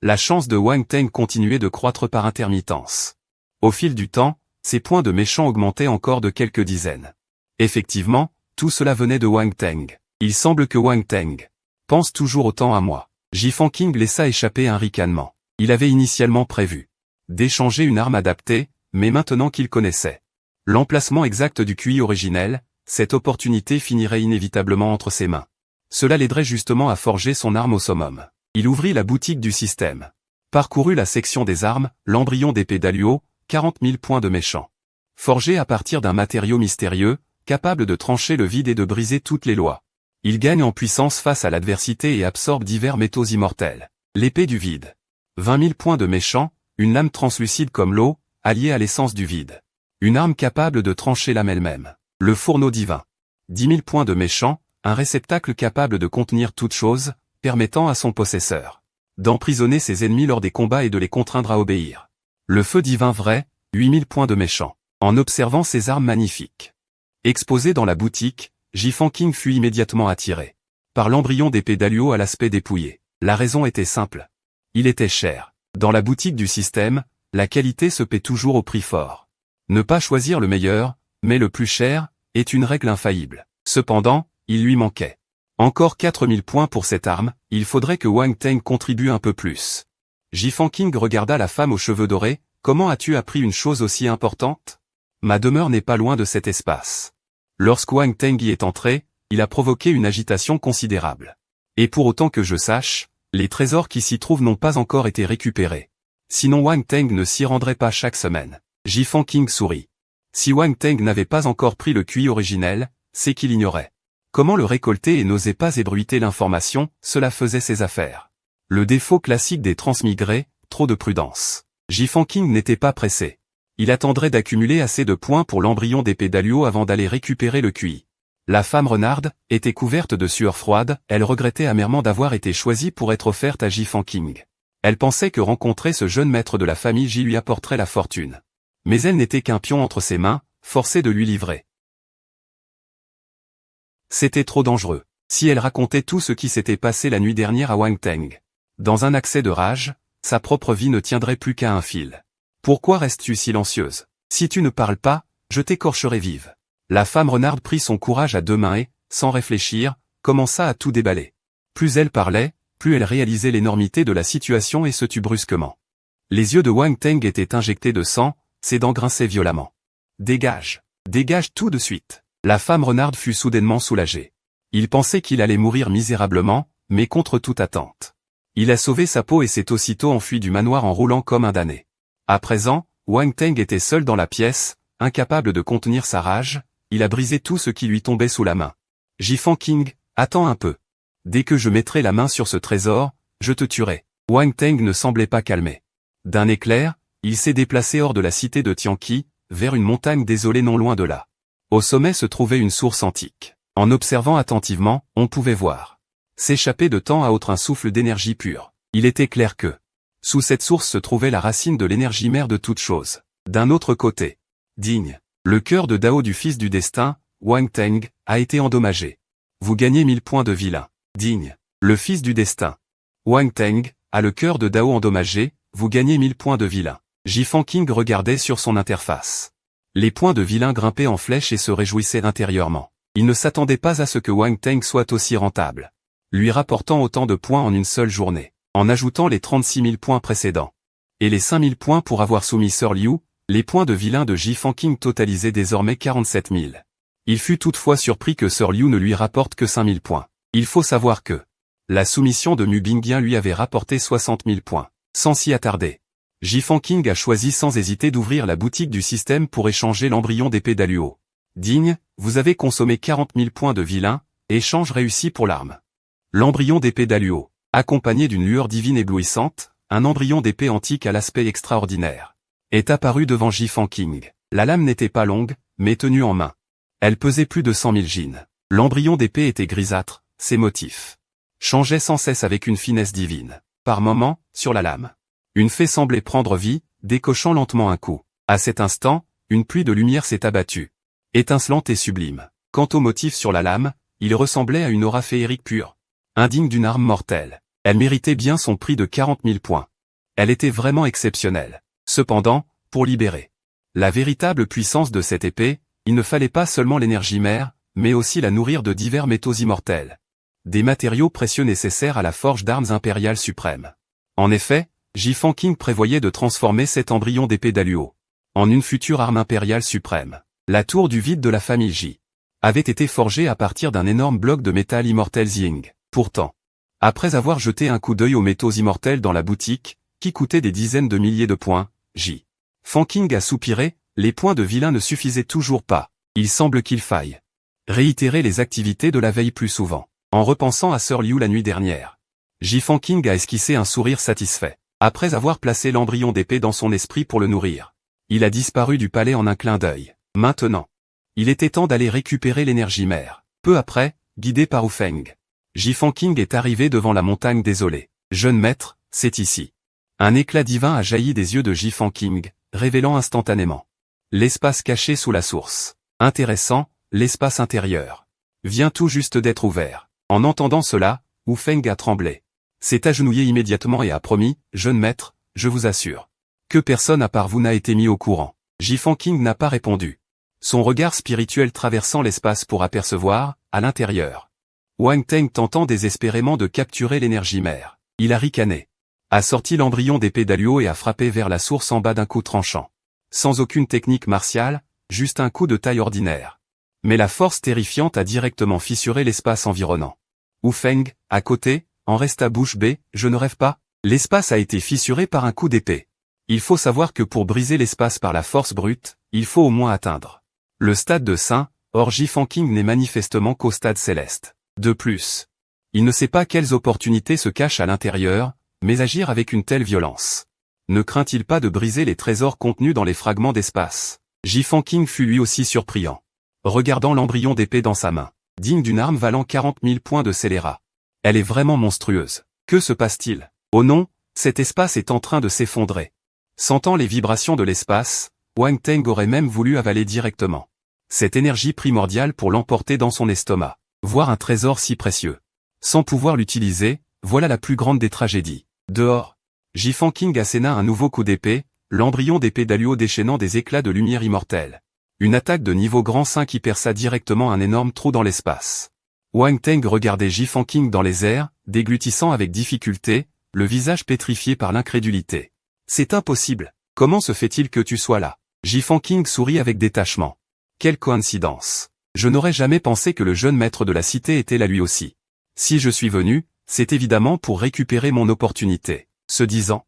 la chance de Wang Teng continuait de croître par intermittence. Au fil du temps, ses points de méchants augmentaient encore de quelques dizaines. Effectivement, tout cela venait de Wang Teng. Il semble que Wang Teng pense toujours autant à moi. Ji Fanqing laissa échapper un ricanement. Il avait initialement prévu d'échanger une arme adaptée, mais maintenant qu'il connaissait l'emplacement exact du QI originel, cette opportunité finirait inévitablement entre ses mains. Cela l'aiderait justement à forger son arme au summum. Il ouvrit la boutique du système, parcourut la section des armes, l'embryon d'épée d'Aluo, 40 000 points de méchant. Forgé à partir d'un matériau mystérieux, capable de trancher le vide et de briser toutes les lois. Il gagne en puissance face à l'adversité et absorbe divers métaux immortels. L'épée du vide. 20 000 points de méchant, une lame translucide comme l'eau, alliée à l'essence du vide. Une arme capable de trancher l'âme elle-même. Le fourneau divin. 10 000 points de méchant, un réceptacle capable de contenir toute chose, permettant à son possesseur d'emprisonner ses ennemis lors des combats et de les contraindre à obéir. Le feu divin vrai, 8 000 points de méchant. En observant ces armes magnifiques exposées dans la boutique, Ji Fanqing fut immédiatement attiré par l'embryon d'épée d'Aluo à l'aspect dépouillé. La raison était simple. Il était cher. Dans la boutique du système, la qualité se paie toujours au prix fort. Ne pas choisir le meilleur, mais le plus cher, est une règle infaillible. Cependant, il lui manquait encore 4000 points pour cette arme, il faudrait que Wang Teng contribue un peu plus. Ji Fanqing regarda la femme aux cheveux dorés, « Comment as-tu appris une chose aussi importante ? Ma demeure n'est pas loin de cet espace. » Lorsque Wang Teng y est entré, il a provoqué une agitation considérable. Et pour autant que je sache, les trésors qui s'y trouvent n'ont pas encore été récupérés. Sinon Wang Teng ne s'y rendrait pas chaque semaine. Ji Fanqing sourit. Si Wang Teng n'avait pas encore pris le QI originel, c'est qu'il ignorait comment le récolter et n'osait pas ébruiter l'information, cela faisait ses affaires. Le défaut classique des transmigrés, trop de prudence. Ji Fanqing n'était pas pressé. Il attendrait d'accumuler assez de points pour l'embryon d'épée d'Aluo avant d'aller récupérer le QI. La femme renarde était couverte de sueur froide, elle regrettait amèrement d'avoir été choisie pour être offerte à Ji Fanqing. Elle pensait que rencontrer ce jeune maître de la famille Ji lui apporterait la fortune. Mais elle n'était qu'un pion entre ses mains, forcée de lui livrer. C'était trop dangereux. Si elle racontait tout ce qui s'était passé la nuit dernière à Wang Teng. Dans un accès de rage, sa propre vie ne tiendrait plus qu'à un fil. Pourquoi restes-tu silencieuse? Si tu ne parles pas, je t'écorcherai vive. La femme renarde prit son courage à deux mains et, sans réfléchir, commença à tout déballer. Plus elle parlait, plus elle réalisait l'énormité de la situation et se tut brusquement. Les yeux de Wang Teng étaient injectés de sang, ses dents grinçaient violemment. « Dégage! Dégage tout de suite !» La femme renarde fut soudainement soulagée. Il pensait qu'il allait mourir misérablement, mais contre toute attente. Il a sauvé sa peau et s'est aussitôt enfui du manoir en roulant comme un damné. À présent, Wang Teng était seul dans la pièce, incapable de contenir sa rage, il a brisé tout ce qui lui tombait sous la main. « Jifan King, attends un peu. Dès que je mettrai la main sur ce trésor, je te tuerai. » Wang Teng ne semblait pas calmé. D'un éclair, il s'est déplacé hors de la cité de Tianqi, vers une montagne désolée non loin de là. Au sommet se trouvait une source antique. En observant attentivement, on pouvait voir s'échapper de temps à autre un souffle d'énergie pure. Il était clair que, sous cette source se trouvait la racine de l'énergie mère de toute chose. D'un autre côté, digne, le cœur de Dao du fils du destin, Wang Teng, a été endommagé. Vous gagnez 1000 points de vilain. Digne, le fils du destin. Wang Teng, a le cœur de Dao endommagé, vous gagnez 1000 points de vilain. Jifan King regardait sur son interface. Les points de vilain grimpaient en flèche et se réjouissaient intérieurement. Il ne s'attendait pas à ce que Wang Teng soit aussi rentable, lui rapportant autant de points en une seule journée, en ajoutant les 36 000 points précédents. Et les 5 000 points pour avoir soumis Sir Liu, les points de vilain de Jifan King totalisaient désormais 47 000. Il fut toutefois surpris que Sir Liu ne lui rapporte que 5 000 points. Il faut savoir que la soumission de Mu Bingying lui avait rapporté 60 000 points. Sans s'y attarder, Jifan King a choisi sans hésiter d'ouvrir la boutique du système pour échanger l'embryon d'épée d'Aluo. Digne, vous avez consommé 40 000 points de vilain, échange réussi pour l'arme. L'embryon d'épée d'Aluo, accompagné d'une lueur divine éblouissante, un embryon d'épée antique à l'aspect extraordinaire, est apparu devant Jifan King. La lame n'était pas longue, mais tenue en main. Elle pesait plus de 100 000 jin. L'embryon d'épée était grisâtre, ses motifs changeaient sans cesse avec une finesse divine. Par moments, sur la lame, une fée semblait prendre vie, décochant lentement un coup. À cet instant, une pluie de lumière s'est abattue, étincelante et sublime. Quant au motif sur la lame, il ressemblait à une aura féerique pure, indigne d'une arme mortelle. Elle méritait bien son prix de 40 000 points. Elle était vraiment exceptionnelle. Cependant, pour libérer la véritable puissance de cette épée, il ne fallait pas seulement l'énergie mère, mais aussi la nourrir de divers métaux immortels. Des matériaux précieux nécessaires à la forge d'armes impériales suprêmes. En effet, Jifan King prévoyait de transformer cet embryon d'épée d'Aluo en une future arme impériale suprême. La tour du vide de la famille J avait été forgée à partir d'un énorme bloc de métal immortel Ying. Pourtant, après avoir jeté un coup d'œil aux métaux immortels dans la boutique, qui coûtaient des dizaines de milliers de points, Jifan King a soupiré, les points de vilain ne suffisaient toujours pas. Il semble qu'il faille réitérer les activités de la veille plus souvent. En repensant à Sir Liu la nuit dernière, Jifan King a esquissé un sourire satisfait. Après avoir placé l'embryon d'épée dans son esprit pour le nourrir, il a disparu du palais en un clin d'œil. Maintenant, il était temps d'aller récupérer l'énergie mère. Peu après, guidé par Wu Feng, Jifan King est arrivé devant la montagne désolée. Jeune maître, c'est ici. Un éclat divin a jailli des yeux de Jifan King, révélant instantanément l'espace caché sous la source. Intéressant, l'espace intérieur vient tout juste d'être ouvert. En entendant cela, Wu Feng a tremblé. S'est agenouillé immédiatement et a promis, jeune maître, je vous assure, que personne à part vous n'a été mis au courant. Jifan King n'a pas répondu. Son regard spirituel traversant l'espace pour apercevoir, à l'intérieur, Wang Teng tentant désespérément de capturer l'énergie mère. Il a ricané, a sorti l'embryon d'épée d'Aluo et a frappé vers la source en bas d'un coup tranchant. Sans aucune technique martiale, juste un coup de taille ordinaire. Mais la force terrifiante a directement fissuré l'espace environnant. Wu Feng, à côté, en resta bouche bée, je ne rêve pas. L'espace a été fissuré par un coup d'épée. Il faut savoir que pour briser l'espace par la force brute, il faut au moins atteindre le stade de Saint, or Jifan King n'est manifestement qu'au stade céleste. De plus, il ne sait pas quelles opportunités se cachent à l'intérieur, mais agir avec une telle violence. Ne craint-il pas de briser les trésors contenus dans les fragments d'espace? Jifan King fut lui aussi surpris. Regardant l'embryon d'épée dans sa main, digne d'une arme valant 40 000 points de scélérat. Elle est vraiment monstrueuse. Que se passe-t-il? Oh non, cet espace est en train de s'effondrer. Sentant les vibrations de l'espace, Wang Teng aurait même voulu avaler directement cette énergie primordiale pour l'emporter dans son estomac. Voir un trésor si précieux, sans pouvoir l'utiliser, voilà la plus grande des tragédies. Dehors, Jifan King asséna un nouveau coup d'épée, l'embryon d'épée d'Aluo déchaînant des éclats de lumière immortelle. Une attaque de niveau grand 5 qui perça directement un énorme trou dans l'espace. Wang Teng regardait Ji Fanqing dans les airs, déglutissant avec difficulté, le visage pétrifié par l'incrédulité. C'est impossible. Comment se fait-il que tu sois là? Ji Fanqing sourit avec détachement. Quelle coïncidence. Je n'aurais jamais pensé que le jeune maître de la cité était là lui aussi. Si je suis venu, c'est évidemment pour récupérer mon opportunité. Ce disant,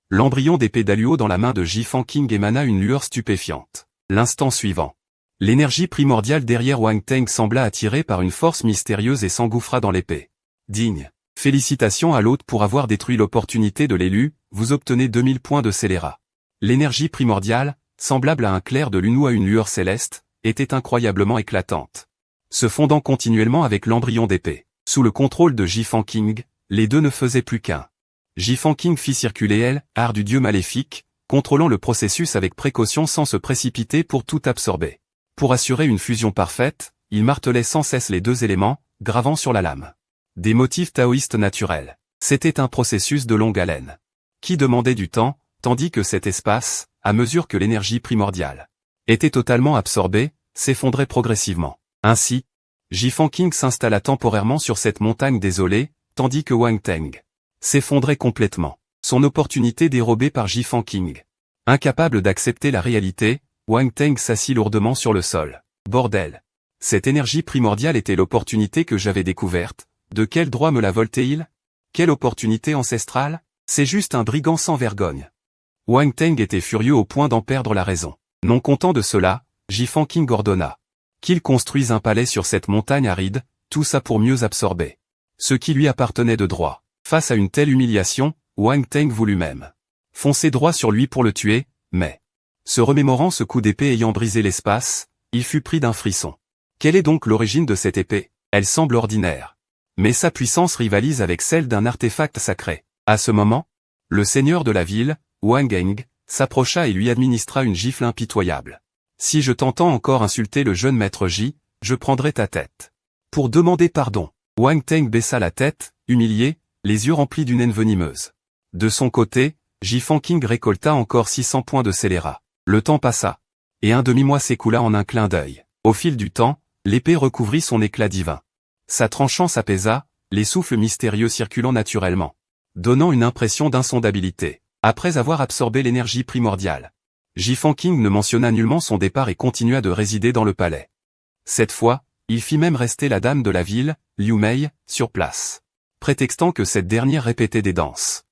l'embryon d'épée d'Aluo dans la main de Ji Fanqing émana une lueur stupéfiante. L'instant suivant, l'énergie primordiale derrière Wang Teng sembla attirée par une force mystérieuse et s'engouffra dans l'épée. Digne. Félicitations à l'hôte pour avoir détruit l'opportunité de l'élu, vous obtenez 2000 points de scélérat. L'énergie primordiale, semblable à un clair de lune ou à une lueur céleste, était incroyablement éclatante. Se fondant continuellement avec l'embryon d'épée. Sous le contrôle de Ji Fanqing, les deux ne faisaient plus qu'un. Ji Fanqing fit circuler elle, art du dieu maléfique, contrôlant le processus avec précaution sans se précipiter pour tout absorber. Pour assurer une fusion parfaite, il martelait sans cesse les deux éléments, gravant sur la lame des motifs taoïstes naturels. C'était un processus de longue haleine, qui demandait du temps, tandis que cet espace, à mesure que l'énergie primordiale était totalement absorbée, s'effondrait progressivement. Ainsi, Ji Fanqing s'installa temporairement sur cette montagne désolée, tandis que Wang Teng s'effondrait complètement. Son opportunité dérobée par Ji Fanqing. Incapable d'accepter la réalité, Wang Teng s'assit lourdement sur le sol. Bordel. Cette énergie primordiale était l'opportunité que j'avais découverte. De quel droit me la volait-il? Quelle opportunité ancestrale? C'est juste un brigand sans vergogne. Wang Teng était furieux au point d'en perdre la raison. Non content de cela, Ji Fanqing ordonna qu'il construise un palais sur cette montagne aride, tout ça pour mieux absorber ce qui lui appartenait de droit. Face à une telle humiliation, Wang Teng voulut même foncer droit sur lui pour le tuer, mais, se remémorant ce coup d'épée ayant brisé l'espace, il fut pris d'un frisson. Quelle est donc l'origine de cette épée? Elle semble ordinaire. Mais sa puissance rivalise avec celle d'un artefact sacré. À ce moment, le seigneur de la ville, Wang Geng, s'approcha et lui administra une gifle impitoyable. Si je t'entends encore insulter le jeune maître Ji, je prendrai ta tête. Pour demander pardon. Wang Teng baissa la tête, humilié, les yeux remplis d'une haine venimeuse. De son côté, Ji Fanqing récolta encore 600 points de scélérat. Le temps passa. Et un demi-mois s'écoula en un clin d'œil. Au fil du temps, l'épée recouvrit son éclat divin. Sa tranchant s'apaisa, les souffles mystérieux circulant naturellement, donnant une impression d'insondabilité. Après avoir absorbé l'énergie primordiale, Ji Fanqing ne mentionna nullement son départ et continua de résider dans le palais. Cette fois, il fit même rester la dame de la ville, Liu Mei, sur place, prétextant que cette dernière répétait des danses.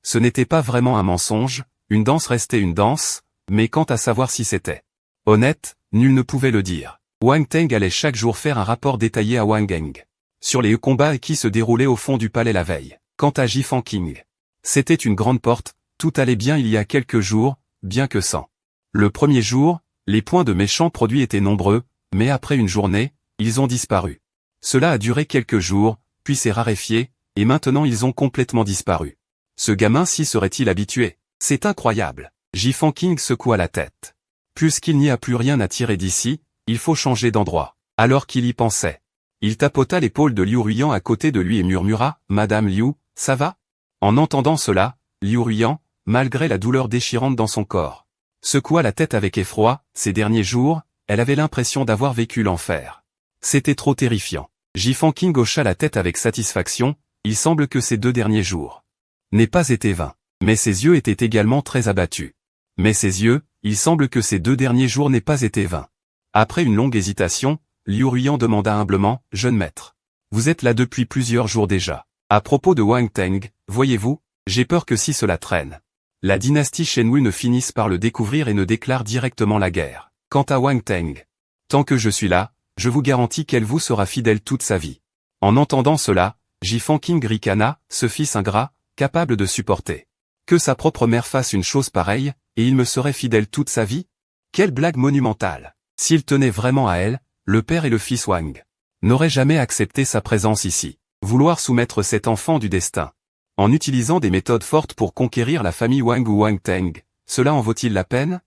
Ce n'était pas vraiment un mensonge, une danse restait une danse, mais quant à savoir si c'était honnête, nul ne pouvait le dire. Wang Teng allait chaque jour faire un rapport détaillé à Wang Geng sur les combats qui se déroulaient au fond du palais la veille. Quant à Ji Fanqing, c'était une grande porte, tout allait bien il y a quelques jours, bien que sans. Le premier jour, les points de méchants produits étaient nombreux, mais après une journée, ils ont disparu. Cela a duré quelques jours, puis s'est raréfié, et maintenant ils ont complètement disparu. Ce gamin-ci serait-il habitué? C'est incroyable. Ji Fanqing secoua la tête. Puisqu'il n'y a plus rien à tirer d'ici, il faut changer d'endroit. Alors qu'il y pensait, il tapota l'épaule de Liu Ruyan à côté de lui et murmura, « Madame Liu, ça va ?» En entendant cela, Liu Ruyan, malgré la douleur déchirante dans son corps, secoua la tête avec effroi. Ces derniers jours, elle avait l'impression d'avoir vécu l'enfer. C'était trop terrifiant. Ji Fanqing hocha la tête avec satisfaction, il semble que ces 2 derniers jours n'aient pas été vains. Mais ses yeux étaient également très abattus. Mais ses yeux, il semble que ces 2 derniers jours n'aient pas été vains. Après une longue hésitation, Liu Ruyan demanda humblement, « Jeune maître, vous êtes là depuis plusieurs jours déjà. À propos de Wang Teng, voyez-vous, j'ai peur que si cela traîne, la dynastie Shenwu ne finisse par le découvrir et ne déclare directement la guerre. Quant à Wang Teng, tant que je suis là, je vous garantis qu'elle vous sera fidèle toute sa vie. » En entendant cela, Ji Fanqing ricana, ce fils ingrat, capable de supporter que sa propre mère fasse une chose pareille, et il me serait fidèle toute sa vie? Quelle blague monumentale! S'il tenait vraiment à elle, le père et le fils Wang n'auraient jamais accepté sa présence ici. Vouloir soumettre cet enfant du destin, en utilisant des méthodes fortes pour conquérir la famille Wang ou Wang Teng, cela en vaut-il la peine?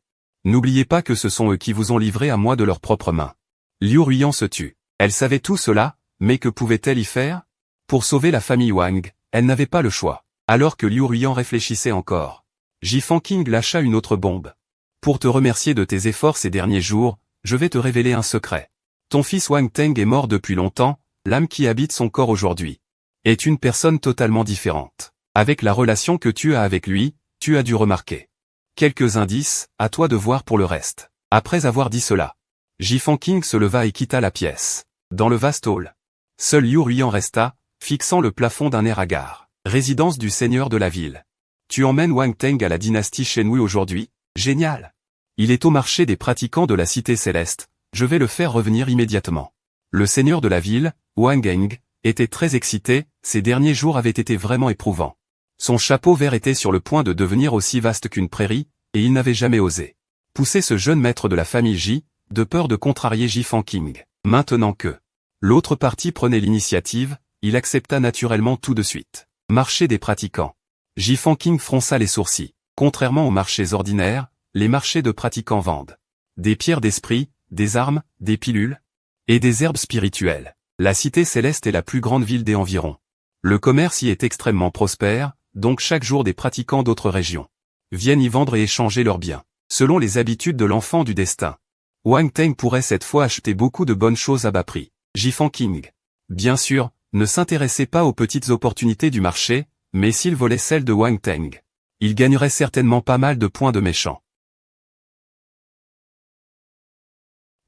N'oubliez pas que ce sont eux qui vous ont livré à moi de leurs propres mains. Liu Ruyan se tut. Elle savait tout cela, mais que pouvait-elle y faire? Pour sauver la famille Wang, elle n'avait pas le choix. Alors que Liu Ruyan réfléchissait encore, Ji Fanqing lâcha une autre bombe. Pour te remercier de tes efforts ces derniers jours, je vais te révéler un secret. Ton fils Wang Teng est mort depuis longtemps, l'âme qui habite son corps aujourd'hui est une personne totalement différente. Avec la relation que tu as avec lui, tu as dû remarquer quelques indices, à toi de voir pour le reste. Après avoir dit cela, Ji Fangqing se leva et quitta la pièce. Dans le vaste hall, seul Yu Rui en resta, fixant le plafond d'un air hagard. Résidence du seigneur de la ville. Tu emmènes Wang Teng à la dynastie Shenhui aujourd'hui? Génial! Il est au marché des pratiquants de la cité céleste, je vais le faire revenir immédiatement. Le seigneur de la ville, Wang Geng, était très excité, ces derniers jours avaient été vraiment éprouvants. Son chapeau vert était sur le point de devenir aussi vaste qu'une prairie, et il n'avait jamais osé pousser ce jeune maître de la famille Ji, de peur de contrarier Ji Fangqing. Maintenant que l'autre partie prenait l'initiative, il accepta naturellement tout de suite. Marché des pratiquants. Ji Fangqing fronça les sourcils. Contrairement aux marchés ordinaires, les marchés de pratiquants vendent des pierres d'esprit, des armes, des pilules et des herbes spirituelles. La cité céleste est la plus grande ville des environs. Le commerce y est extrêmement prospère, donc chaque jour des pratiquants d'autres régions viennent y vendre et échanger leurs biens. Selon les habitudes de l'enfant du destin, Wang Teng pourrait cette fois acheter beaucoup de bonnes choses à bas prix. Ji Fangqing, bien sûr, ne s'intéressait pas aux petites opportunités du marché, mais s'il volait celles de Wang Teng, il gagnerait certainement pas mal de points de méchant.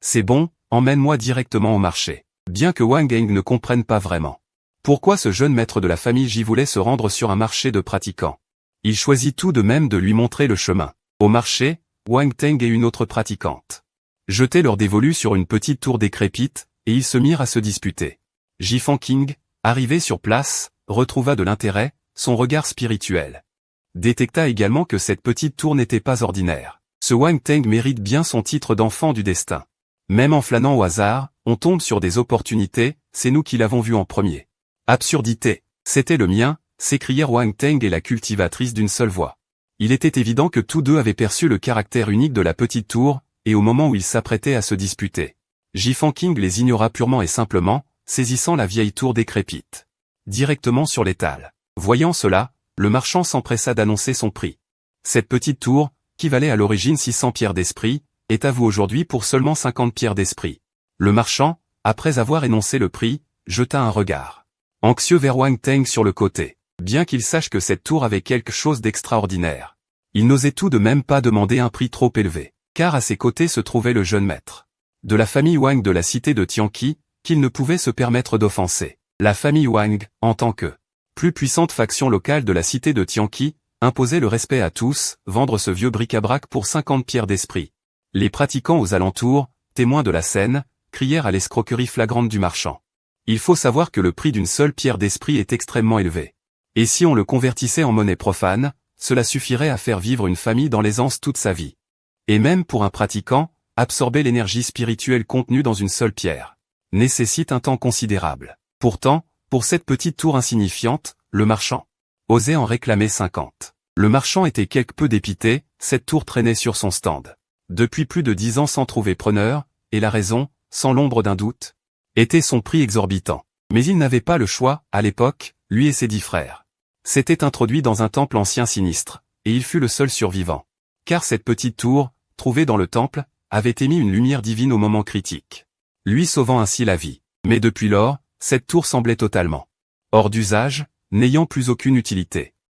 C'est bon, emmène-moi directement au marché. Bien que Wang Geng ne comprenne pas vraiment pourquoi ce jeune maître de la famille Ji voulait se rendre sur un marché de pratiquants, il choisit tout de même de lui montrer le chemin. Au marché, Wang Teng et une autre pratiquante jetaient leur dévolu sur une petite tour décrépite, et ils se mirent à se disputer. Ji Fangqing, arrivé sur place, retrouva de l'intérêt, son regard spirituel détecta également que cette petite tour n'était pas ordinaire. Ce Wang Teng mérite bien son titre d'enfant du destin. Même en flânant au hasard, on tombe sur des opportunités, c'est nous qui l'avons vu en premier. Absurdité, c'était le mien, s'écrièrent Wang Teng et la cultivatrice d'une seule voix. Il était évident que tous deux avaient perçu le caractère unique de la petite tour, et au moment où ils s'apprêtaient à se disputer, Ji Fangqing les ignora purement et simplement, saisissant la vieille tour décrépite directement sur l'étal. Voyant cela, le marchand s'empressa d'annoncer son prix. Cette petite tour, qui valait à l'origine 600 pierres d'esprit, est à vous aujourd'hui pour seulement 50 pierres d'esprit. Le marchand, après avoir énoncé le prix, jeta un regard anxieux vers Wang Teng sur le côté. Bien qu'il sache que cette tour avait quelque chose d'extraordinaire, il n'osait tout de même pas demander un prix trop élevé, car à ses côtés se trouvait le jeune maître de la famille Wang de la cité de Tianqi, qu'il ne pouvait se permettre d'offenser. La famille Wang, en tant que plus puissante faction locale de la cité de Tianqi, imposait le respect à tous, vendre ce vieux bric-à-brac pour 50 pierres d'esprit. Les pratiquants aux alentours, témoins de la scène, crièrent à l'escroquerie flagrante du marchand. Il faut savoir que le prix d'une seule pierre d'esprit est extrêmement élevé. Et si on le convertissait en monnaie profane, cela suffirait à faire vivre une famille dans l'aisance toute sa vie. Et même pour un pratiquant, absorber l'énergie spirituelle contenue dans une seule pierre nécessite un temps considérable. Pourtant, pour cette petite tour insignifiante, le marchand osait en réclamer 50. Le marchand était quelque peu dépité, cette tour traînait sur son stand depuis plus de 10 ans sans trouver preneur, et la raison, sans l'ombre d'un doute, était son prix exorbitant. Mais il n'avait pas le choix, à l'époque, lui et ses 10 frères s'étaient introduits dans un temple ancien sinistre, et il fut le seul survivant. Car cette petite tour, trouvée dans le temple, avait émis une lumière divine au moment critique, lui sauvant ainsi la vie. Mais depuis lors, cette tour semblait totalement hors d'usage, n'ayant plus aucune utilité.